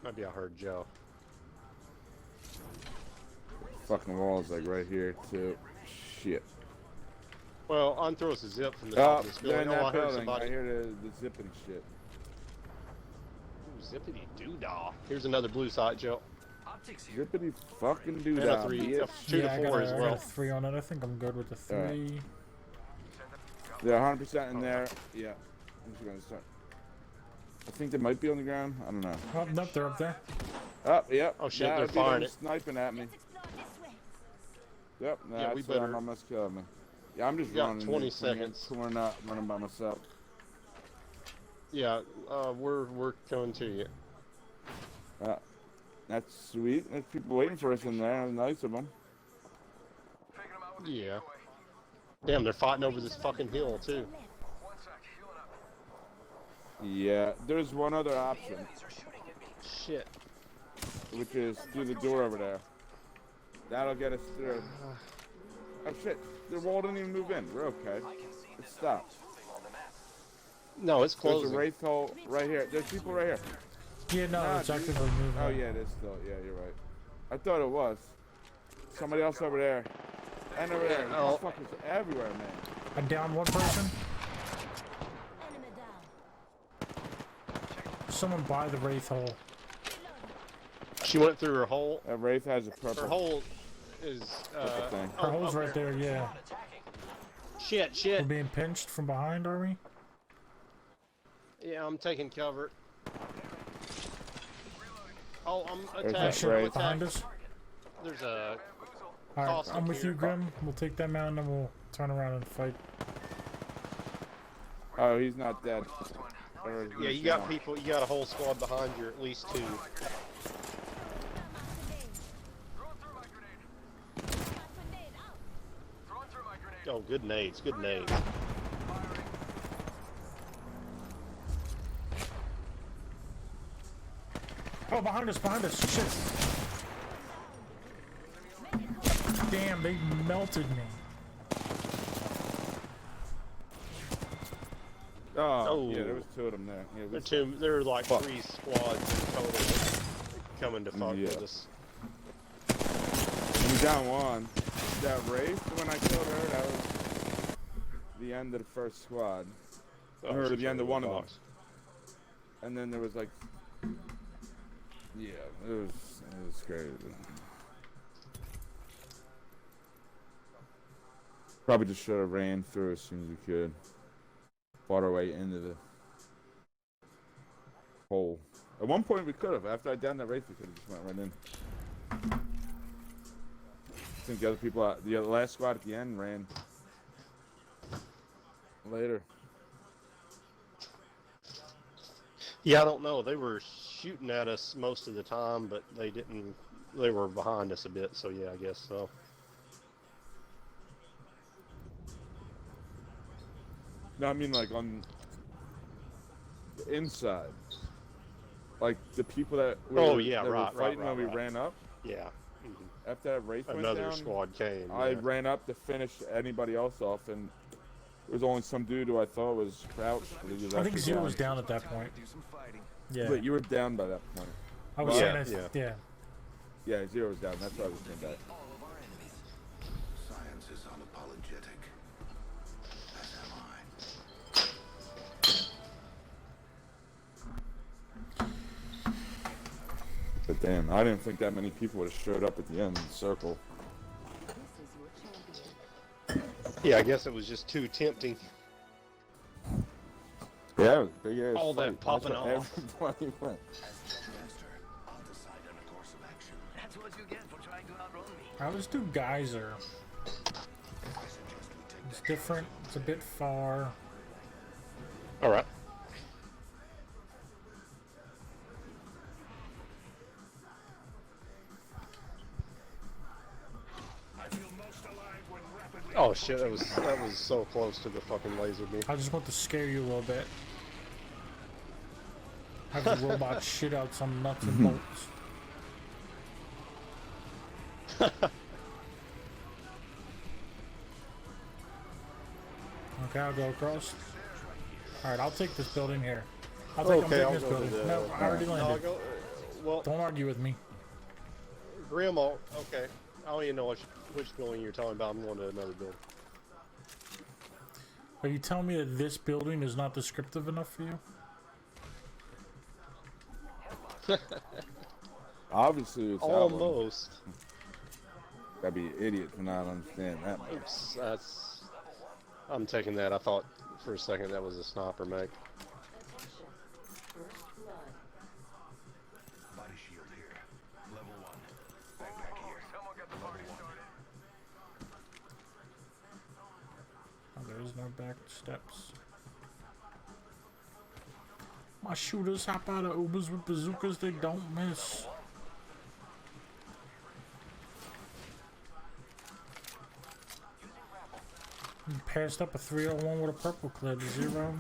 Maybe I heard Joe. Fucking walls like right here too. Shit. Well, I'm throwing us a zip from the top Oh, of this they're building. in Oh, I that heard building. I somebody. hear the zipping shit. Zippity doo-dah. Here's another blue site, Joe. Optics here. Zippity fucking do And a that. 3, bitch. 2 yeah, to 4 as I well. got a 3 on it. I think I'm good with the 3. Alright. They're 100% in there. Yeah. I'm just gonna start. I think they might be on the ground. I don't know. Oh, nope, they're up there. Oh, yep. Oh, shit, That they're would be them firing it. sniping at me. Let's explore this way. Yep. Yeah, That's we what better- almost killed me. Yeah, I'm just We got running. 20 this thing. seconds. We're not running by myself. Yeah, we're coming to you. That's sweet. There's people waiting for us in there. Nice of them. Faking them out with Yeah. the Damn, they're fighting over this fucking hill, too. One sec, healing up. Yeah. There's one other option, Enemies are shooting at me. Shit. which is through the door over there. That'll get us through. Oh shit! The wall didn't even move in. We're okay. I can see It the stopped. moving on the map. No, it's There's closing. a wraith hole right here. There's people right here. Yeah, no, Nah, it's dude. actively moving. Oh yeah, it is still. Yeah, you're right. I thought it was. Somebody else over there. And over there. Oh. These fuckers everywhere, man. I downed one person. Enemy down. Someone by the wraith hole. She went through her hole. That wraith has a purple. Her hole is, purple thing. Her hole's right there, yeah. Shit, We're shit. being pinched from behind, are we? Yeah, I'm taking cover. Oh, I'm There's that attacked. wraith. I'm Behind attacked. us? There's a... Alright, Caustic I'm with here. you, Grim. We'll take that mountain and we'll turn around and fight. Oh, he's not dead. Lost one. Or Yeah, he's you got down. people, you got a whole squad behind you, at least 2. Throwing through my grenade. Grenade out. Throwing through my grenade. Oh, good nades, good nades. Firing. Oh, behind us, shit. Damn, they melted me. Oh, Oh. yeah, there was 2 of them there. Yeah, There were like Fuck. 3 squads in total coming to fuck Yeah. with us. I'm down one. That wraith, when I killed her, that was the end of the first squad. Oh, Or she's the end in of one of them. box. And then there was like, yeah, it was crazy. Probably just should have ran through as soon as we could. Fought our way into the hole. At one point we could have. After I downed that wraith, we could have just went right in. I think the other people, the last squad at the end ran later. Yeah, I don't know. They were shooting at us most of the time, but they didn't. They were behind us a bit, so yeah, I guess so. No, I mean like on the inside. Like the people that Oh, were, yeah, that right, were right, fighting right, when we right. ran up. Yeah. After that wraith went Another down, squad came. I yeah. ran up to finish anybody else off, and there was only some dude who I thought was crouched. But he was I think actually Zero down. was down at that point. Do some fighting. Yeah. But you were down by that point. I was Yeah, saying, yeah. yeah. Yeah, Zero was down. That's why I was saying that. All of our enemies. Science is unapologetic. As am I. But damn, I didn't think that many people would have showed up at the end of the circle. This is your champion. Yeah, I guess it was just too tempting. Yeah, it was a big ass All that fight. popping That's why off. everybody went. As Master, I'll decide on a course of action. That's what you get for trying to outrun me. I was do Geyser. I suggest we take It's different. It's a bit far. All right. Oh shit! That was so close to the fucking laser beam. I just want to scare you a little bit. Have the robot shit out some nuts and bolts. Okay, I'll go across. Alright, I'll take this building here. I'm taking this building. No, I already No, I'll landed. go. Well, Don't argue with me. Grim. Okay. I don't even know which building you're talking about. I'm going to another building. Are you telling me that this building is not descriptive enough for you? Obviously, it's Allen. Almost. Gotta be an idiot to not understand that. much. Oops, that's. I'm taking that. I thought for a second that was a sniper mag. Body shield here. Level 1. Backpack here. Someone got the party started. Oh, there is no back steps. My shooters hop out of Ubers with bazookas, they don't miss. You passed up a 301 with a purple clip, 0.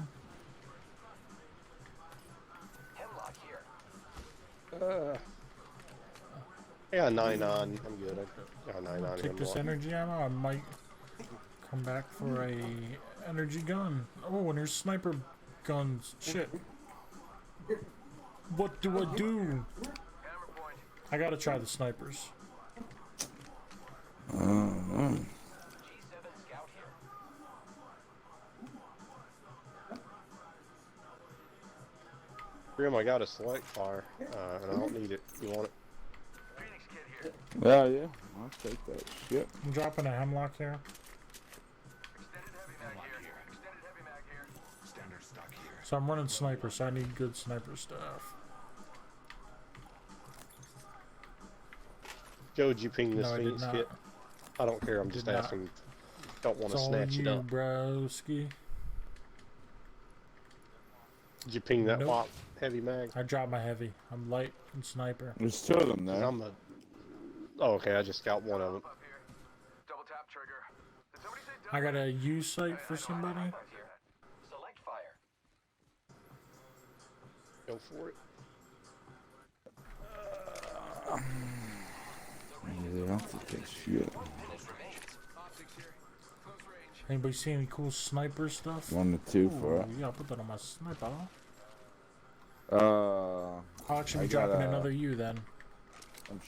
Hemlock here. I got a 99. I'm good. I got a 99. Take this energy ammo, I might come back for a energy gun. Oh, and there's sniper guns. Shit. What do I do? Hammer point. I gotta try the snipers. G7 scout here. Grim, I got a select fire, and I don't need it. You want it? Phoenix kid here. Yeah, I'll take that shit. I'm dropping a hemlock here. Extended heavy mag here. Extended heavy mag here. Standard stock here. So I'm running sniper, so I need good sniper stuff. Joe, did you ping this No, I did Phoenix not. kit? I don't care. I'm just Did not. asking. Don't want to It's all snatch you, it up. broski. Did you ping that Nope. WAP heavy mag? I dropped my heavy. I'm light and sniper. There's 2 of them 'Cause there. I'm a. Oh, okay. I just got one of them. Up here. Double tap trigger. Did somebody say I got a U sight for somebody. Here. Select fire. Go for it. Yeah, I'll take that shit. optics here. Close range. Anybody see any cool sniper stuff? 1 to 2 for Ooh, it. yeah, I'll put that on my sniper. I'll I'll actually I be got dropping a- another U then.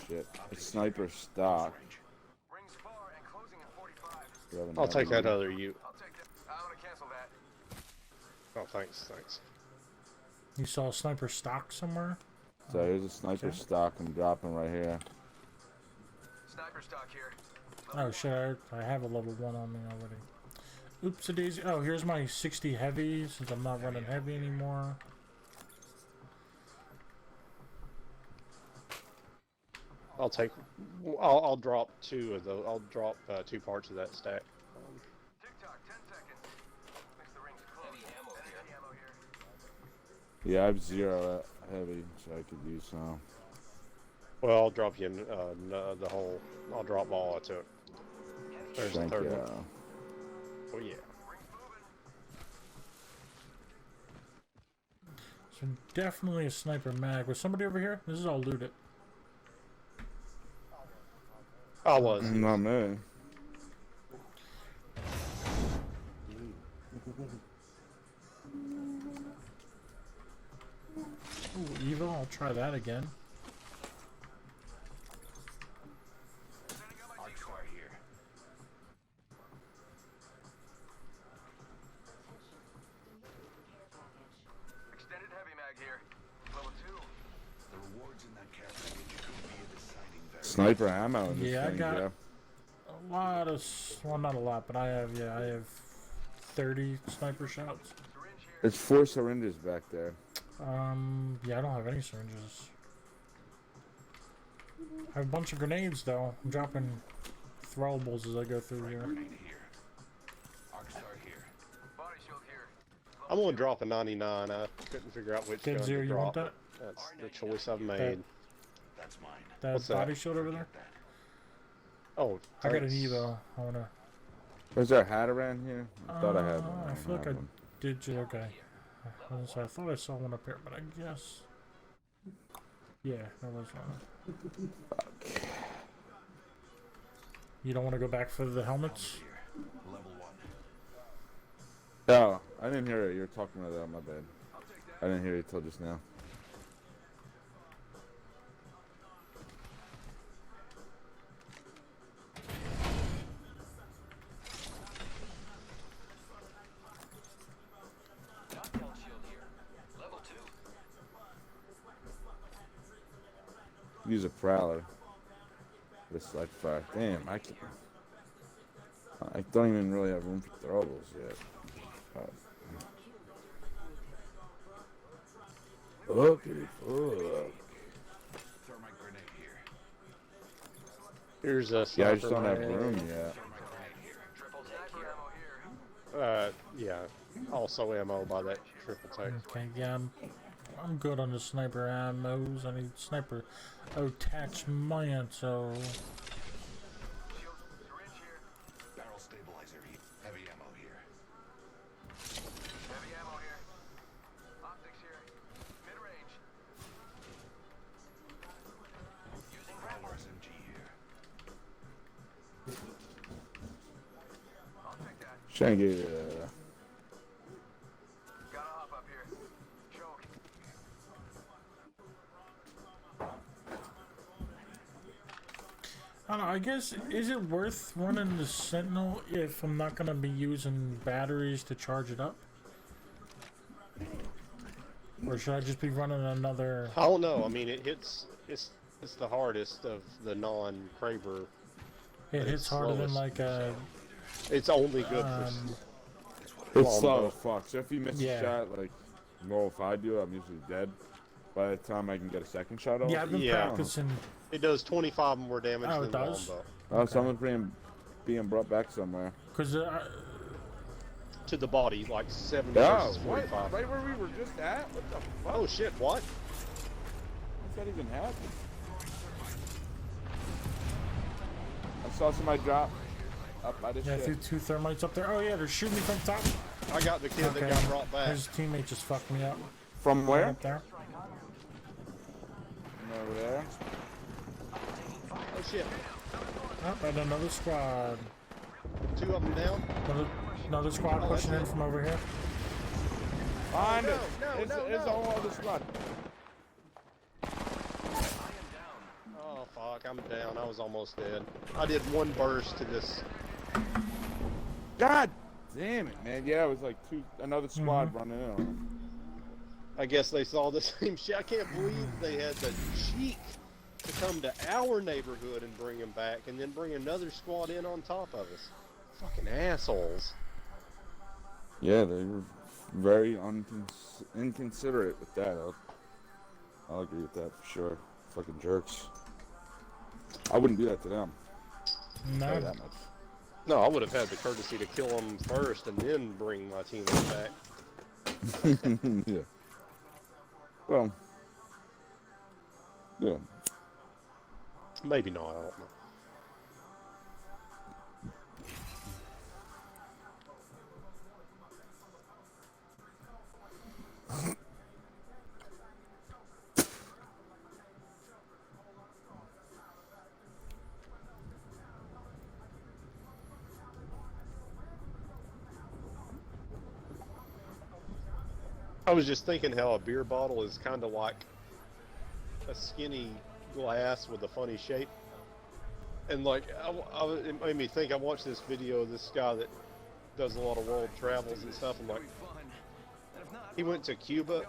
shit. It's sniper stock. Rings far and closing in 45. We haven't I'll had take that one. other U. I'll take that. I'm gonna cancel that. Oh, thanks. You saw a sniper stock somewhere? So here's a sniper Okay. stock I'm dropping right here. Sniper stock here. Oh shit, I have a level 1 on me already. Oops a daisy. Oh, here's my 60 heavy since I'm not running heavy anymore. I'll take. I'll drop 2 of those. I'll drop 2 parts of that stack. Tick tock. 10 seconds. Makes the rings close. Heavy ammo here. Heavy ammo here. Yeah, I have 0 heavy, so I could use some. Well, I'll drop you the whole. I'll drop all I took. There's the Thank third you. one. Oh yeah. So definitely a sniper mag. Was somebody over here? This is all looted. I was. Not me. Ooh, Eva, I'll try that again. Arc star here. Extended heavy mag here. Level 2. The rewards in that care package could be a deciding factor. Sniper ammo in this Yeah, I thing, got Jeff. a lot of, well, not a lot, but I have 30 sniper shots. Syringe here. There's 4 syringes back there. Yeah, I don't have any syringes. I have a bunch of grenades though. I'm dropping throwables as I go through here. Grenade here. Arc star here. Body shield here. I'm gonna drop a 99. I couldn't figure out which Kid gun Zero, to you want drop. that? That's the choice I've made. That's mine. That What's that? body shield over there? That. Oh, I got an thanks. Evo. I wanna. Was there a hat around here? I thought I had one. I don't feel like have I one. did you okay. I thought I saw one up here, but I guess. Yeah, there was one. You don't want to go back for the helmets? Here. Level 1. Oh, I didn't hear it. You were talking about that. My bad. I didn't hear you till just now. Knockout shield here. Level 2. use a prowler. This slide fire. Damn, I don't even really have room for throwables yet. Look at it. Thermite grenade here. Here's a Yeah, I just sniper don't have mag. room yet. Triple tech ammo here. Yeah. Also ammo by that triple tech. Okay, yeah, I'm good on the sniper ammos. I need sniper attachment, so... Shield syringe here. Barrel stabilizer here. Heavy ammo here. Heavy ammo here. Optics here. Mid range. Using Barrel grappler. SMG here. I'll take that. Trying to get Gotta hop up here. Choke. I don't know, I guess, is it worth running the Sentinel if I'm not going to be using batteries to charge it up? Or should I just be running another... I don't know. I mean, it's the hardest of the non-Kraber. It It's hits harder than slowest. like a... It's only good for. It's slow longbow. as fuck. So if you miss Yeah. a shot, like, well, if I do, I'm usually dead. By the time I can get a second shot off. Yeah, I've been Yeah. practicing. It does 25 more damage Oh, than it does? longbow. Oh, someone's being brought back somewhere. Because To the body, like 70 Oh, versus what? 45. Right where we were just at? What the fuck? Oh shit! What? How's that even happen? I saw somebody drop up by this yeah, I shit. threw 2 thermites up there. Oh yeah, they're shooting me from top. I got the kid Okay. that got brought back. His teammate just fucked me up. From where? Right there. From over there. Oh shit! Oh, and another squad. 2 of them down. Another squad Oh, pushing in that's it. from over here. Find it! no, It's no, a no. whole other squad. Oh fuck! I'm down. I was almost dead. I did 1 burst to this. God damn it, man. Yeah, it was like another squad Mm-hmm. running in on them. I guess they saw the same shit. I can't believe they had the cheek to come to our neighborhood and bring him back, and then bring another squad in on top of us. Fucking assholes. Yeah, they were very inconsiderate with that. I'll agree with that for sure. Fucking jerks. I wouldn't do that to them. Tell No. you that much. No, I would have had the courtesy to kill them first and then bring my teammates back. Yeah. Well. Yeah. Maybe not. I don't know. I was just thinking how a beer bottle is kind of like a skinny glass with a funny shape. And like, it made me think, I watched this video of this guy that does a lot of world travels and stuff, and like, he went to Cuba,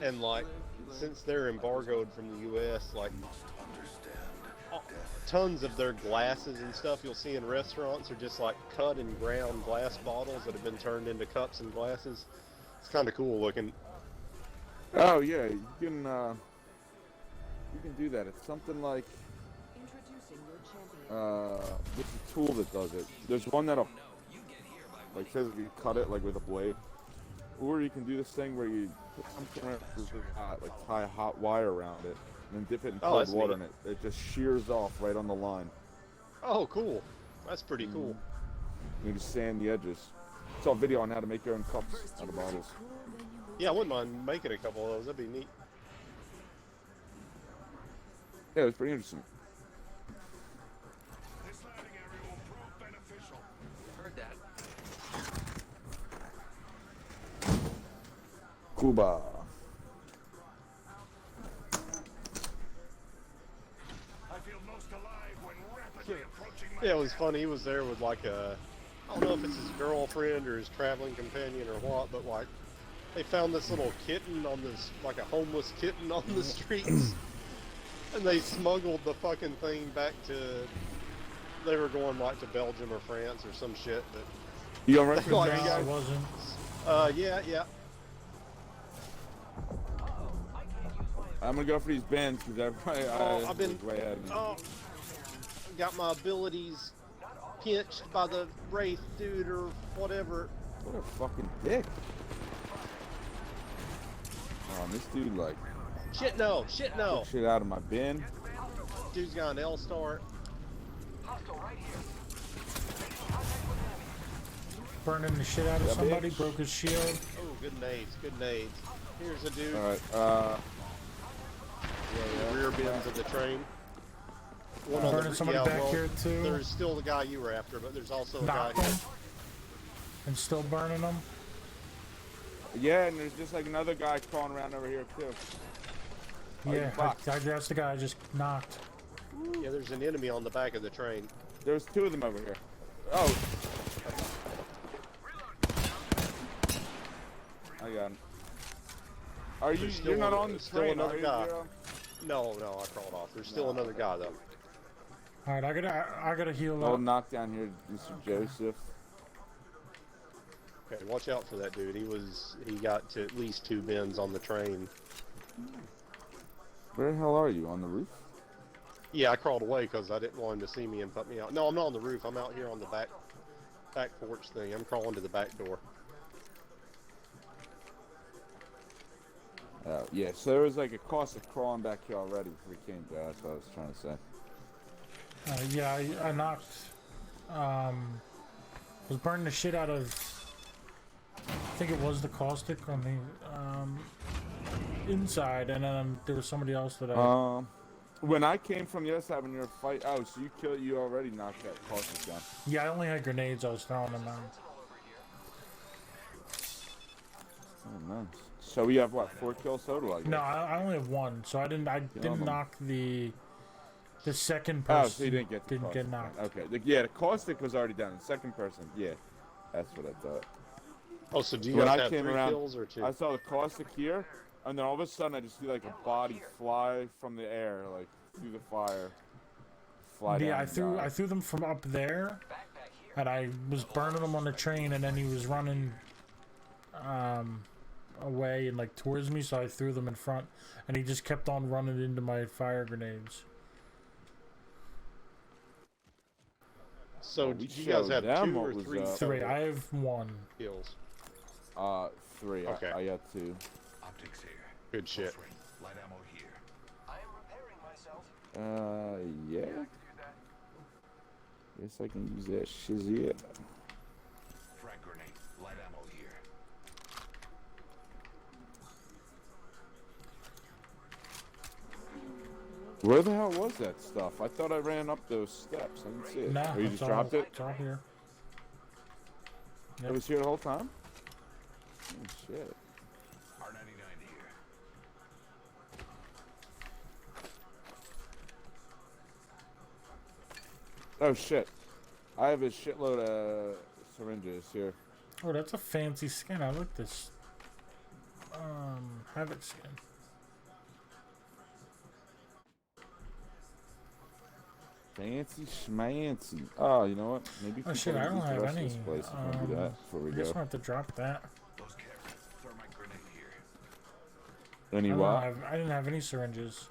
and like, since they're embargoed from the U.S., like, tons of their glasses and stuff you'll see in restaurants are just like cut and ground glass bottles that have been turned into cups and glasses. It's kind of cool looking. Oh yeah, you can do that. It's something like Introducing your champion. what's the tool that does it? There's one that'll like says if you cut it like with a blade, or you can do this thing where you put something around hot, like tie a hot wire around it, and then dip it in Oh, cold that's water, neat. and it just shears off right on the line. Oh, cool. That's pretty cool. You just sand the edges. Saw a video on how to make your own cups out of bottles. Yeah, I wouldn't mind making a couple of those. That'd be neat. Yeah, it was pretty interesting. This landing area will prove beneficial. Heard that. Cuba. I feel most alive when rapidly approaching my Yeah, it was funny. He was there with like a, I don't know if it's his girlfriend or his traveling companion or what, but like, they found this little kitten on this, like a homeless kitten on the streets. And they smuggled the fucking thing back to. They were going like to Belgium or France or some shit. But You gonna run for Like, the No, train, I guys? wasn't. yeah. I'm gonna go for these bins because everybody I've been. way ahead of me. Oh, got my abilities pinched by the Wraith dude or whatever. What a fucking dick. Oh, this dude like Shit no. took shit out of my bin. Dude's got an L start. Burning the shit out of Yeah, somebody, bitch. broke his shield. Oh, good nades. Here's a dude. All right. The rear bins of the train. One on Burning somebody back here too. There's still the guy you were after, but there's also a guy Knocked here. him. And still burning them. Yeah, and there's just like another guy crawling around over here too. Oh, you Yeah, fuck. that's the guy I just knocked. Yeah, there's an enemy on the back of the train. There's two of them over here. Oh. I got him. Are you? There's You're still not one- on the there's still train, another are you, guy. Zero? No, I crawled off. There's still another guy though. All right, I gotta heal Old up. knockdown here, Mr. Joseph. Okay, watch out for that dude. He got to at least 2 bins on the train. Where the hell are you? On the roof? Yeah, I crawled away because I didn't want him to see me and put me out. No, I'm not on the roof. I'm out here on the back porch thing. I'm crawling to the back door. Yeah, so there was like a cost of crawling back here already before we came to. That's what I was trying to say. Yeah, I knocked. Was burning the shit out of. I think it was the caustic on the inside, and then there was somebody else that I. When I came from the other side when you were fight, oh, so you already knocked that caustic down. Yeah, I only had grenades. I was throwing them out. Oh, nice. So we have what, 4 kills total? I guess? No, I only have 1, so I didn't them. knock the second Oh, person. so you didn't get the caustic knocked. down. Okay, yeah, the caustic was already done. The second person, yeah, that's what I thought. Oh, so do you When guys I have came 3 around, kills or 2? I saw the caustic here, and then all of a sudden I just see like a body fly from the air, like through the fire. Fly down Yeah, and die. I threw them from up there, and I was burning them on the train, and then he was running away and like towards me, so I threw them in front, and he just kept on running into my fire grenades. So we do you guys showed have them 2 what or was 3 up. 3. I have 1. kills? 3. Okay. I got 2. Optics here. Good shit. Free. Light ammo here. I am repairing myself. Yeah. Guess I can use that shizzy. Frag grenade. Light ammo here. Where the hell was that stuff? I thought I ran up those steps. I didn't see it. No, Or you it's just dropped it? It's all here. It was here the whole time? Oh, shit. R99 here. Oh, shit. I have a shitload of syringes here. Oh, that's a fancy skin. I like this. Havoc skin. Fancy schmancy. Oh, you know what? Maybe Oh people shit, I use don't the have rest of any. this place if we do that before we I guess go. we'll have to drop that. Those careful. Thermite grenade here. Any what? I didn't have any syringes.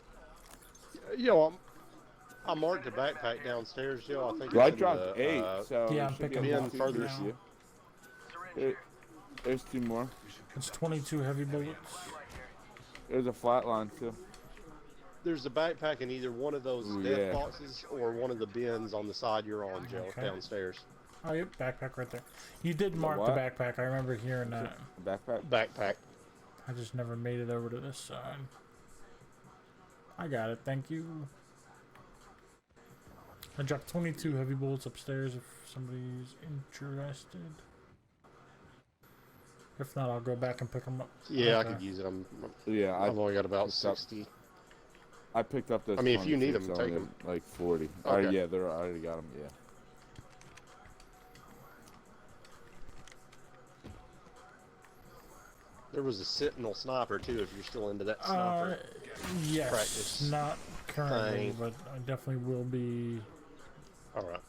Yo, I marked a backpack downstairs, Joe. I think Well, I it's in dropped the, 8, so Yeah, there I'm should be picking a them few up further now. to you. There's 2 more. It's 22 heavy bullets. There's a flatline too. There's a backpack in either one of those Ooh, death yeah. boxes or one of the bins on the side you're on, Joe, Okay. downstairs. Oh, yep, backpack right there. You did mark the what? backpack. I remember hearing that. Backpack. Backpack. I just never made it over to this side. I got it, thank you. I dropped 22 heavy bullets upstairs if somebody's interested. If not, I'll go back and pick them up. Yeah, Okay. I could use it. Yeah, I've only got about picked up- 60. I picked up those. I mean, if you need 26, them, I take only 'em. have, Like 40. Okay. Yeah, I already got them. Yeah. There was a Sentinel sniper too, if you're still into that sniper. Yes, practice. not currently, thing. but I definitely will be. Alright.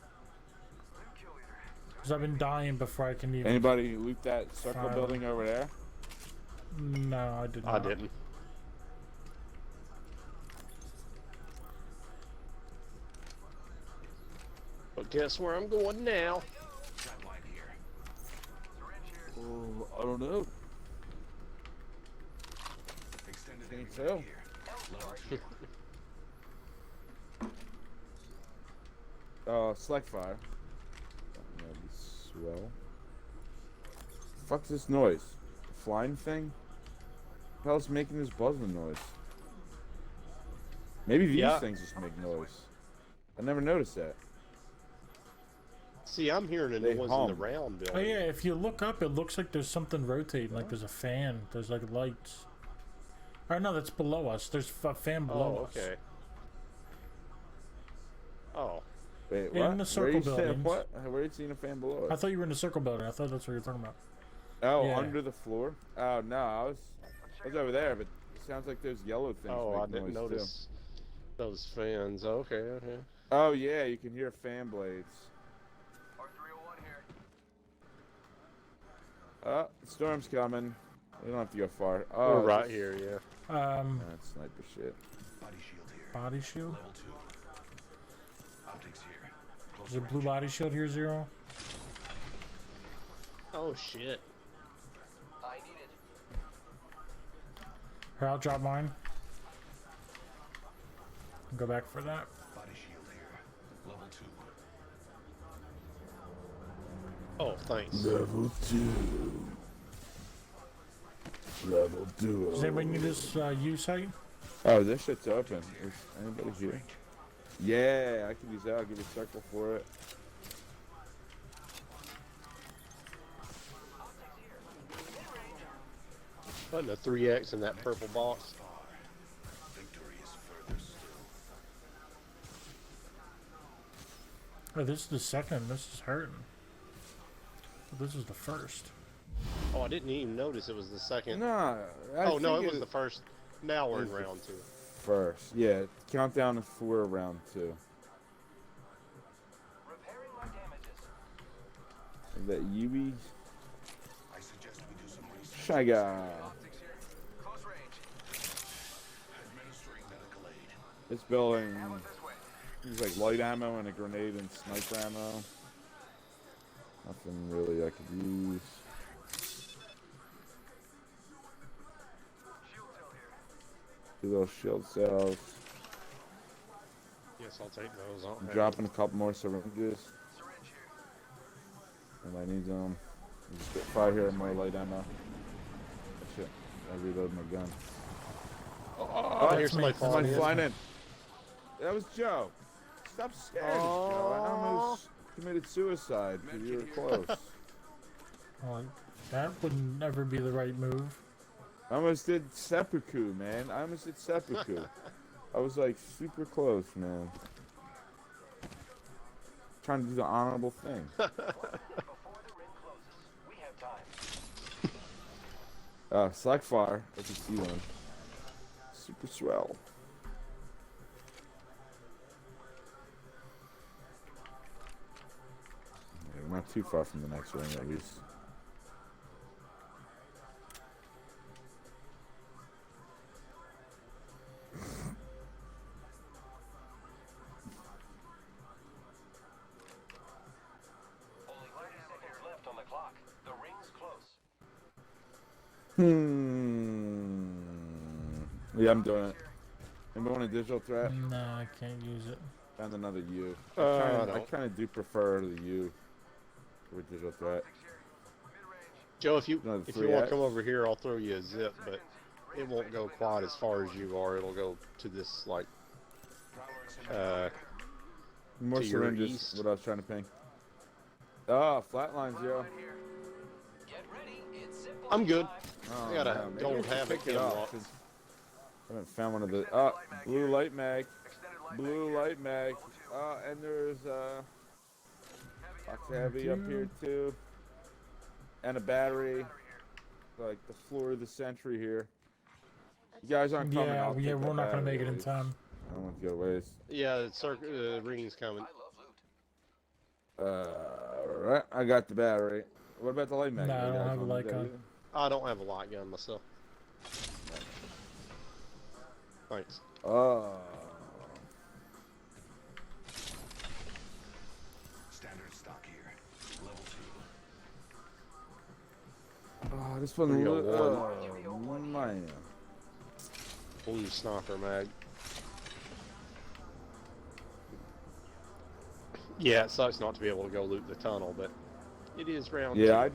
Because I've been dying before I can even. Anybody loot that circle Fire. building over there? No, I did not. I didn't. But guess where I'm going now? Flatline here. Oh, I don't know. Extended Think heavy so? mag here. Level 2. Select fire. That'd be swell. Fuck's this noise? Flying thing? What the hell's making this buzzing noise? Maybe these Yeah. things just make noise. I never noticed that. See, I'm hearing They the ones hum. in the round Oh building. yeah, if you look up, it looks like there's something rotating. Like there's a fan. There's like lights. Or no, that's below us. There's a fan below Oh, us. okay. Oh. Wait, In what? the circle buildings. What? Where are you seeing a fan below I us? thought you were in the circle building. I thought that's what you were talking about. Oh, Yeah. under the floor? Oh, no, I was over there, but it sounds like those yellow things Oh, make I didn't noise, notice those fans. Okay, okay. too. Oh, yeah, you can hear fan blades. R301 here. Oh, storm's coming. We don't have to go far. We're Oh, right this- here, yeah. That's sniper shit. Body shield here. Body shield. Level 2. Optics here. Close Is a blue range. body shield here, Zero? Oh, shit. I need it. Here, I'll drop mine. Go back for that. Body shield here. Level 2. Oh, thanks. Level 2. Level 2. Does anybody need this U site? Oh, this shit's open. Is anybody here? Yeah, I can use that. I'll give you a circle for it. Putting a 3X in that purple box. Victory is further still. Oh, this is the second. This is hurting. This is the first. Oh, I didn't even notice it was the second. Nah. Oh, no, it was the first. Now we're in It was the round 2. First. Yeah, countdown to 4 round 2. Repairing my damages. That Yui I suggest we do some research. Shy Guy. Optics here. Close range. Administering medical aid. This building Ammo this way. is like light ammo and a grenade and sniper ammo. Nothing really I could use. Shield cell here. 2 little shield cells. Yes, I'll take those. I don't I'm have dropping a couple more syringes. Syringe here. And I need them. Just get fire here and more light ammo. Oh, shit. I reload my gun. Oh, I hear that's somebody me. falling Somebody in. flying in. That was Joe. Stop scaring us, Joe. I almost committed suicide because you were close. Well, that would never be the right move. I almost did seppuku, man. I almost did seppuku. I was like super close, man. Trying to do the honorable thing. Before the ring closes. We have time. Slack fire. If you see one. Super swell. Yeah, we're not too far from the next ring, at least. Only 30 seconds left on the clock. The ring's close. Yeah, I'm doing it. Anybody want a digital threat? No, I can't use it. Found another U. I I don't. kind of do prefer the U for a digital threat. Joe, if you Another want to 3X. come over here, I'll throw you a zip, but it won't go quite as far as you are. It'll go to this, like, More to your syringes. east. What I was trying to ping. Oh, flatline zero. Get ready. It's simple. I'm good. Oh, I got a no, maybe gold I should havoc pick it in up, locked. 'cause I haven't found one of the. Blue light mag. Blue light mag. And there's box heavy up here too. And a battery. Like the floor of the century here. You guys aren't coming. Yeah, I'll yeah, take we're that not gonna make it battery in at time. I don't want to go waste. Yeah, the ring's coming. Alright, I got the battery. What about the light mag? Nah, I You don't guys have a want light that gun. either? I don't have a light gun myself. Thanks. Standard stock here. Level 2. Oh, this one. There you Oh, man. Blue sniper mag. Yeah, it sucks not to be able to go loot the tunnel, but it is round Yeah, two. I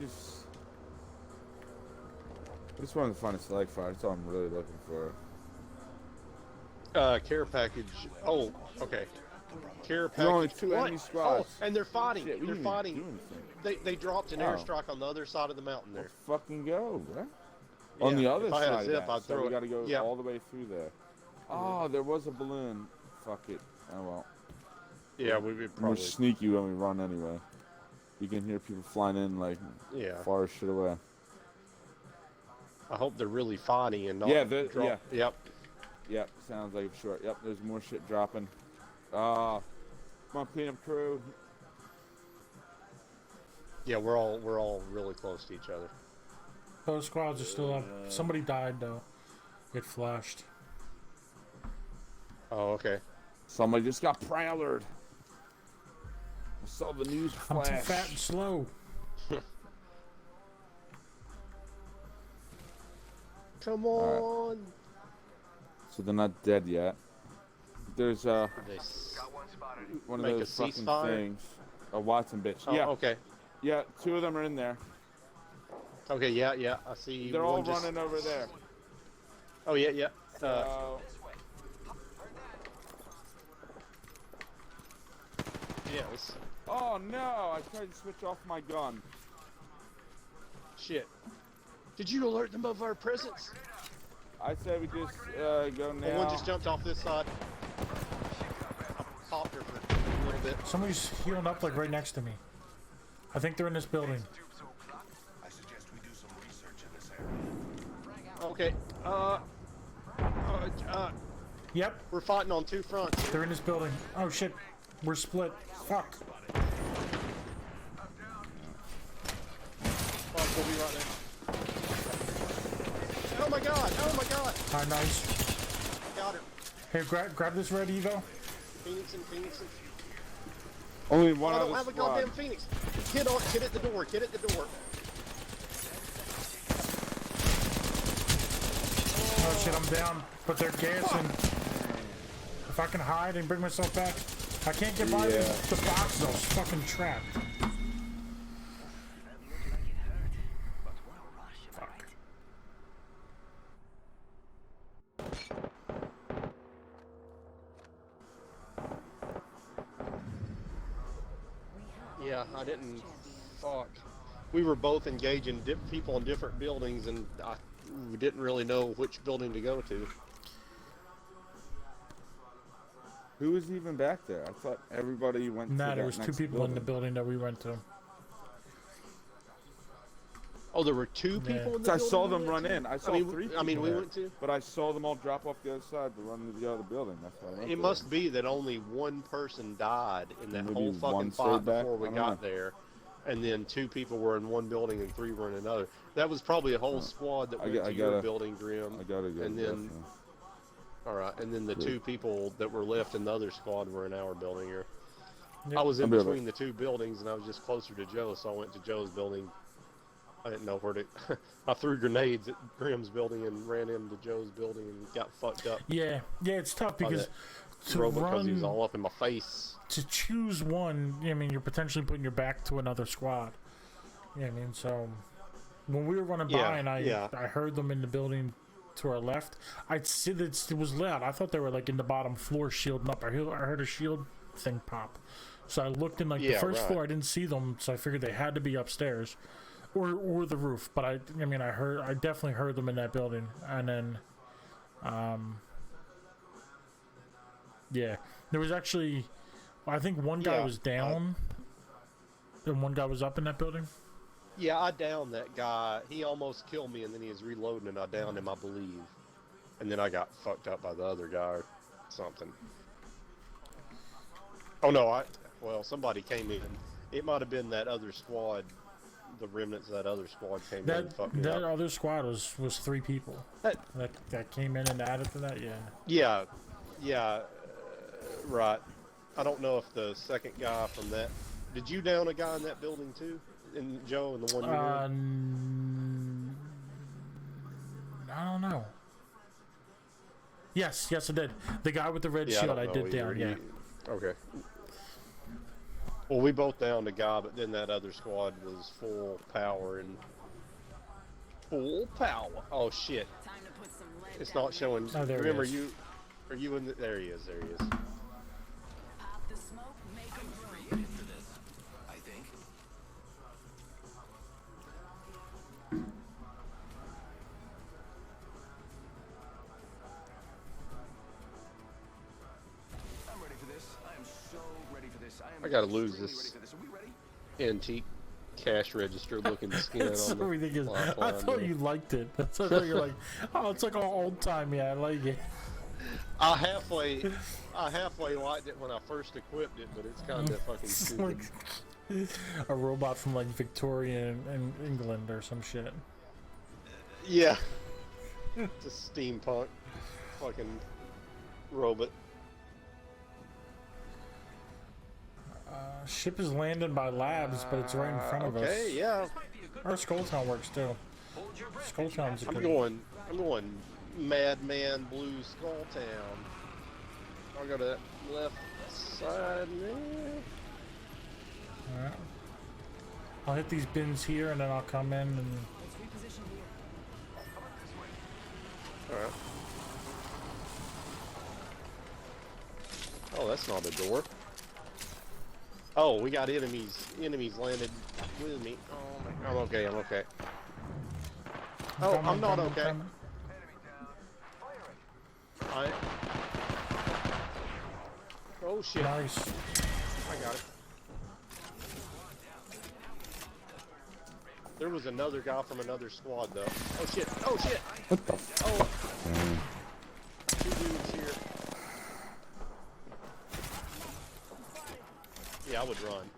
just wanted to find a select fire. That's all I'm really looking for. Care package. Oh, okay. Care package. There's only 2 What? enemy squads. Oh, and they're fighting. Shit, we They're didn't even fighting. do anything. They dropped an Oh. airstrike on the other side of the mountain there. Let's fucking go, bro. On the Yeah, other if I had a side zip, of that, I'd so throw we it. gotta go Yeah. all the way through there. Oh, there was a balloon. Fuck it. Oh well. Yeah, we would We're probably. sneaky when we run anyway. You can hear people flying in like Yeah. far as shit away. I hope they're really fighting and not. Yeah, drop. Yep. Yep, sounds like short. Yep, there's more shit dropping. Come on, cleanup crew. Yeah, we're all really close to each other. Those squads are still up. Somebody died though. It flashed. Oh, okay. Somebody just got prowlered. I saw the news I'm flash. too fat and slow. Come on. So they're not dead yet. There's They one of make a those fucking ceasefire? things. A Watson bitch. Oh, yeah. okay. Yeah, 2 of them are in there. Okay, yeah. I see. They're one all just- running over there. Oh, yeah. So, Yes. oh no! I tried to switch off my gun. Shit. Did you alert them of our presence? I said we just go now. Well, one just jumped off this side. I popped her for a little bit. Somebody's healing up like right next to me. I think they're in this building. I suggest we do some research in this area. Okay. Yep, We're fighting on 2 fronts. they're in this building. Oh shit, we're split. Fuck. Oh, we'll be right there. Oh my god! Oh my god! Alright, nice. Got him. Here, grab this red Evo. Phoenix and Phoenix and. Only one I other don't have a squad. goddamn Phoenix. Kid at the door. Kid at the door. Oh shit, I'm down. But they're gassing. If I can hide and bring myself back. I can't get by Yeah. the box though. It's fucking trapped. Yeah, I didn't. Fuck. We were both engaging people in different buildings, and we didn't really know which building to go to. Who was even back there? I thought everybody went to Nah, that there was 2 next people in the building. building that we went to. Oh, there were 2 Yeah. people in the I building. saw we them went run to? in. I saw 3 people I mean, we there, went to. but I saw them all drop off the other side to run to the other building. That's why I went It there. must be that only one person died in that Maybe whole one fucking stayed fight back? before we I don't got know. there, and then 2 people were in one building and 3 were in another. That was probably a whole squad that I went got- to I your gotta- building, Grim. I gotta go. And then, definitely. all right, and then the Good. 2 people that were left in the other squad were in our building here. Yep. I was in I'll be right between the 2 buildings, and I was just closer to Joe, so I went to Joe's building. I didn't know where to. I threw grenades at Grim's building and ran into Joe's building and got fucked up Yeah, it's tough by because that to robot because he was run, all up in my face. to choose one, I mean, you're potentially putting your back to another squad. Yeah, I mean, so when we were running by Yeah, and I yeah. heard them in the building to our left, I'd see that it was loud. I thought they were like in the bottom floor shielding up. I heard a shield thing pop. So I looked in like the Yeah, first right. floor. I didn't see them, so I figured they had to be upstairs or the roof. But I definitely heard them in that building. And then, yeah, there was actually, I think one guy Yeah, was down, and one guy was up in that building. Yeah, I downed that guy. He almost killed me, and then he was reloading, and I downed him, I believe. And then I got fucked up by the other guy. something. Oh no, well, somebody came in. It might have been that other squad. The remnants of that other squad came in and fucked me That up. other squad was 3 people. That came in and added to that. Yeah. Yeah, right. I don't know if the second guy from that. Did you down a guy in that building too? In Joe and the one you were in? I don't know. Yes, I did. The guy with the red shield, I did down. Yeah. Okay. Well, we both downed a guy, but then that other squad was full power and full power. Oh shit! Time to put some lead It's down not showing. Oh, there he Remember is. you? Are you in? There he is. There he is. Pop the smoke, make 'em burn. Created for this, I think. I'm ready for this. I am so ready for this. I am I gotta lose extremely this. ready for this. Are we ready? Antique cash register looking skin It's so on the ridiculous. lifeline I thought there. you liked it. That's what you're like. Oh, it's like all old timey. I like it. I halfway liked it when I first equipped it, but it's kind of fucking It's stupid. like a robot from like Victorian in England or some shit. Yeah. It's a steampunk fucking robot. Ship is landed by labs, but it's right in front of us. Okay, yeah. Our Skulltown works too. Skulltown's a I'm good. going Madman Blue Skull Town. I'll go to that left side there. Alright. I'll hit these bins here and then I'll come in and. Let's reposition here. Alright. Oh, that's not a door. Oh, we got enemies. Enemies landed with me. Oh my, I'm okay, I'm okay. Oh, I'm not okay. Enemy down. Fire it. Oh shit. Nice. I got it. There was another guy from another squad though. Oh shit. Oh shit. What the fuck? Oh. 2 dudes here. Yeah, I would run.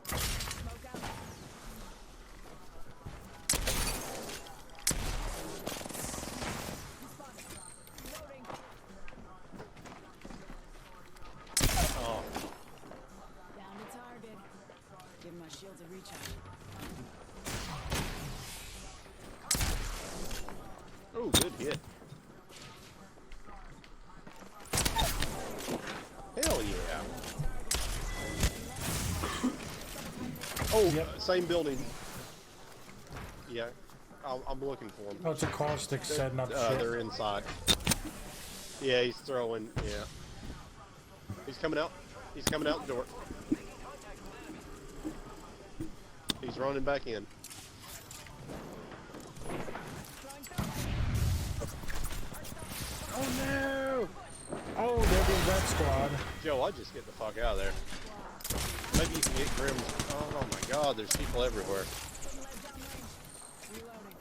Oh, Down to target. Give my shields a recharge. oh, good hit. Hell yeah. Oh, Yep. same building. Yeah, I'm looking for him. Oh, it's a caustic setting up shit. They're inside. Yeah, he's throwing. Yeah. He's coming out. He's coming out the door. He's running back in. Oh no! Oh, there goes that squad. Joe, I just get the fuck out of there. Maybe you can get Grim. Oh my god, there's people everywhere. Reloading.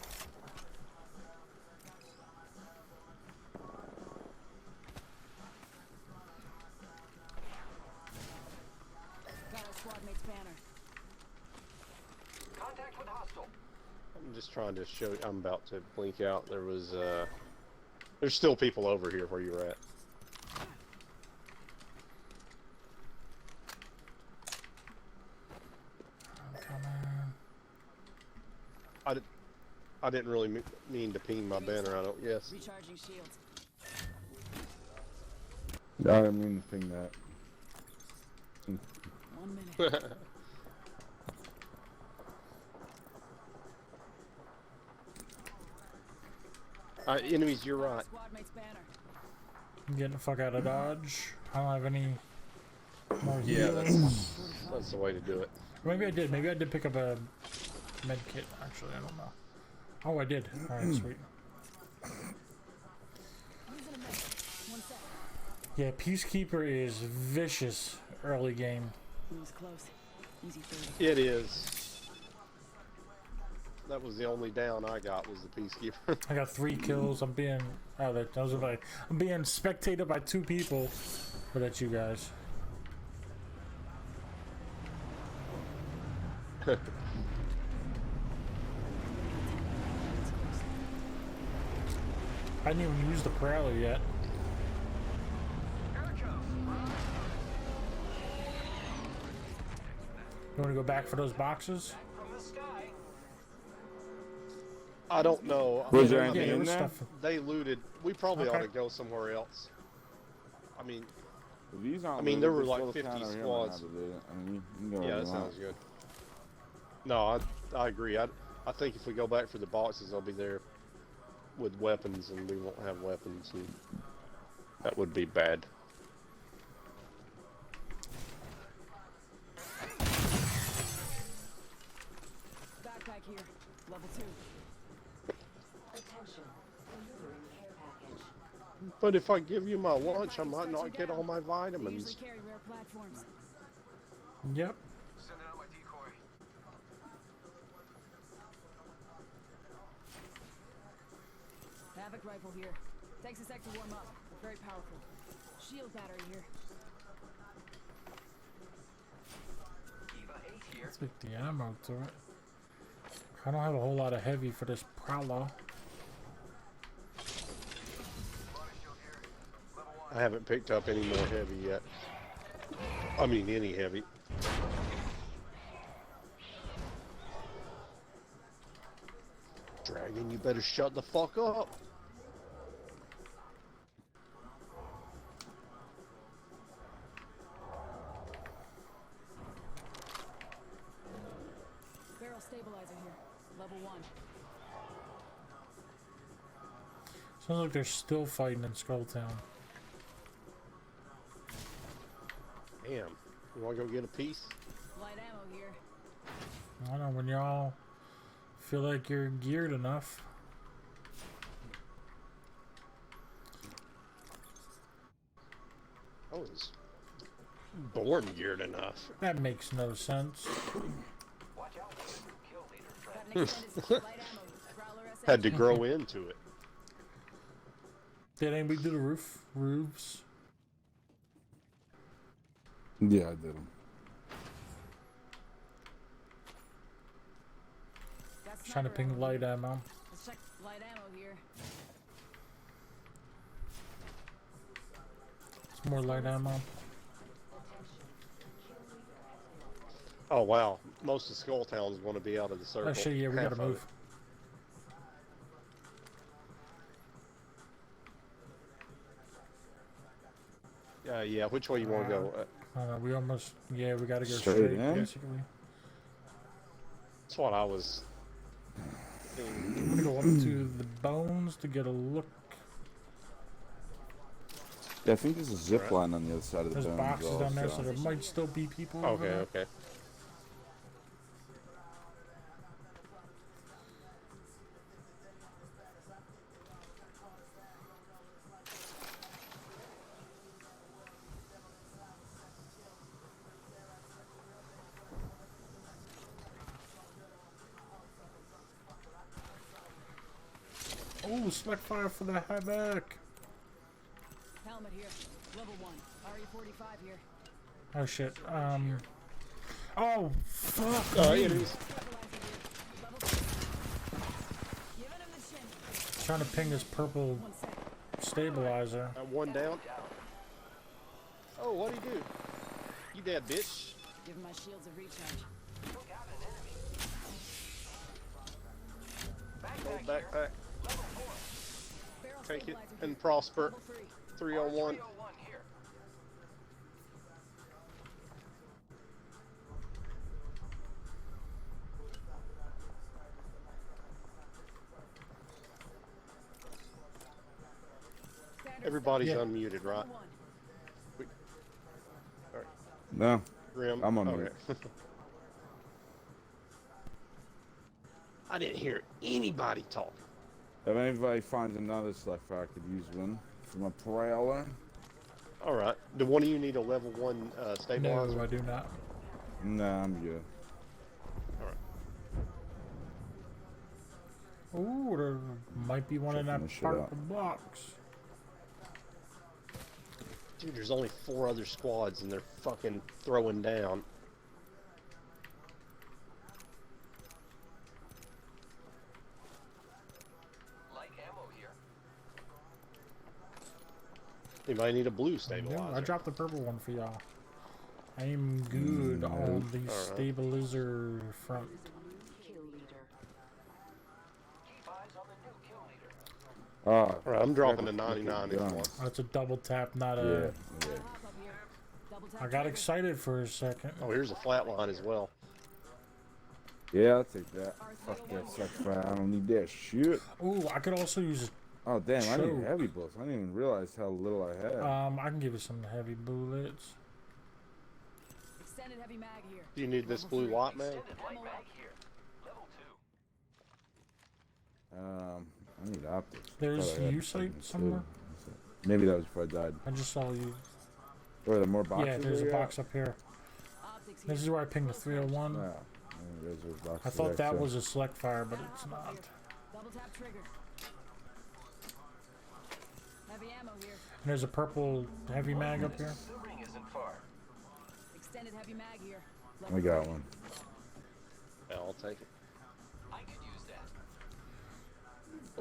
Got our squad mate's banner. Contact with hostile. I'm just trying to show. I'm about to blink out. There was. There's still people over here where you're at. I'm coming. I didn't really mean to ping my banner. I don't guess. Recharging shields. I didn't mean to ping that. 1 minute. Enemies, you're right. Squad mate's banner. I'm getting the fuck out of Dodge. I don't have any more Yeah, healing. that's the way to do it. Maybe I did. Maybe I did pick up a med kit. Actually, I don't know. Oh, I did. Alright, sweet. Using a med. 1 sec. Yeah, Peacekeeper is vicious early game. He was close. Easy 30. It is. That was the only down I got was the Peacekeeper. I got 3 kills. I'm being I'm being spectated by 2 people. But that's you guys. I didn't even use the Prowler yet. You want to go back for those boxes? I don't know. Was there I anything there in was there? stuff. They looted. We probably ought Okay. to go somewhere else. I mean, These aren't I mean, there looted, were this like little 50 town over here might squads. have to loot it. I mean, you can go yeah, wherever that you want. sounds good. No, I agree. I think if we go back for the boxes, they'll be there with weapons, and we won't have weapons, and that would be bad. Backpack here. Level 2. Attention. Delivering care package. But if I give you my lunch, I might not get all my They vitamins. usually carry rare platforms. Yep. Sending out my decoy. Havoc rifle here. Takes a sec to warm up, but very powerful. Shield battery here. Eva 8 here. Let's get the ammo to it. I don't have a whole lot of heavy for this Prowler. Body shield here. Level 1. I haven't picked up any more heavy yet. I mean, any heavy. Dragon, you better shut the fuck up. Barrel stabilizer here. Level 1. Sounds like they're still fighting in Skulltown. Damn. You wanna go get a piece? Light ammo here. I don't know, when y'all feel like you're geared enough. I was born geared enough. That makes no sense. Watch out. Kill leader friend. Got an extended stick, light ammo. Growler SMG. Had to grow into it. Did anybody do the roofs? Yeah, I did them. Got Trying to sniper ping ammo light here. ammo. Let's check light ammo here. It's more light ammo. Oh wow, most of Skulltown is going to be out of the circle. Oh shit, yeah, we Half gotta of move. it. Yeah, which way you want to go? We almost, yeah, we gotta go Straight straight, in? basically. That's what I was thinking. I'm gonna go up to the bones to get a look. Yeah, I think there's a zip Right. line on the other side of the There's dome. boxes as well, down there, so so. there might still be people over Okay, there. okay. Oh, select fire for the havoc. Helmet here. Level 1. RE45 here. Oh shit. Oh fuck. It me. is. Stabilizer here. Level 2. Giving him the chin. Trying to ping this purple 1 sec. stabilizer. One down. Oh, what'd he do? You dead, bitch. Give my shields a recharge. Old backpack. Barrel Take it stabilizer and here. prosper. Level 3. 301. 301 here. Standard Everybody's Yeah. unmuted, right? level 1. No. Grim. I'm on okay. I didn't hear anybody talk. If anybody finds another select fire, I could use one for my Prowler. All right. Do one of you need a level 1 stabilizer? No, I do not. Nah, I'm good. Ooh, there might be one in Checking that this shit purple out. box. Dude, there's only 4 other squads and they're fucking throwing down. Light ammo here. Anybody need a blue Yeah, stabilizer? I dropped the purple one for y'all. I am good on the stabilizer front. Kill leader. Keep eyes on the new kill leader. Alright, I'm dropping to 99 Yeah. anymore. That's a double tap, not Yeah, a. yeah. Hop up here. Double tap I got trigger. excited for a second. Oh, here's a flat line as well. Yeah, I'll take that. Fuck that sex fire. I don't need that shit. Ooh, I could also use. Oh damn, I Choke. need heavy bullets. I didn't even realize how little I had. I can give you some heavy bullets. Extended heavy mag here. Do you need this blue light mag? Extended light mag here. Level 2. I need optics. There's Thought I had U sight fucking somewhere. two. Maybe that was before I died. I just saw you. Or are there more boxes? Yeah, there's a there? box up here. Optics here. This is where I pinged the 301. Yeah. There's those boxes I thought there, that too. was a select fire, but it's not. Double tap trigger. Heavy ammo here. And there's a purple heavy mag up here. The ring isn't far. Extended heavy mag here. I got one. Yeah, I'll take it. I could use that.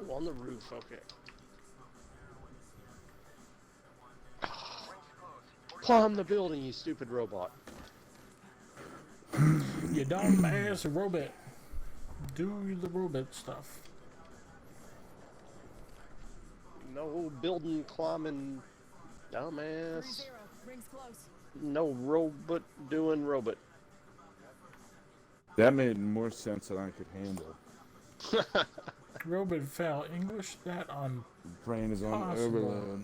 Oh, on the roof, okay. Ring's close. Climb the building, you stupid robot. You dumb ass robot. Do the robot stuff. No building climbing, dumbass. 3-0. Rings close. No robot doing robot. That made more sense than I could handle. Robot fell. English that on. Brain is on Possible. overload.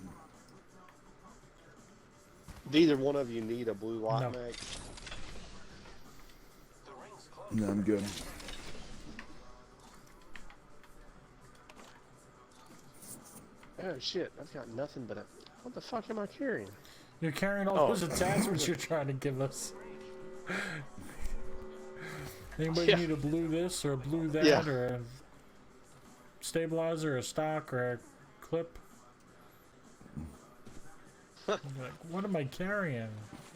Do either one of you need a blue light No. mag? The ring's close. No, I'm good. Oh shit, I've got nothing but a... What the fuck am I carrying? You're carrying all Oh. those attachments you're trying to give us. Anybody Yeah. need a blue this or a blue that Yeah. or a stabilizer or a stock or a clip? You're like, what am I carrying?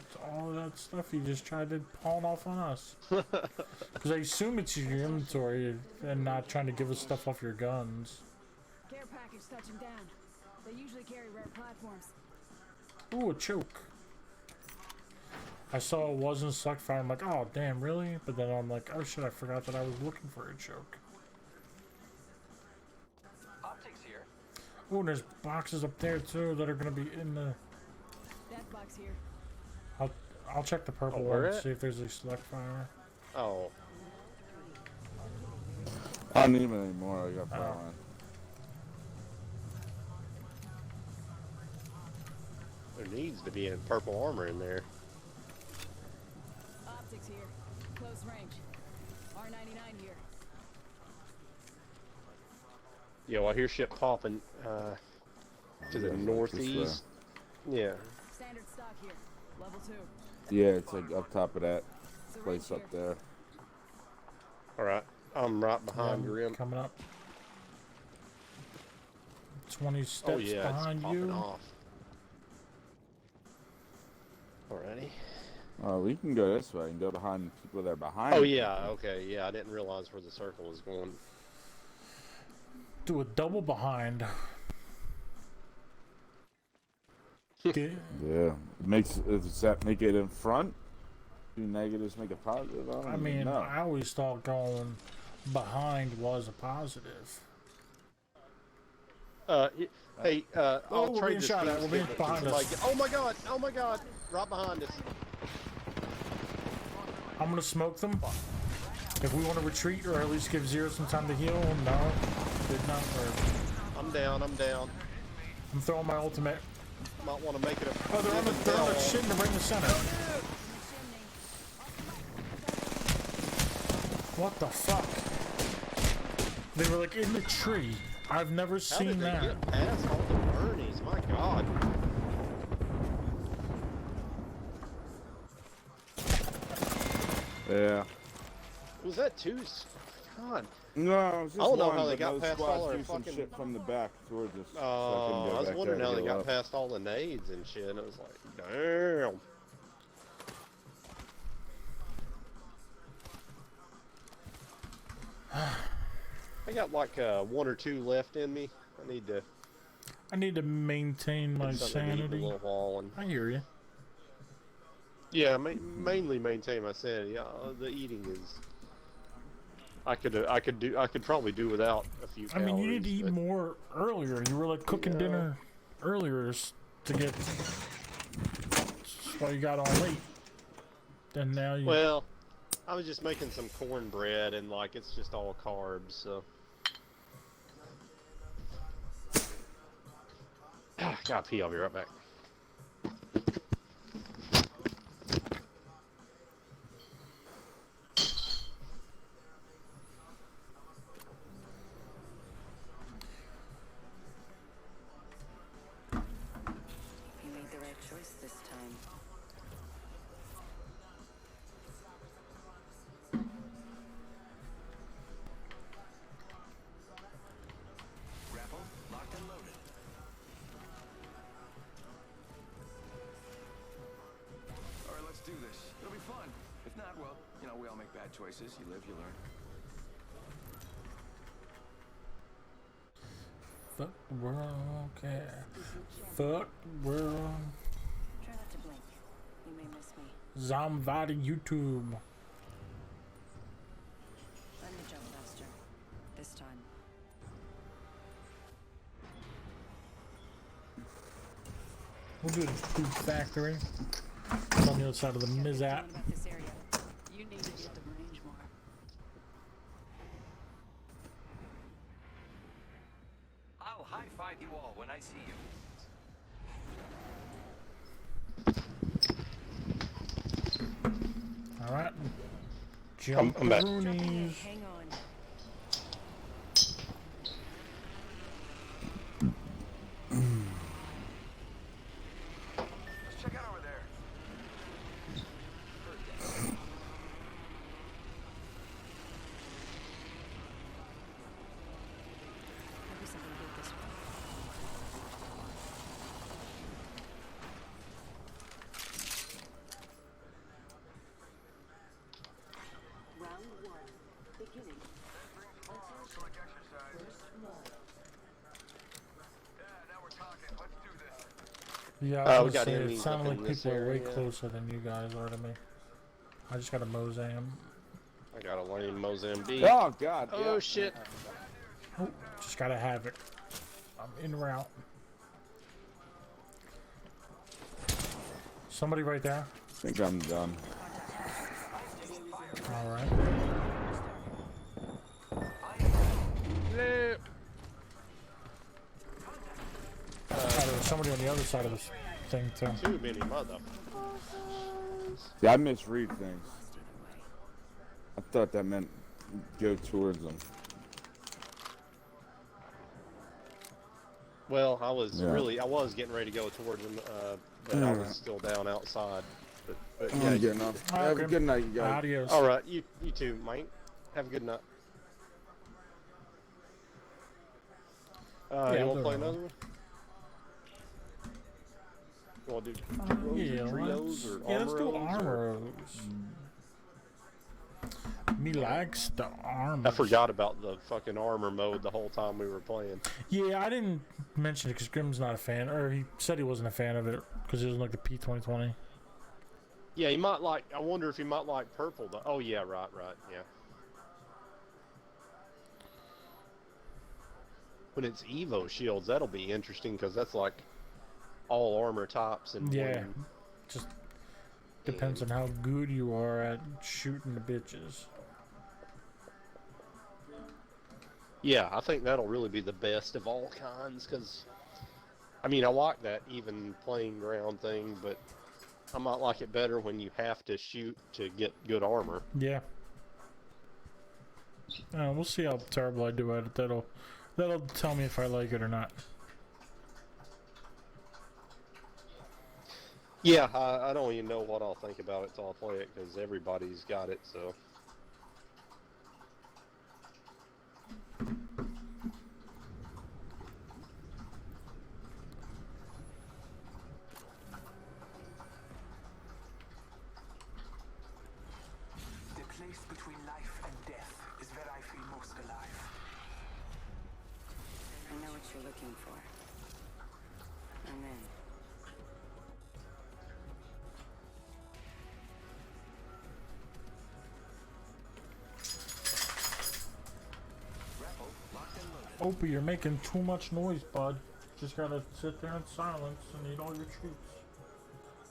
It's all of that stuff you just tried to pawn off on us. Because I assume it's your inventory and not trying to give us stuff off your guns. Care package touching down. They usually carry rare platforms. Ooh, a choke. I saw it wasn't select fire. I'm like, oh damn, really? But then I'm like, oh shit, I forgot that I was looking for a choke. Optics here. Oh, and there's boxes up there too that are gonna be in the. Death box here. I'll check the purple Oh, one where and at? see if there's a select fire. Oh, I don't need them anymore. I got Oh. frontline. there needs to be a purple armor in there. Optics here. Close range. R99 here. Yo, I hear shit popping to the Yeah, northeast. Yeah. Standard stock here. Level 2. Yeah, it's like up top of that Syringe place here. up there. Alright, I'm right behind Yeah, Grim. coming up. 20 steps Oh yeah, it's behind popping you. off. Alrighty. Oh, we can go this way and go behind people that are behind. Oh me. yeah, okay, yeah, I didn't realize where the circle was going. Do a double behind. Get, Yeah. It makes does that make it in front? Do negatives make a positive? I don't I even mean, know. I always thought going behind was a positive. Hey, Oh, I'll we're trade being this shot at, piece we're being with behind somebody. us. Oh my god, right behind us. I'm gonna smoke them. If we want to retreat or at least give Zero some time to heal, no, did not work. I'm down, I'm down. I'm throwing my ultimate. Might want to make it a... Oh, they're on the shit in the ring of center. What the fuck? They were like in the tree. I've never How seen did they that. get past all the Bernies? My god. Yeah. Was that two God. No, it's just I don't know one, how they but got those past squads all our do some fucking- shit from the back towards us. Oh, I was wondering how they got past. past all the nades and shit. And it was like, damn. I got like 1 or 2 left in me. I need to maintain my get something to eat in a sanity. little while and I hear you. yeah, mainly maintain my sanity. The eating is. I could probably do without a few I mean, you need to calories, eat but- more earlier. You were like cooking Yeah. dinner earlier to get. That's why you got on late. And now you. Well, I was just making some cornbread and like it's just all carbs, so. Gotta pee. I'll be right back. You made the right choice this time. Grapple, locked and loaded. All right, let's do this. It'll be fun. If not, well, you know, we all make bad choices. You live, you learn. Fuck the world, okay. Fuck the world. Try not to blink. You may miss me. Zombie YouTube. I'm the jump master. This time. We'll do the food factory. It's on the other side of the Mizap. About this area. You need to get to range more. I'll high-five you all when I see you. Alright. Jump I'm back. Roonies. Hang on. Let's check out over there. Maybe something good this way. Round 1. Beginning. Quick exercise. Yeah, now we're talking. Let's do this. Yeah, I we was got gonna say, it enemies sounded up like in this people are way area. closer than you guys are to me. I just got a Mozam. I got a lane Mozambique. Oh God! Oh yeah. shit! Oh, just gotta have it. I'm en route. Somebody right there. I think I'm done. Alright. No. There was somebody on the other side of this thing too. Too many mother. Yeah, I misread things. I thought that meant go towards them. Well, I was Yeah. I was getting ready to go towards them, but I was Alright. still down outside. But I'm yeah. getting up. Have a Okay. good night, you guys. Adios. All right, you too, Mike. Have a good night. Yeah, You I'll want to do play it. another one? You want to do Yeah, trios or yeah, let's do armoros or- armoros. Me likes the armor. I forgot about the fucking armor mode the whole time we were playing. Yeah, I didn't mention it because Grim's not a fan, or he said he wasn't a fan of it because he doesn't like the P2020. Yeah, he might like. I wonder if he might like purple. Though. Oh yeah, right, yeah. When it's Evo shields, that'll be interesting because that's like all armor tops and Yeah, just depends on how good you are at shooting the bitches. Yeah, I think that'll really be the best of all kinds because, I mean, I like that even playing ground thing, but I might like it better when you have to shoot to get good armor. Yeah. We'll see how terrible I do at it. That'll tell me if I like it or not. Yeah, I don't even know what I'll think about it till I play it because everybody's got it, so. you're looking for. I'm in. Opie, you're making too much noise, bud. Just gotta sit there in silence and eat all your treats.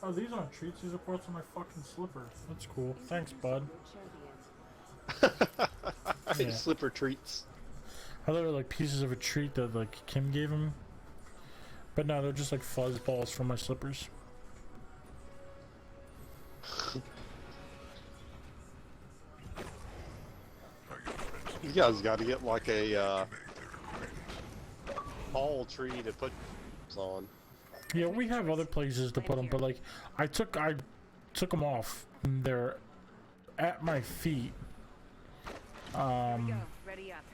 Oh, these aren't treats. These are parts of my fucking slipper. That's cool. Thanks, bud. Yeah. Slipper treats. I thought they were like pieces of a treat that like Kim gave him. But no, they're just like fuzz balls from my slippers. You guys got to get like a tall tree to put on. Yeah, we have other places to put them, but like I took them off. And they're at my feet. Ready up.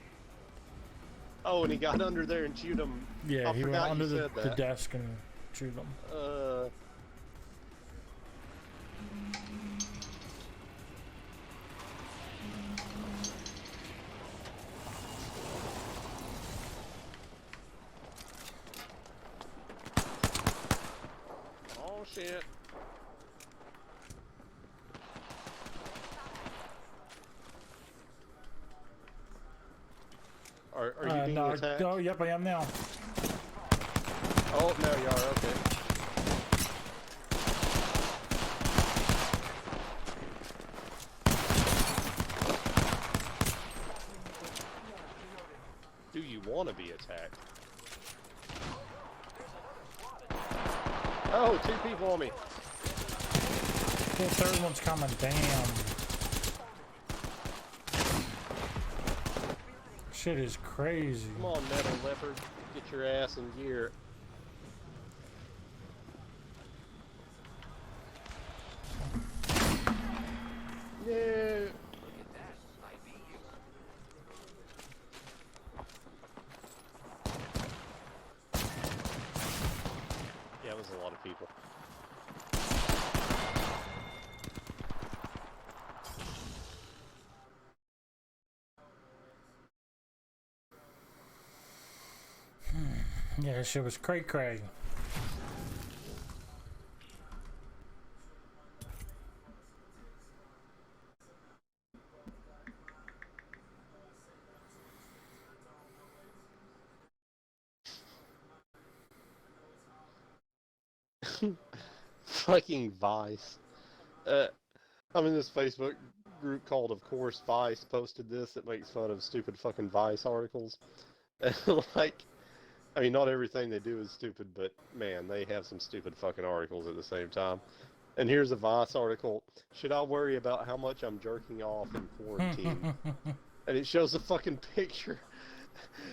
Oh, and he got under there and chewed them. Yeah, I he went forgot under you the said that. desk and chewed them. Oh shit. Are you being no, attacked? oh, yep, I am now. Oh, no, you are, okay. Do you want to be attacked? Oh, 2 people on me. The third one's coming. Damn. Shit is crazy. Come on, Metal Leopard. Get your ass in gear. No. Yeah, it was a lot of people. Yeah, shit was cray-cray. Fucking Vice. I'm in this Facebook group called Of Course Vice posted this that makes fun of stupid fucking Vice articles. And like, I mean, not everything they do is stupid, but man, they have some stupid fucking articles at the same time. And here's a Vice article. Should I worry about how much I'm jerking off in quarantine? And it shows a fucking picture.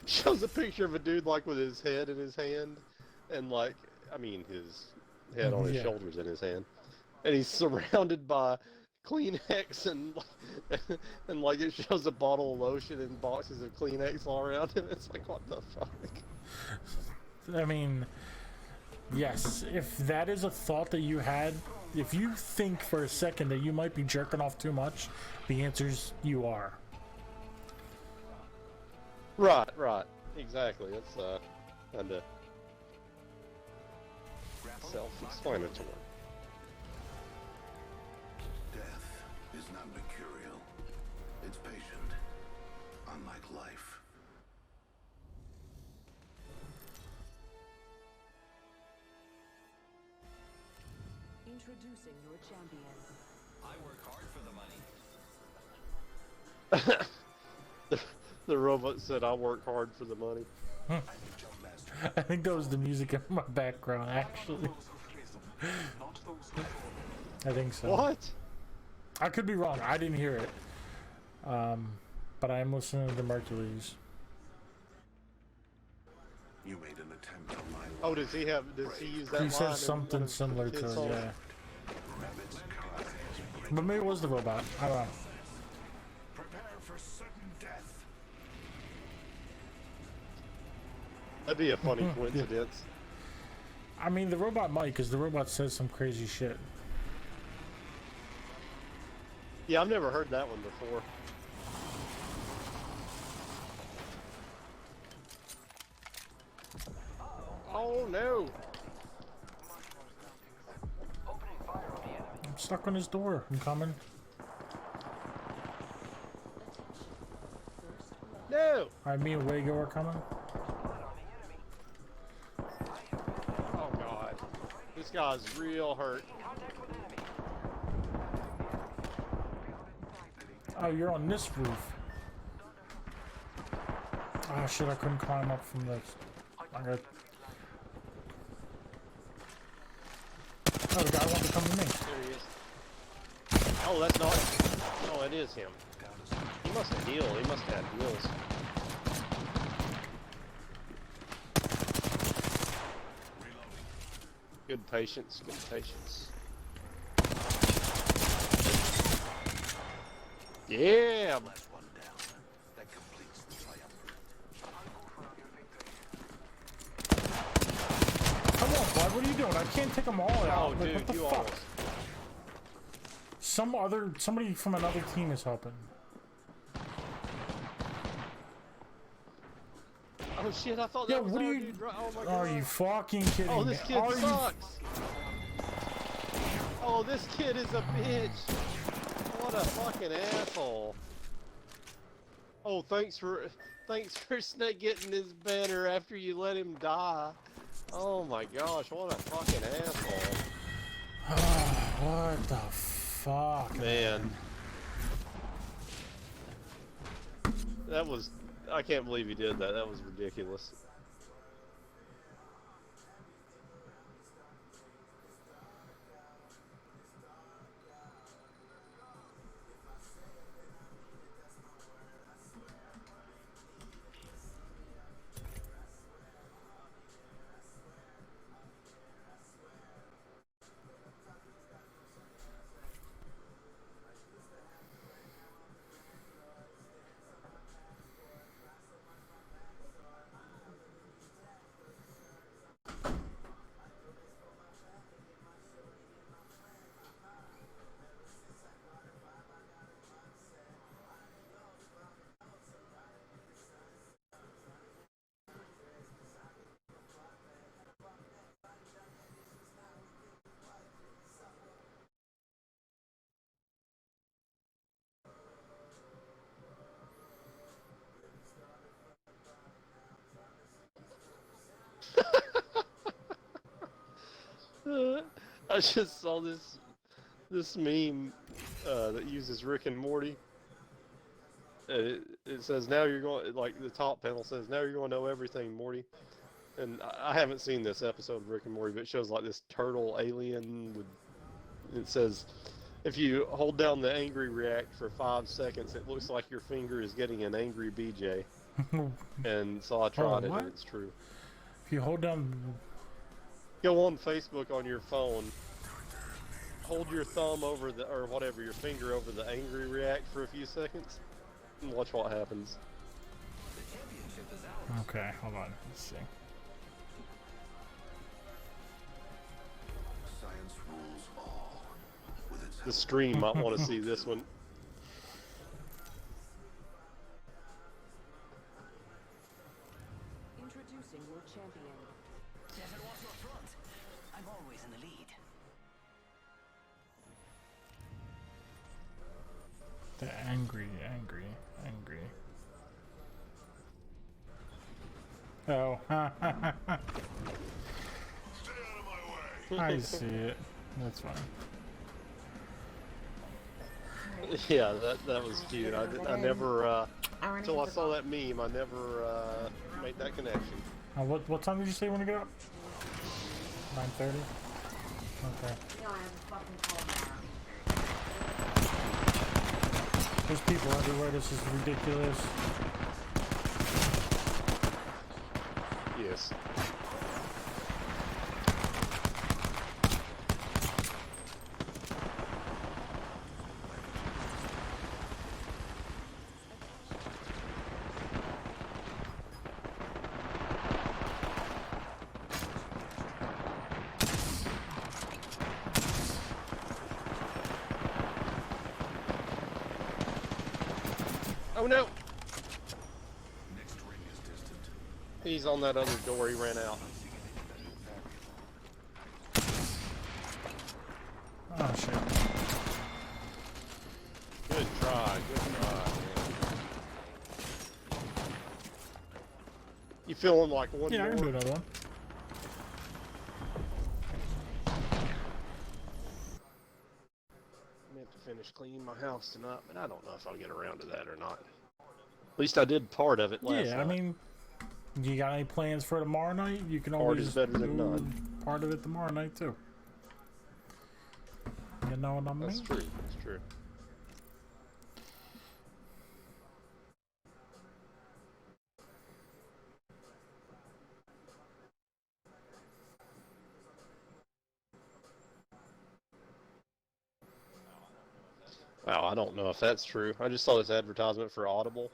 Shows a picture of a dude like with his head in his hand, and like, I mean, his head on his shoulders in his hand, and he's surrounded by Kleenex and like it shows a bottle of lotion and boxes of Kleenex all around him. It's like, what the fuck? I mean, yes, if that is a thought that you had, if you think for a second that you might be jerking off too much, the answer is you are. Right, exactly. It's kinda self-explanatory. Death is not mercurial. It's patient, unlike life. Introducing your champion. I work hard for the money. The robot said, "I work hard for the money." I think that was the music in my background, actually. I think so. What? I could be wrong. I didn't hear it. But I am listening to the Mercules. You made an attempt on my life. Oh, does he use that He line says in something one of similar his to it, songs? yeah. Rabbit's cries. But maybe it was the robot. I don't know. Prepare for sudden death. That'd be a funny coincidence. I mean, the robot might, because the robot says some crazy shit. Yeah, I've never heard that one before. Oh no! I'm stuck on his door. I'm coming. No! Alright, me and Wago are coming. Oh god. This guy's real hurt. Oh, you're on this roof. Oh shit, I couldn't climb up from this. I got... Oh, the guy wanted to come to me. There he is. Oh, that's not... Oh, it is him. He must have healed. He must have had heals. Good patience, good patience. Yeah! Last one down. That completes the triumph. Come on, bud, what are you doing? I can't take them all out. Oh, Like, dude, what the you fuck? almost... Somebody from another team is helping. Oh shit, I thought Yeah, that was what are our you... dude. Oh my Are god. you fucking kidding Oh, me? this kid Are you... sucks! Oh, this kid is a bitch! What a fucking asshole! Oh, thanks for Snake getting his banner after you let him die. Oh my gosh, what a fucking asshole! What the fuck? Man, that was... I can't believe he did that. That was ridiculous. I just saw this meme that uses Rick and Morty. It says, now you're going, like the top panel says, now you're going to know everything, Morty. And I haven't seen this episode of Rick and Morty, but it shows like this turtle alien with, it says, if you hold down the angry react for 5 seconds, it looks like your finger is getting an angry BJ. And so I tried it, what? and it's true. If you hold down... Go on Facebook on your phone, hold your thumb over the, or whatever, your finger over the angry react for a few seconds, and watch what happens. Okay, hold on. Let's see. Science rules all. With its The stream might want to see this one. Introducing your champion. Never was your front. I'm always in the lead. The angry. Oh, I see it. That's fine. Yeah, that was cute. I never, until I saw that meme, I never made that connection. What time did you say you want to get up? 9:30? Okay. No, I have a fucking call tomorrow. There's people everywhere. This is ridiculous. Yes. Oh no! next ring is distant. He's on that other door, he ran out. Oh shit. Good try, man. You feeling like one Yeah, I more? can do another one. I meant to finish cleaning my house tonight, but I don't know if I'll get around to that or not. At least I did part of it last Yeah, night. I mean, you got any plans for tomorrow night? You can Part always is better than do none. part of it tomorrow night too. You know what I mean? That's true. That's true. Wow, I don't know if that's true. I just saw this advertisement for Audible,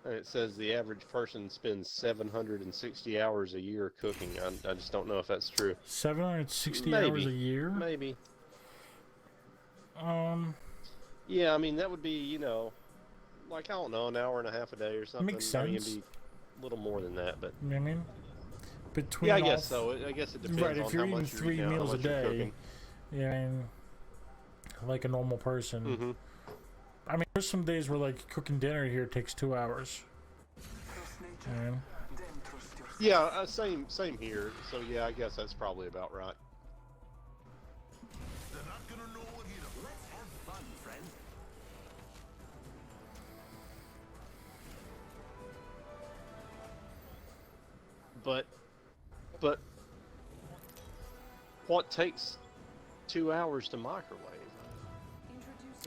and it says the average person spends 760 hours a year cooking. I just don't know if that's true. 760 Maybe. hours a year? Maybe. Um, Yeah, I mean, that would be, you know, like, I don't know, an hour and a half a day or something. Makes I mean, sense. it'd be a little more than that, but... you know what I mean? Between Yeah, I all guess so. I guess it depends Right, on if you're how eating much you're 3 eating, how meals a much you're day, cooking. yeah, I mean, like a normal person. Mm-hmm. I mean, there's some days where like cooking dinner here takes 2 hours. Trust nature, You know? then trust yourself. Yeah, same here. So, yeah, I guess that's probably about right. They're not gonna know what hit 'em. Let's have fun, friend. But what takes 2 hours to microwave?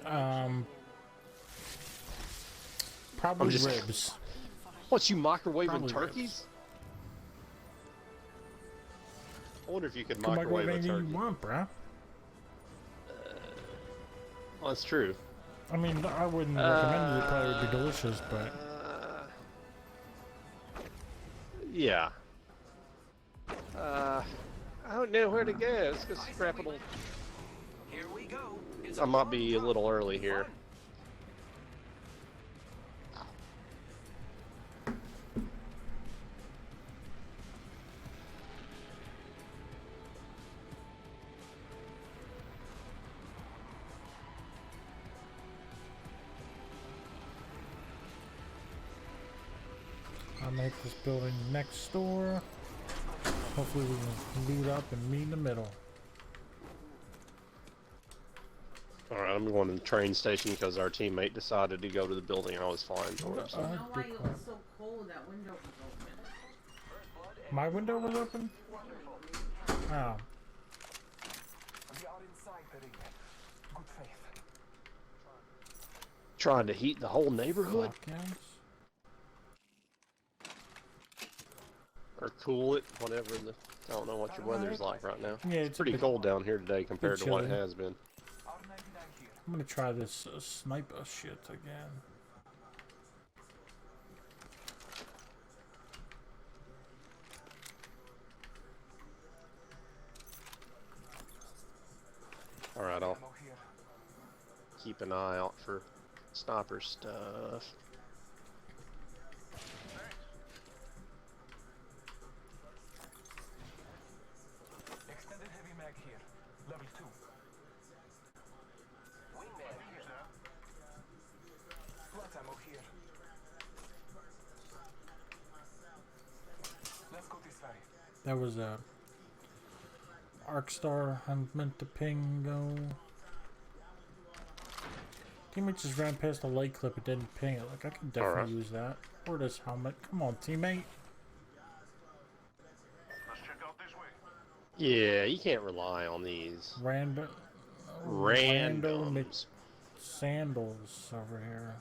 Introducing Probably just- ribs. What, you microwaving Probably turkeys? I wonder if you could You can microwave a anything turkey. you want, bruh. Well, that's true. I mean, I wouldn't recommend it. It probably would be delicious, but Yeah. I don't know where to go. Let's go scrap it. Here we go. It's I might be a little early here. I'll make this building next door. Hopefully we can loot up and meet in the middle. Alright, I'm going to the train station because our teammate decided to go to the building I was flying towards. I don't know why it was so cold. That window was open. My window was open? Oh. We are inside the ring. Good faith. Trying to heat the whole neighborhood? Lockdowns? Or cool it, whatever. I don't know what your weather's like right now. Yeah, It's pretty bit- cold down here today compared to what it chilly. has been. R99 here. I'm gonna try this sniper shit again. Alright, I'll Ammo here. keep an eye out for sniper stuff. Extended heavy mag here. Level 2. wingman here. Flat ammo here. Let's go this way. That was a Arcstar. I'm meant to ping go. Teammate just ran past a light clip. It didn't ping it. Like I could definitely Alright. use that. Or this helmet. Come on, teammate. Let's check out this way. Yeah, you can't rely on these Random. randoms. Sandals over here.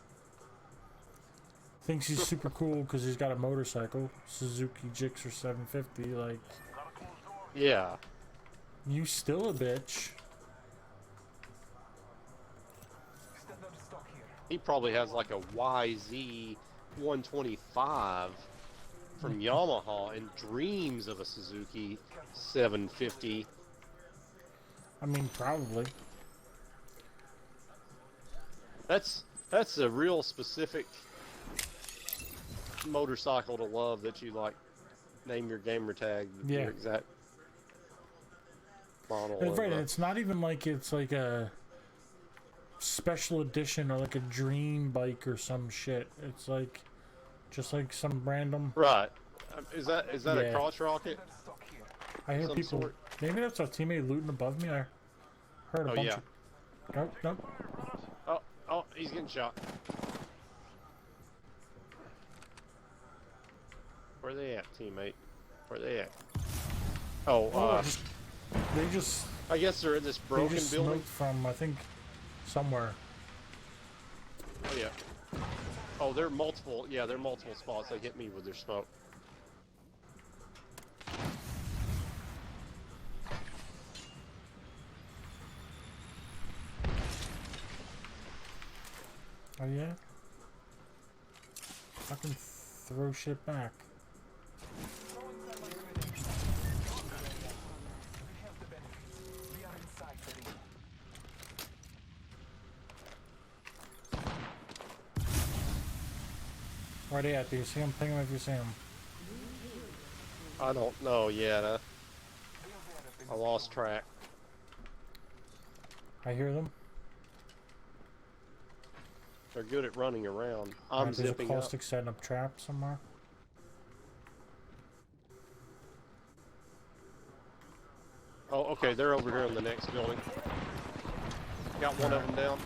Thinks he's super cool because he's got a motorcycle. Suzuki Gixxer 750. Like, Got a closed door. Yeah. you still a bitch. Standard stock here. He probably has like a YZ 125 from Yamaha and dreams of a Suzuki 750. I mean, probably. That's a real specific motorcycle to love that you like name your gamer tag Yeah. your exact. model. It's of, right, and it's not even like it's like a special edition or like a dream bike or some shit. It's like just like some random. Right. Is that Yeah. a cross rocket? I hear Some people. sort? Maybe that's our teammate looting above me. I heard a Oh bunch yeah. of. Nope, nope. Oh, he's getting shot. Where they at, teammate? Where they at? Oh, They just I guess they're in this they broken just building. smoked from I think somewhere. Oh yeah. Oh, they're multiple. Yeah, they're multiple spots. They hit me with their smoke. Oh yeah. I can throw shit back. Where are they at? Do you see them? Ping them if you see them. I don't know yet. I lost track. I hear them. They're good at running around. I'm Alright, there's a zipping up. caustic setting up traps somewhere. Oh, okay. They're over here in the next building. Got one of them down.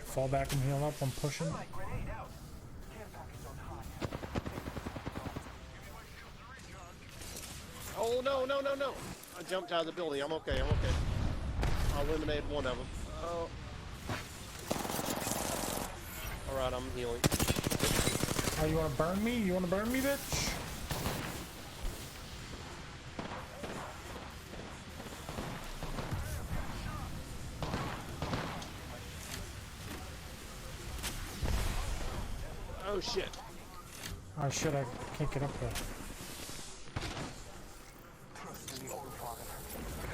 Fall back and heal up. I'm pushing. Oh no, no, no, no! I jumped out of the building. I'm okay. I'm okay. I eliminated one of them. Oh. All right, I'm healing. Oh, you want to burn me? You want to burn me, bitch? Oh shit! Oh shit! I can't get up there.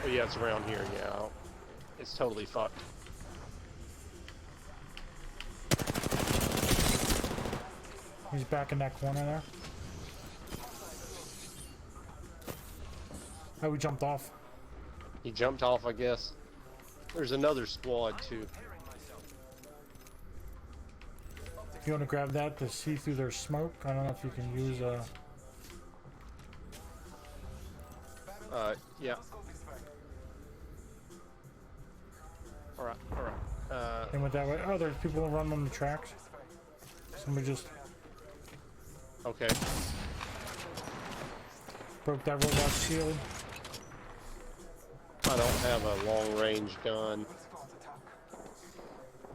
Oh yeah, it's around here. Yeah, it's totally fucked. He's back in that corner there. Oh, we jumped off. He jumped off, I guess. There's another squad too. You want to grab that to see through their smoke? I don't know if you can use a. Yeah. All right, all right. They went that way. Oh, there's people running on the tracks. Somebody just Okay. broke that robot's shield. I don't have a long-range gun.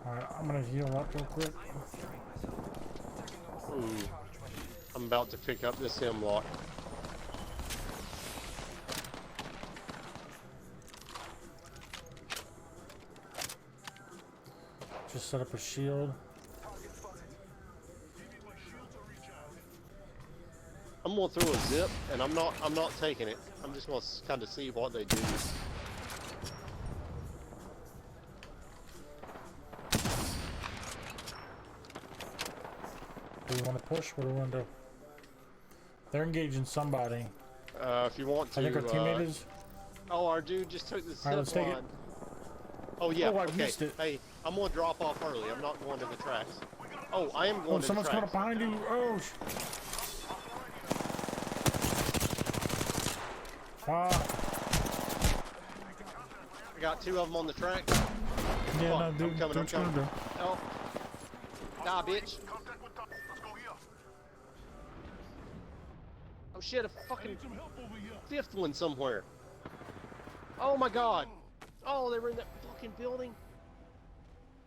Alright, I'm gonna heal up real quick. Ooh. I'm about to pick up this hemlock. Just set up a shield. I'm gonna throw a zip, and I'm not taking it. I'm just gonna kind of see what they do. Do we want to push? What do we want to do? They're engaging somebody. If you want to. I think our teammate is. Oh, our dude just took the zip Alright, let's take it. line. Oh yeah. Oh, I okay. missed it. Hey, I'm gonna drop off early. I'm not going to the tracks. Oh, I am going Oh, to the someone's coming up tracks. behind you. Oh. Ah. I got two of them on the track. Yeah, Fuck, no, dude. I'm coming. I'm Dude's gonna coming. do. Oh. Die, bitch. Oh shit, a fucking fifth one somewhere. Oh my god. Oh, they were in that fucking building.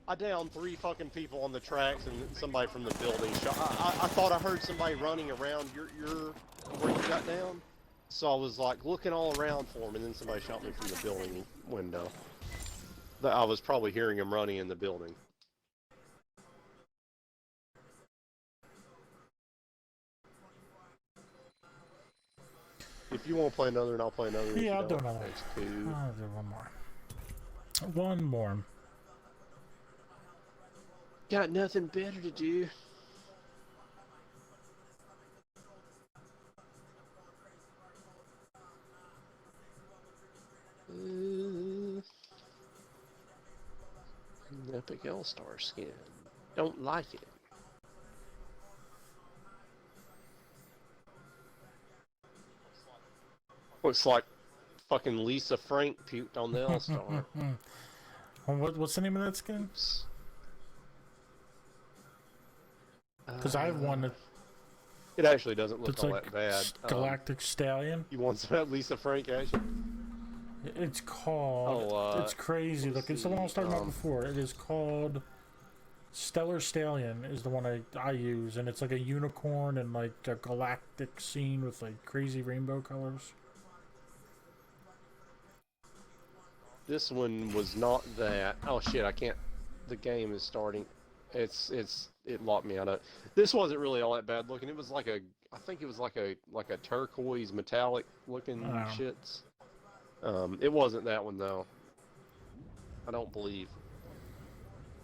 I downed 3 fucking people on the tracks and somebody from the building shot. I thought I heard somebody running around your where you got down. So I was like looking all around for him, and then somebody shot me from the building window. I was probably hearing him running in the building. If you want to play another, and I'll play another. Yeah, I'll do another. That's cool. I'll do one more. One more. Got nothing better to do. Epic L-Star skin. Don't like it. Looks like fucking Lisa Frank puked on the L-Star. What's the name of that skin? Because I have one that It actually doesn't look that's all like that bad. Galactic Stallion. You want some of that Lisa Frank action? It's called. It's crazy. Look, it's the one I was talking about before. It is called Stellar Stallion. Is the one I use, and it's like a unicorn and like a galactic scene with like crazy rainbow colors. This one was not that. Oh shit! I can't. The game is starting. It locked me out of it. This wasn't really all that bad looking. It was like I think it was like a turquoise metallic looking shits. It wasn't that one though. I don't believe.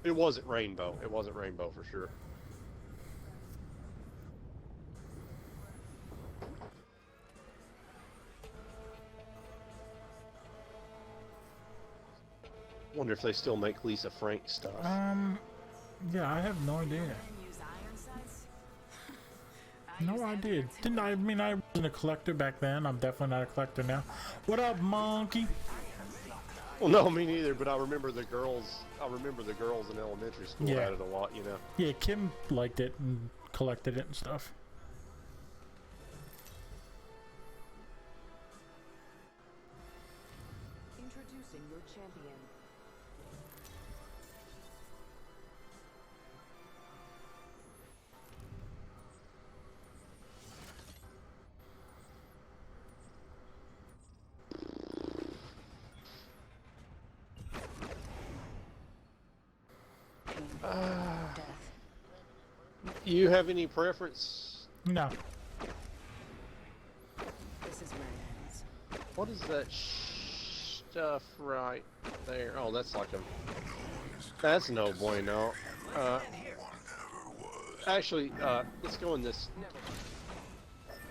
It wasn't rainbow. It wasn't rainbow for sure. Wonder if they still make Lisa Frank stuff. Yeah, I have no idea. No idea. Didn't I mean I wasn't a collector back then. I'm definitely not a collector now. What up, monkey? Well, no, me neither. But I remember the girls. I remember the girls in elementary school had it a lot. You know. Yeah, Kim liked it and collected it and stuff. Introducing your champion. You have any preference? No. This is where it ends. What is that stuff right there? Oh, that's like a. That's no bueno. Actually, let's go in this.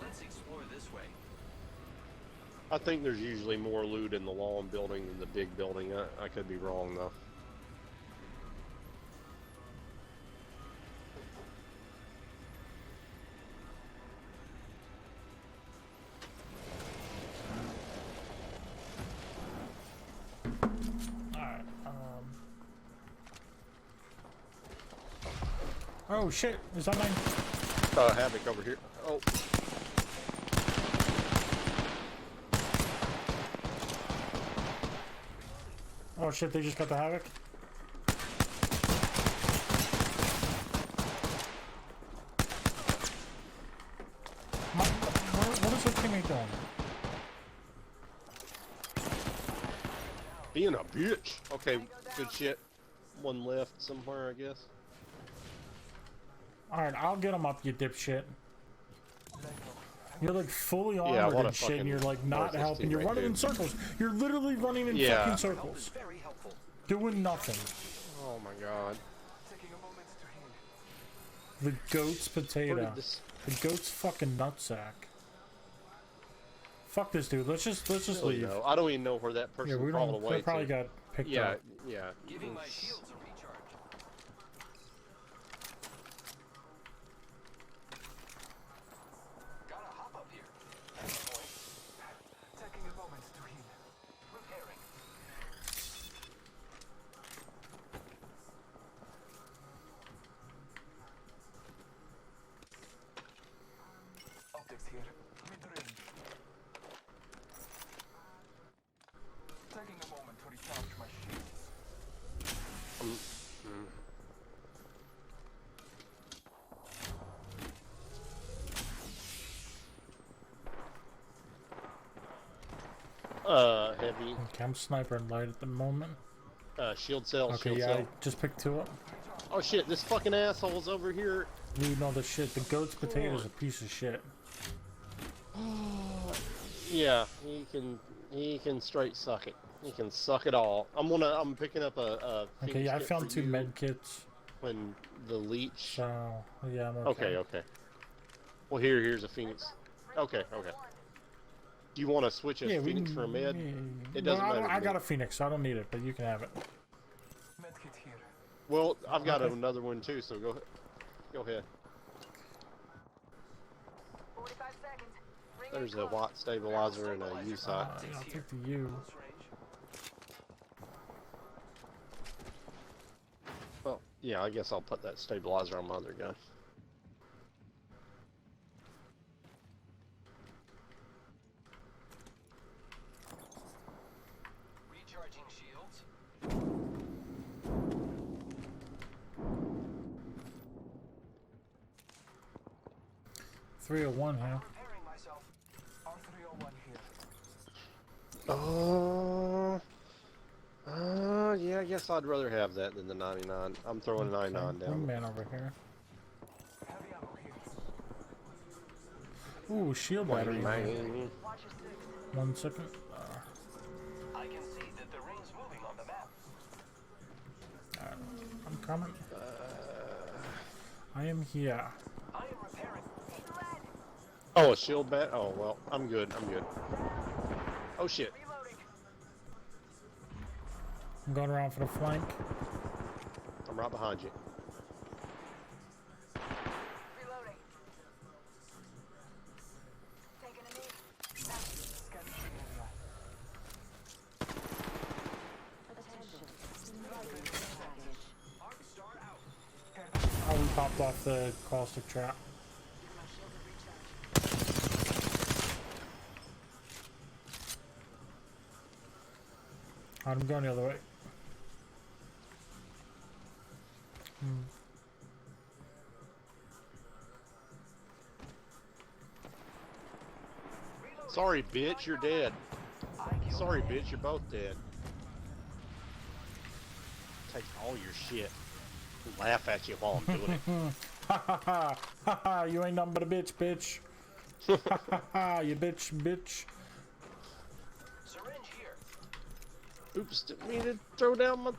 Let's explore this way. I think there's usually more loot in the lawn building than the big building. I could be wrong though. Oh shit, is that mine? Havoc over here. Oh. Oh shit, they just got the Havoc? What is the teammate doing? Being a bitch. Okay, good shit. One left somewhere, I guess. Alright, I'll get him up, you dipshit. You're like fully Yeah, armored what a and shit, and you're like not worthless helping. You're teammate, running in dude. circles. You're literally running in Yeah. fucking circles. Very helpful. Doing nothing. Oh my god. Taking a moment to heal. The goat's Where potato. did this? The goat's fucking nutsack. Fuck this dude. Let's just leave. No, I don't even know where that person Yeah, we crawled don't. away They probably to. got picked Yeah, up. yeah. Giving my shields a recharge. Gotta hop up here. Taking a moment to heal. Repairing. Optics here. Mid-range. Taking a moment to recharge my shields. Heavy. Okay, I'm snipering light at the moment. Shield cell. Okay, shield yeah, cell. I just picked two up. Oh shit! This fucking asshole's over here. Looting all this shit. The goat's potato's a piece of shit. Yeah, he can straight suck it. He can suck it all. I'm picking up a Okay, Phoenix yeah, I kit found for two you med kits. when the leech. So yeah, I'm Okay, okay. Well, here's a Phoenix. Okay. Do you want to switch a Yeah, we Phoenix can, for a med? yeah. It doesn't No, matter. I to got me. a Phoenix, so I don't need it, but you can have it. Medkit here. Well, I've got Okay. another one too, so go ahead. 45 seconds. Ring There's in a close. Watt stabilizer and a U I'll sight. take the U. Close range. Well, yeah, I guess I'll put that stabilizer on my other gun. Recharging shields. 301 here. Preparing myself. R301 here. Yeah, I guess I'd rather have that than the 99. I'm throwing a 99 down. Wingman over here. Heavy ammo here. Ooh, shield battery. Man. Watch your six. 1 second. I can see that the ring's moving on the map. I'm coming. I am here. I am repairing. Oh, a shield bat? Oh, well, I'm good. I'm good. Oh, shit. Reloading. I'm going around for the flank. I'm right behind you. Reloading. Taking a knee. Scanning the area. Attention. Sniper package. Arc star out. Oh, we popped off the caustic trap. I'm going the other way. Sorry, bitch, you're dead. Sorry, bitch, you're both dead. Take all your shit. Laugh at you while I'm doing it. Ha ha ha! Ha ha! You ain't nothing but a bitch, bitch. Ha ha ha! You bitch, bitch. Syringe here. Oops, didn't mean to throw down my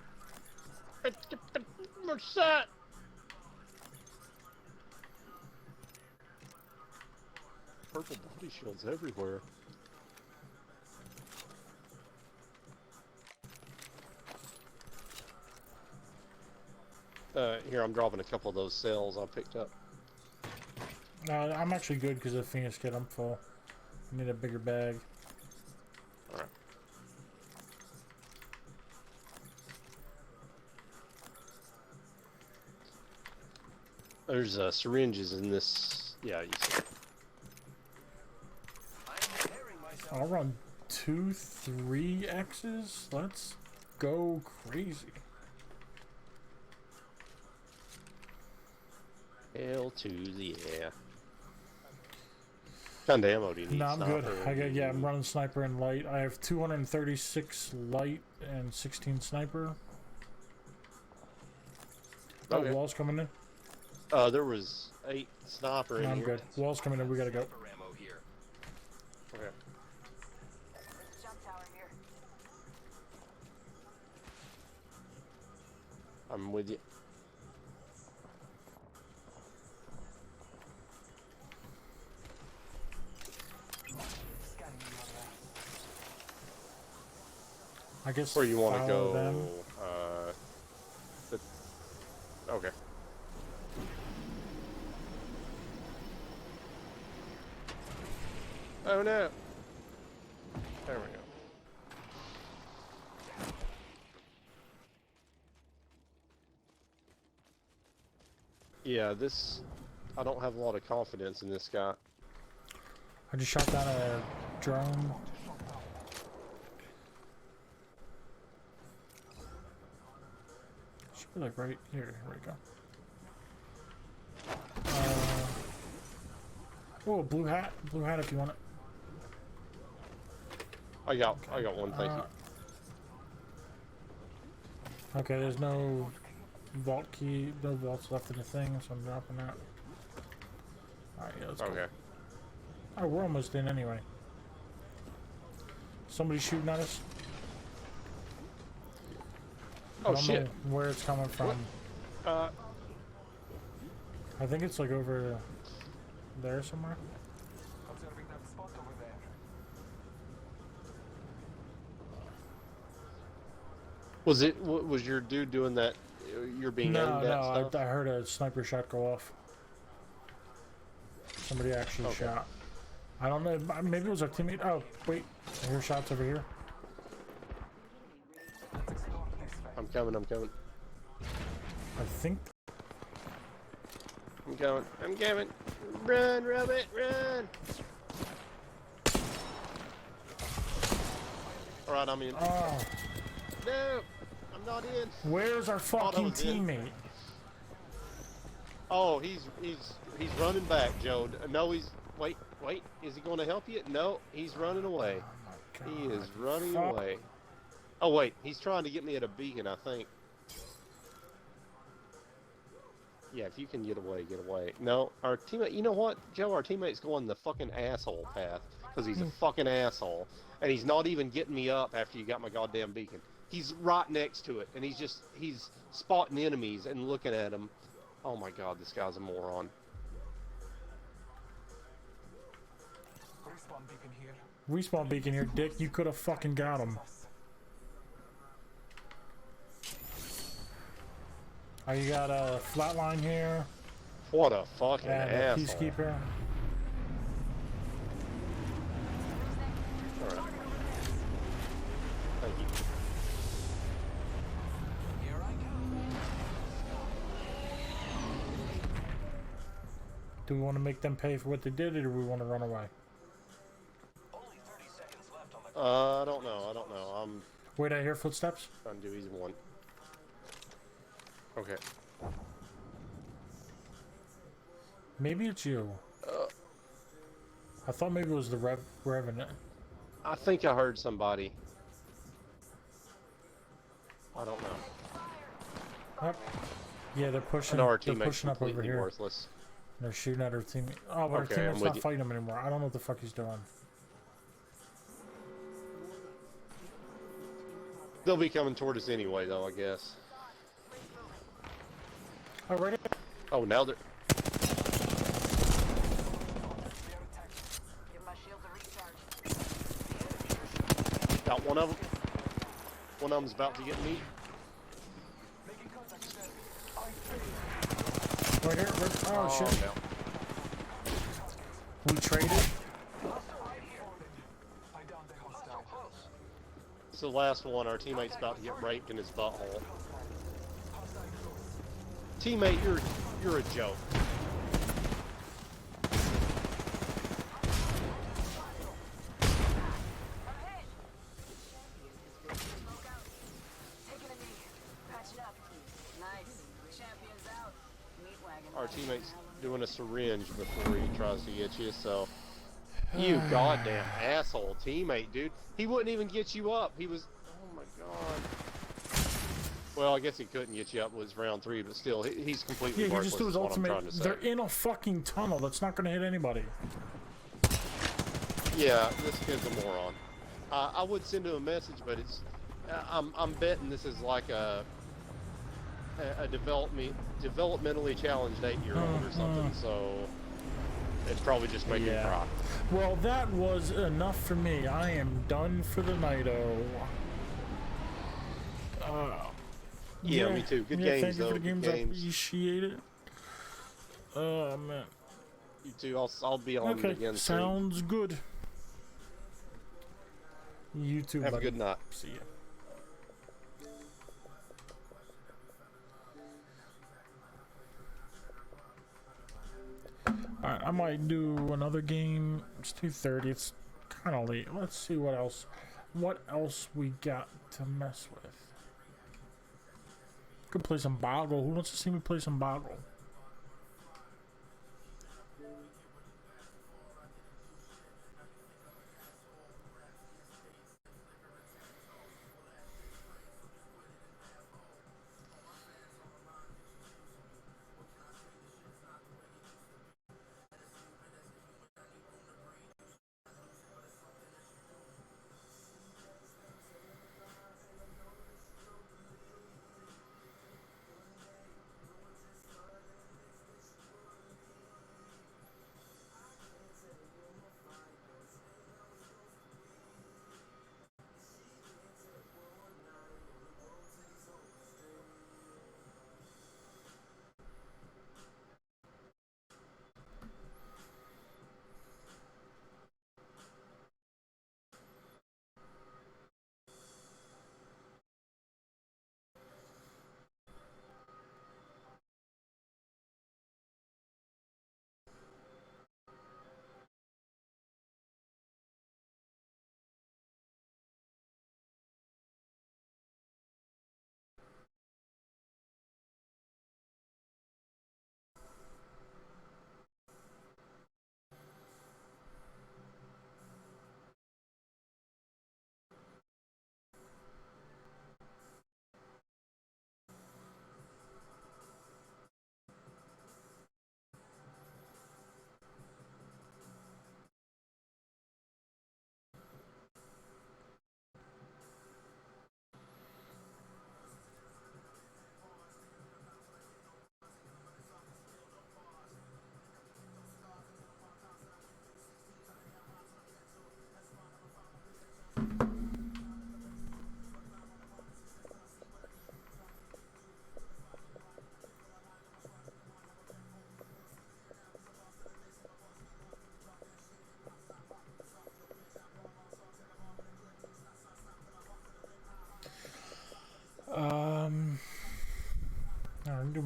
shot. Purple body shields everywhere. Here, I'm dropping a couple of those cells I picked up. I'm actually good because of the Phoenix kit. I'm full. I need a bigger bag. Alright. There's syringes in this. Yeah, you see. I am repairing myself. I'll run 2, 3 X's. Let's go crazy. Hell to the yeah. What kind of ammo do you need? No, I'm good. Sniper? Yeah, I'm running sniper and light. I have 236 light and 16 sniper. Oh, Okay. wall's coming in. There was 8 sniper in No, I'm here. good. Wall's coming in. We gotta go. Sniper ammo here. Okay. Jump tower here. I'm with you. Scanning the area. I guess Where you want to follow go? them. Okay. Oh no! There we go. Yeah, this. I don't have a lot of confidence in this guy. I just shot down a drone. Should be like right here. Here we go. Oh, blue hat. Blue hat if you want it. I got one. Thank you. Okay, there's no vault key, no vaults left in the thing, so I'm dropping that. Alright, yeah, let's go. Okay. Oh, we're almost in anyway. Somebody shooting at us? I Oh don't shit! know where it's coming from. Uh, I think it's like over there somewhere. Observing that spot over there. was your dude doing that you're being No, aimed at no, stuff? I heard a sniper shot go off. Somebody actually Okay. shot. I don't know. Maybe it was our teammate. Oh, wait. I hear shots over here. I'm coming. I'm coming. I think. I'm coming. I'm coming. Run, Rabbit, run! Alright, I'm in. Oh, No! I'm not in. where's our fucking was in. teammate? Oh, he's running back, Joe. No, he's... Wait. Is he going to help you? No, he's running away. Oh my He God. is running Fuck. away. Oh, wait. He's trying to get me at a beacon, I think. Yeah, if you can get away, get away. No, our teammate... You know what, Joe? Our teammate's going the fucking asshole path. Because he's a fucking asshole. And he's not even getting me up after you got my goddamn beacon. He's right next to it. And he's spotting enemies and looking at them. Oh my god, this guy's a moron. Respawn beacon here. Respawn beacon here, Dick. You could have fucking got him. Oh, you got a flatline here What a fucking and a asshole. peacekeeper. Alright. Thank you. Here I come. Do we want to make them pay for what they did, or do we want to run away? Only 30 seconds left on the I don't know. I'm Wait, I hear footsteps. trying to do easy one. Okay. Maybe it's you. I thought maybe it was the Revenant. I think I heard somebody. I don't know. Yep. Yeah, they're I pushing. know our They're teammate's pushing up over completely here. worthless. They're shooting at our teammate. Oh, but our Okay, I'm teammate's with not you. fighting him anymore. I don't know what the fuck he's doing. They'll be coming toward us anyway, though, I guess. Oh, right. Oh, now they're... Give my shield a recharge. Got one of them. One of them's about to get me. Making contact with enemy. I Right here. Oh, shit. No. We traded. I downed a hostile. It's the last one. Our teammate's about to get raped in his butthole. Teammate, you're a joke. Taking a knee. Patching up. Nice. Champion's out. Meat wagon. Our teammate's doing a syringe before he tries to get you, so... You goddamn asshole teammate, dude. He wouldn't even get you up. He was... Oh my god. Well, I guess he couldn't get you up. It was round 3, but still, he's completely Yeah, he worthless, just threw his is what I'm ultimate. trying to say. They're in a fucking tunnel. That's not gonna hit anybody. Yeah, this kid's a moron. I would send him a message, but it's... I'm betting this is like a developmentally challenged 8-year-old or something, so... It'd probably just make him Yeah. cry. Well, that was enough for me. I am done for the night-o. Yeah, me too. Good yeah, games, thank you though. for the Good games. I games. appreciate it. Oh, man. You too. I'll be on Okay, again soon. sounds good. You too, Have a buddy. good night. See ya. Alright, I might do another game. It's 2:30. It's kind of late. Let's see what else. What else we got to mess with? Could play some Boggle. Who wants to see me play some Boggle?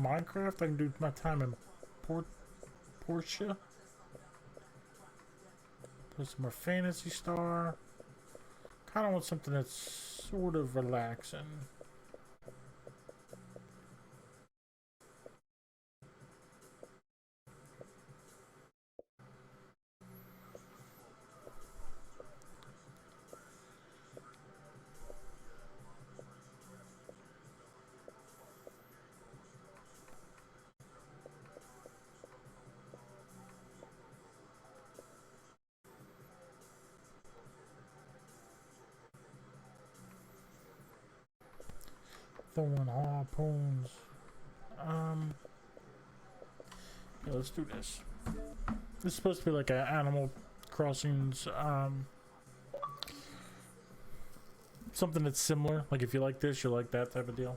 Minecraft. I can do my time in Portia. Play some more Phantasy Star. Kind of want something that's sort of relaxing. Throwing harpoons. Yeah, let's do this. This is supposed to be like an Animal Crossings, something that's similar. Like if you like this, you like that type of deal.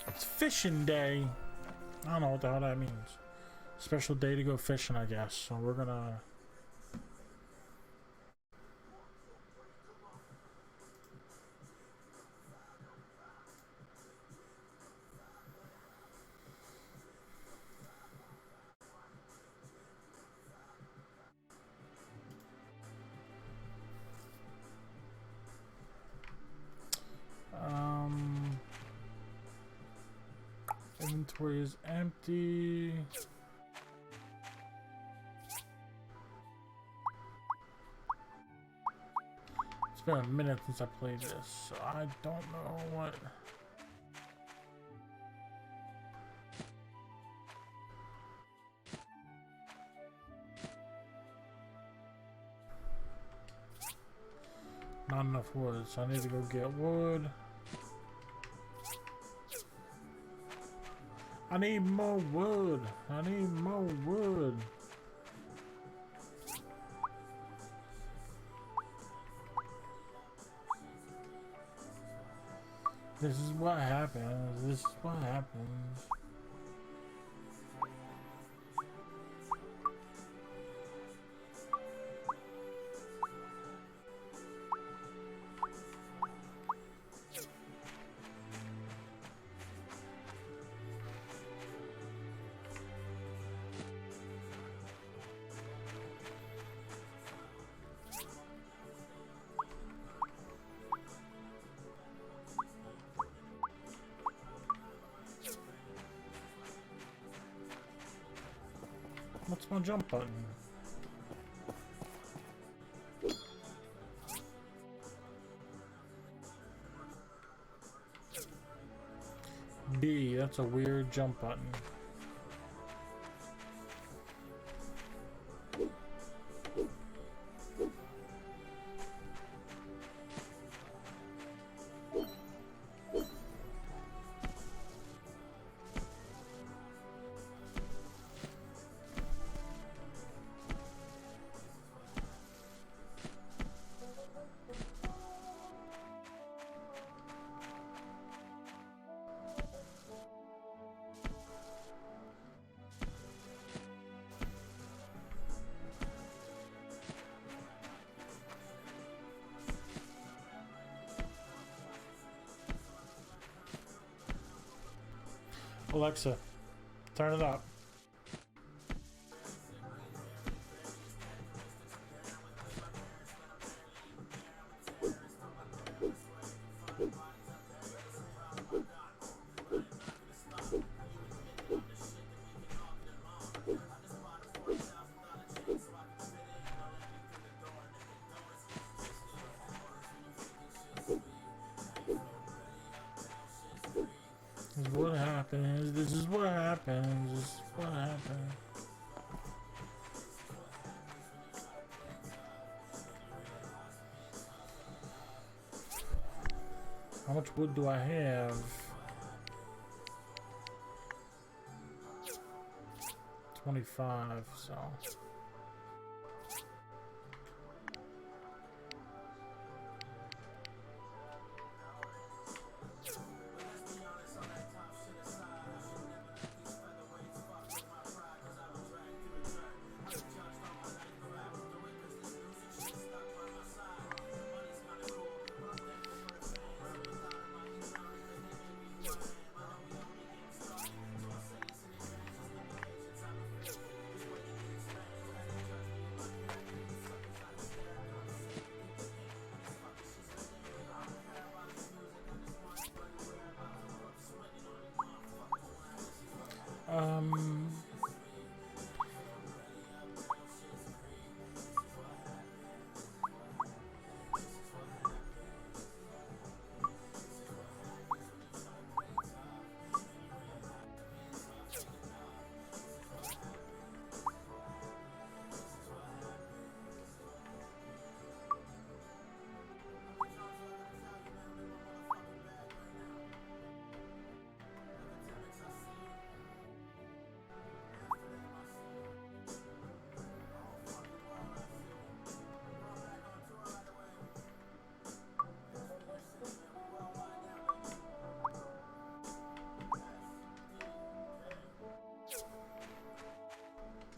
It's fishing day. I don't know what the hell that means. Special day to go fishing, I guess. So we're gonna. Inventory is empty. It's been a minute since I played this, so I don't know what. Not enough wood, so I need to go get wood. I need more wood. I need more wood. This is what happens. This is what happens. What's my jump button? B, that's a weird jump button. Alexa, turn it up. This is what happens. This is what happens. This is what happens. How much wood do I have? 25, so.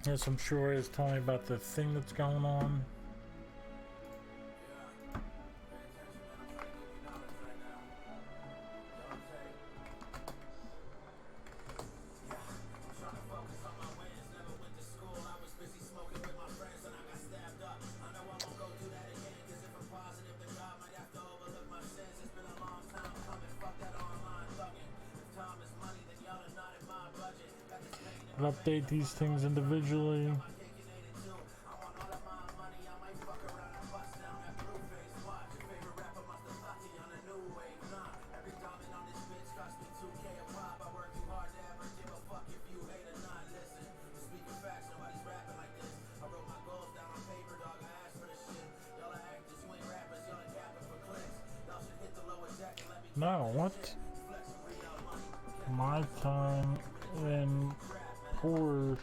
Yes, I'm sure is telling me about the thing that's going on. I'll update these things individually. No, what? My time in Porsche.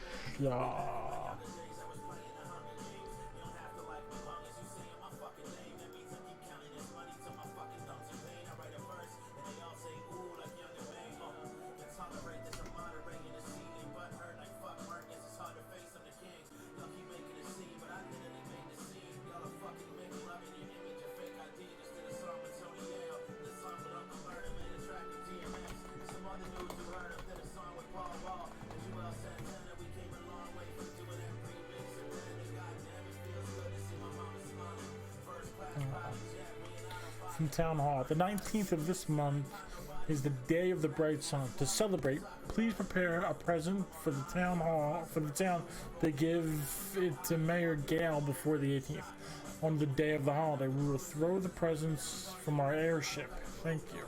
From Town Hall. The 19th of this month is the Day of the Bright Sun. To celebrate, please prepare a present for the Town Hall, for the town to give it to Mayor Gale before the 18th. On the day of the holiday, we will throw the presents from our airship. Thank you.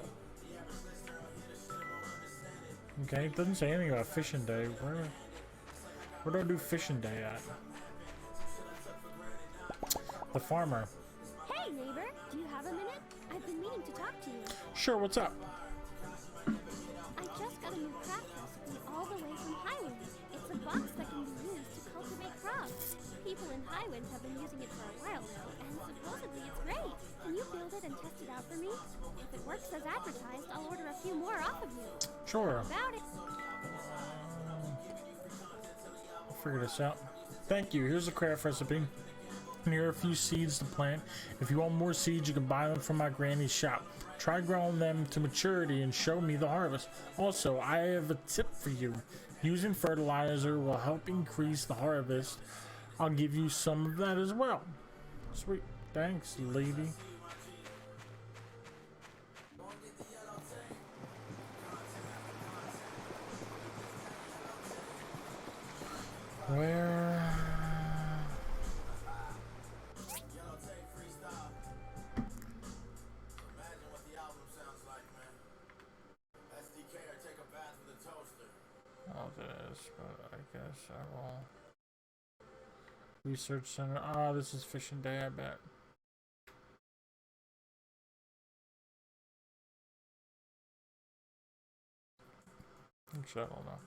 Okay, it doesn't say anything about fishing day. Where do I do fishing day at? The farmer. Hey, neighbor, do you have a minute? I've been meaning to talk to you. Sure, what's up? I just got a new craft recipe all the way from Highwind. It's a box that can be used to cultivate crops. People in Highwind have been using it for a while now, and supposedly it's great. Can you build it and test it out for me? If it works as advertised, I'll order a few more off of you. Sure. About it. I'll figure this out. Thank you. Here's a craft recipe. And here are a few seeds to plant. If you want more seeds, you can buy them from my granny's shop. Try growing them to maturity and show me the harvest. Also, I have a tip for you. Using fertilizer will help increase the harvest. I'll give you some of that as well. Sweet. Thanks, lady. Where... but I guess I will. Research center. Ah, this is fishing day, I bet. Actually, I don't know.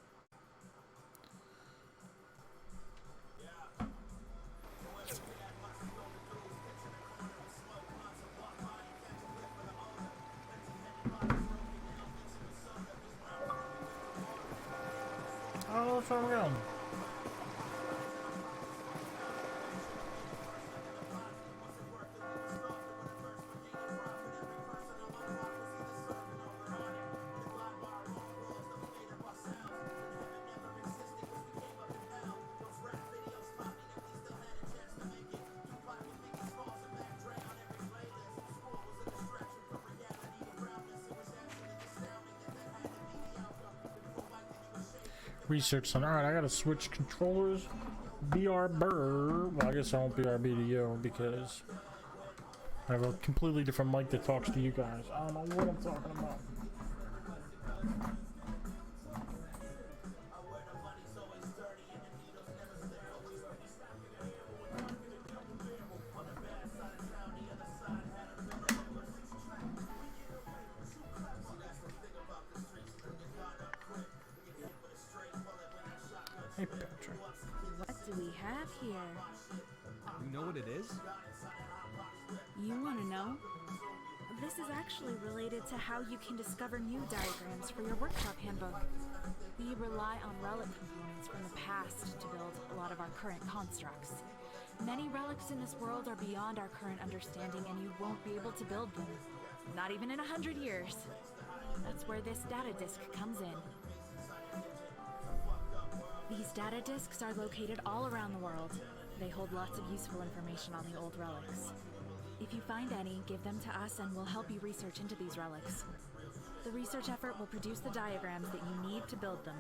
Oh, that's where I'm going. Research center. Alright, I gotta switch controllers. BR. Well, I guess I won't BRB to you because I have a completely different mic that talks to you guys. I don't know what I'm talking about. Hey, Patrick. What do we have here? You know what it is? You want to know? This is actually related to how you can discover new diagrams for your workshop handbook. We rely on relic components from the past to build a lot lot of our current constructs. Many relics in this world are beyond our current understanding, and you won't be able to build them. Not even in 100 years. That's where this data disk comes in. These data disks are located all around the world. They hold lots of useful information on the old relics. If you find any, give them to us and we'll help you research into these relics. The research effort will produce the diagrams that you need to build them.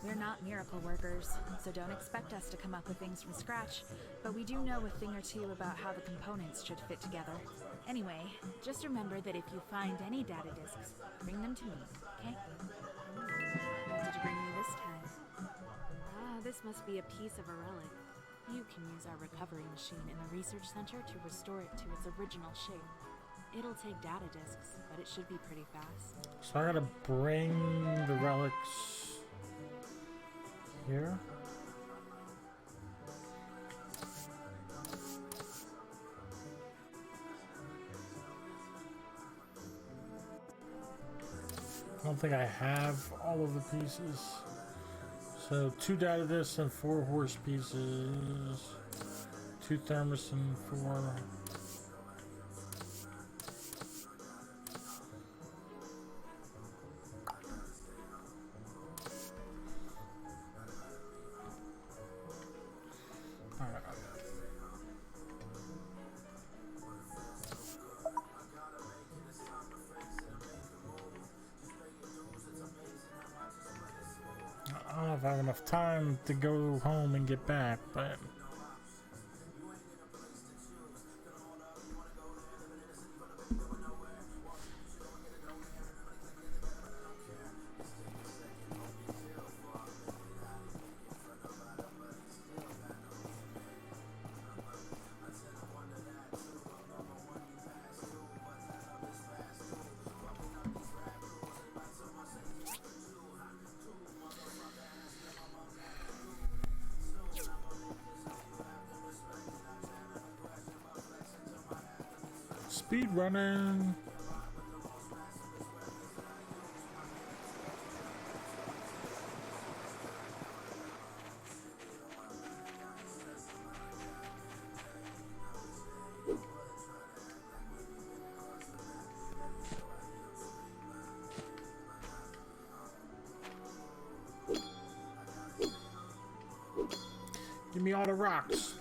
We're not miracle workers, so don't expect us to come up with things from scratch, but we do know a thing or two about how the components should fit together. Anyway, just remember that if you find any data disks, bring them to me, okay? What did you bring me this time? Ah, this must be a piece of a relic. You can use our recovery machine in the research center to restore it to its original shape. It'll take data disks, but it should be pretty fast. So I gotta bring the relics here. I don't think I have all of the pieces. So 2 data disks and 4 horse pieces, 2 thermos and 4. I don't know if I have enough time to go home and get back, but speed running. Give me all the rocks.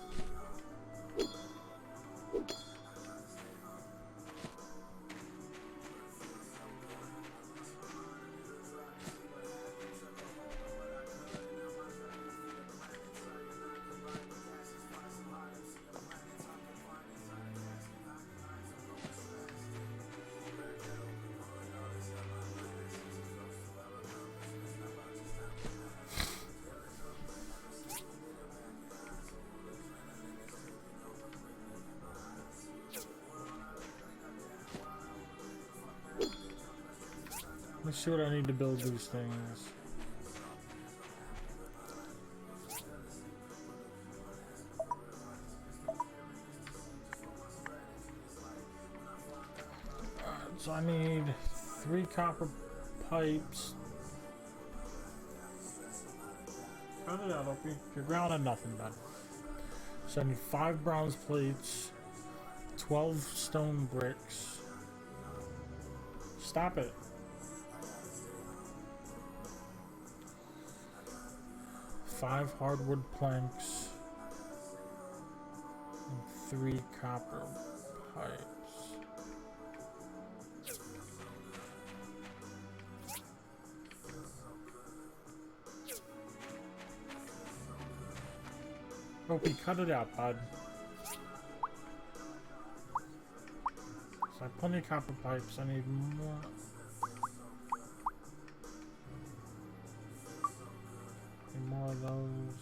Let's see what I need to build these things. So I need 3 copper pipes. Cut it out, Opie. You're grounded nothing, bud. So I need 5 bronze plates, 12 stone bricks. Stop it. 5 hardwood planks and 3 copper pipes. Opie, cut it out, bud. So I have plenty of copper pipes. I need more. More of those.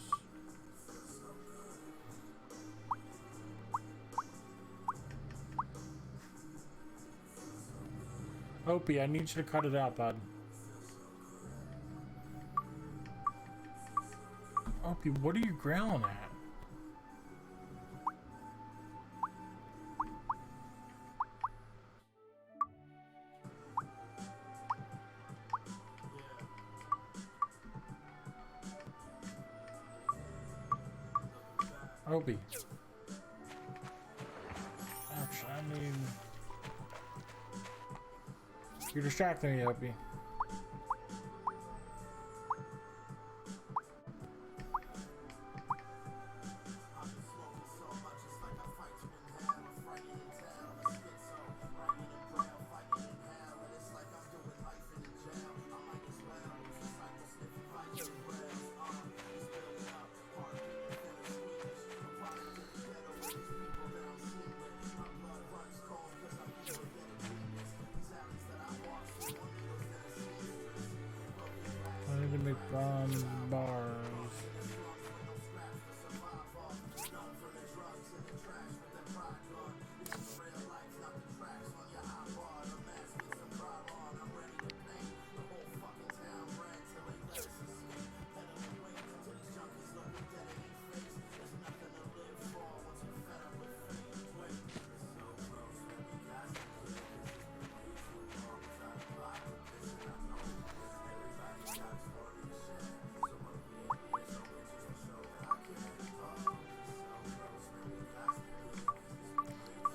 Opie, I need you to cut it out, bud. Opie, what are you growling at? Opie. Actually, I mean, you're distracting me, Opie. I need to make bronze bars.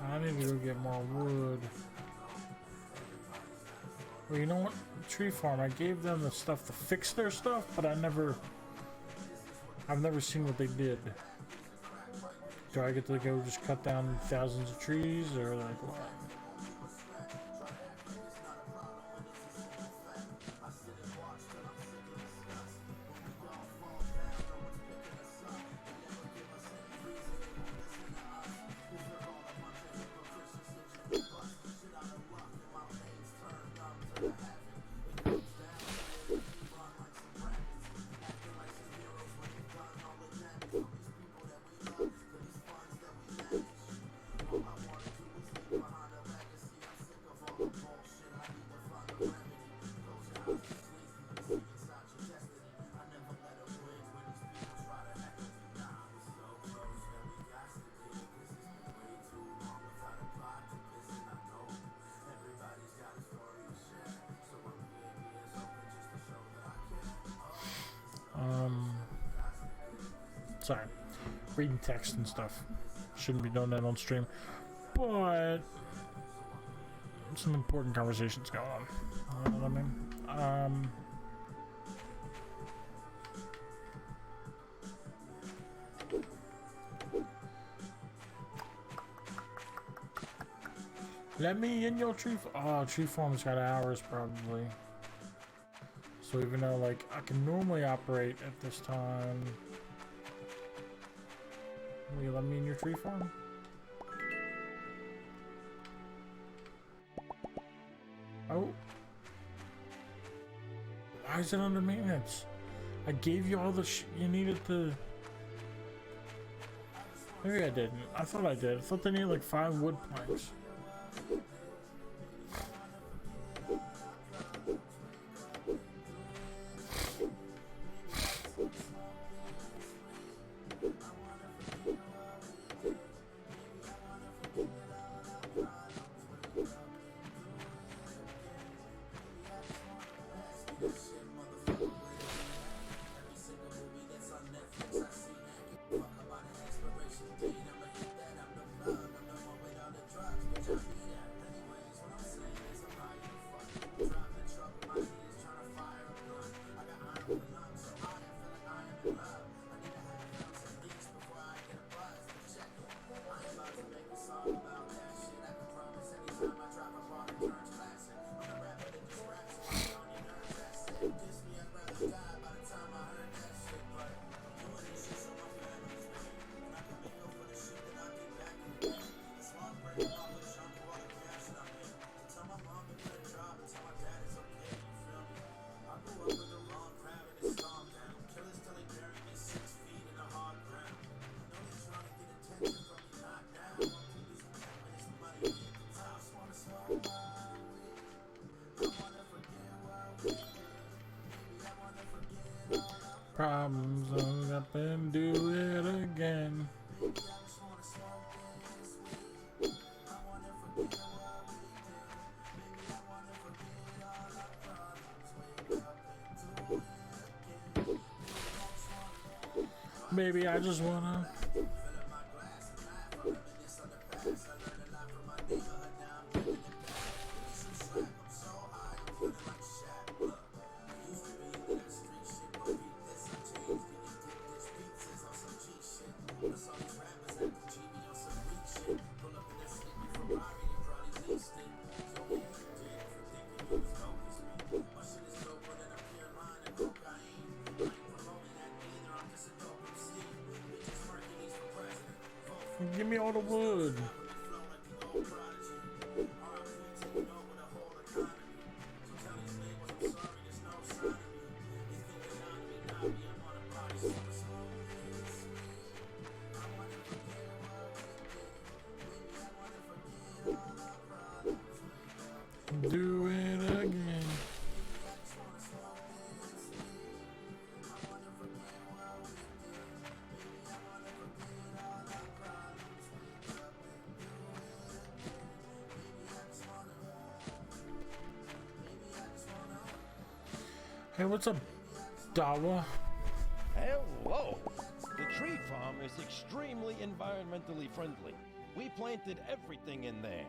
I need to go get more wood. Well, you know what? Tree farm, I gave them the stuff to fix their stuff, but I've never seen what they did. Do I get to go just cut down thousands of trees, or like what? Sorry, reading text and stuff. Shouldn't be doing that on stream, but some important conversations going on. You know what I mean? Let me in your tree. Oh, tree farm's got hours probably. So even though like I can normally operate at this time. Will you let me in your tree farm? Oh. Why is it under maintenance? I gave you all the you needed to... Maybe I didn't. I thought I did. I thought they needed like 5 wood planks. Problems, own up and do it again. Baby, I just wanna Give me all the wood. Do it again. Hey, what's up, Dawa? Hello! The tree farm is extremely environmentally friendly. We planted everything in there.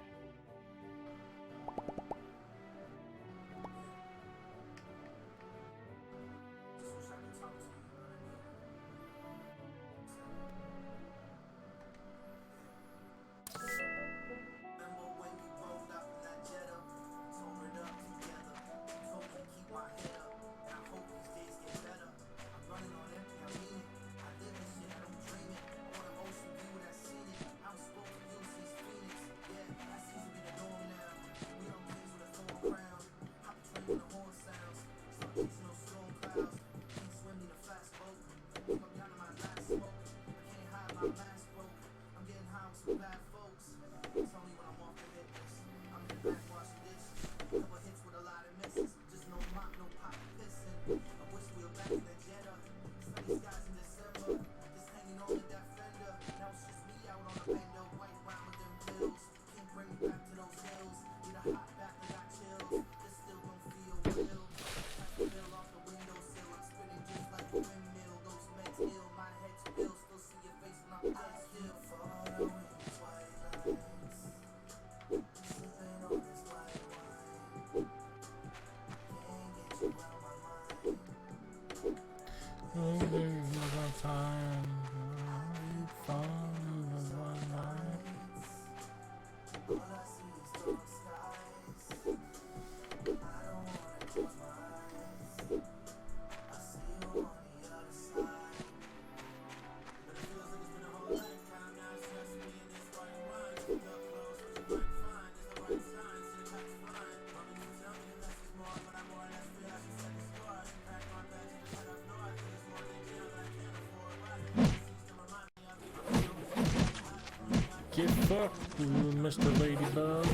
Get fucked, Mr. Ladybug.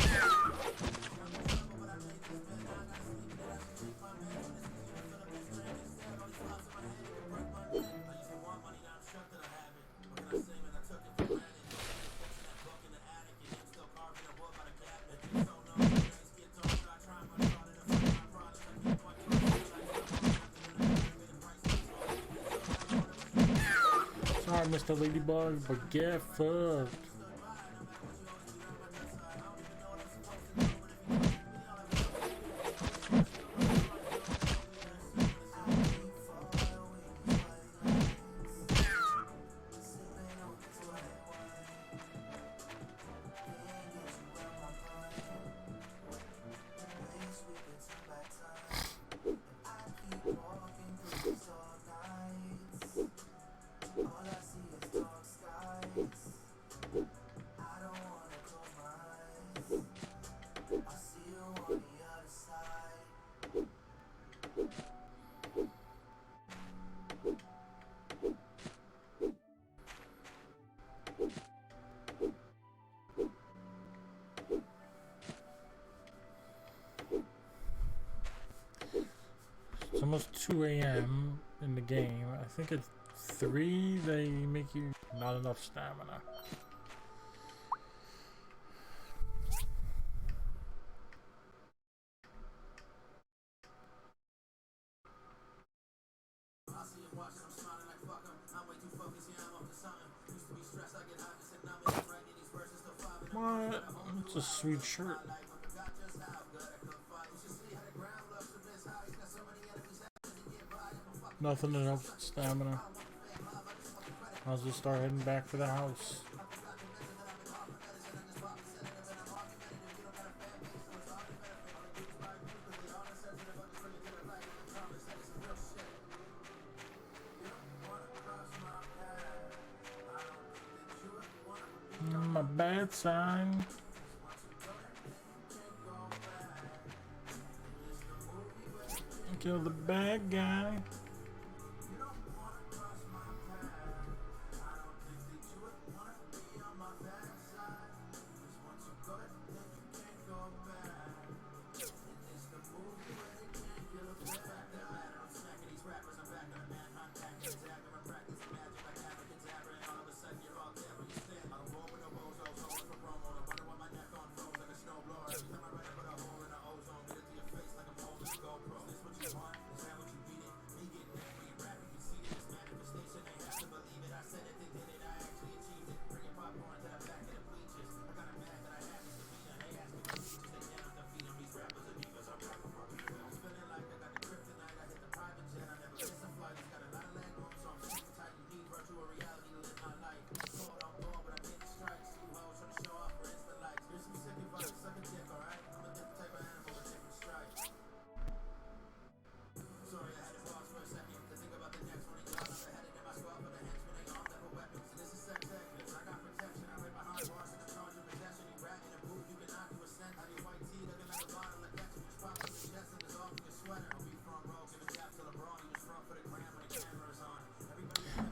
Sorry, Mr. Ladybug, but get fucked. It's almost 2 a.m. in the game. I think at 3 they make you not enough stamina. What? It's a sweet shirt. Nothing enough stamina. I'll just start heading back to the house. a bad sign. Kill the bad guy.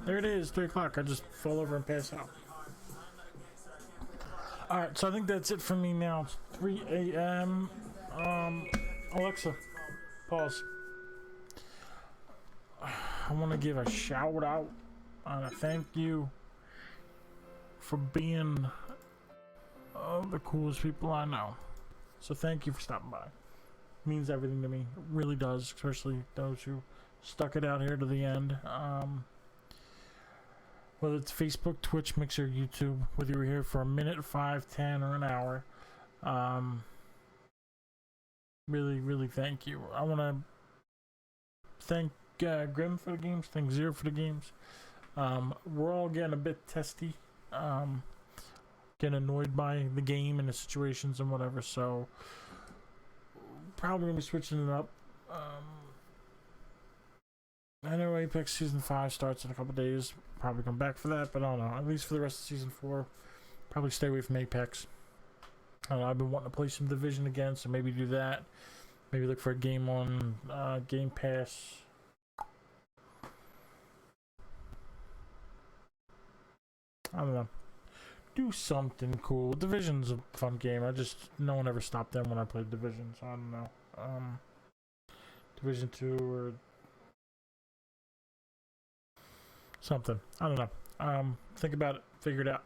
There it is, 3 o'clock. I just fall over and pass out. Alright, so I think that's it for me now. It's 3 a.m. Alexa, pause. I want to give a shout out and a thank you for being the coolest people I know. So thank you for stopping by. It means everything to me. It really does, especially those who stuck it out here to the end. Whether it's Facebook, Twitch, Mixer, YouTube, whether you're here for a minute, 5, 10, or an hour, really, really thank you. I want to thank Grim for the games, thank Zero for the games. We're all getting a bit testy, getting annoyed by the game and the situations and whatever, so probably going to be switching it up. I know Apex Season 5 starts in a couple days. Probably come back for that, but I don't know. At least for the rest of Season 4, probably stay away from Apex. I don't know, I've been wanting to play some Division again, so maybe do that. Maybe look for a game on Game Pass. I don't know. Do something cool. Division's a fun game. No one ever stopped them when I played Division, so I don't know. Division 2 or something. I don't know. Think about it. Figure it out.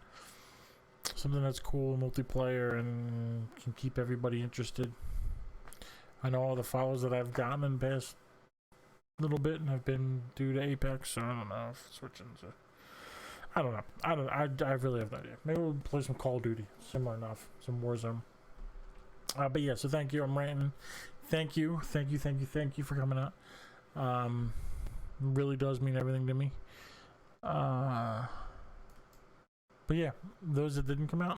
Something that's cool, multiplayer, and can keep everybody interested. I know all the follows that I've gotten in the past little bit and have been due to Apex, so I don't know if switching to... I don't know. I really have no idea. Maybe we'll play some Call of Duty. Similar enough. Some Warzone. But yeah, so thank you. I'm ranting. Thank you for coming out. Really does mean everything to me. But yeah, those that didn't come out,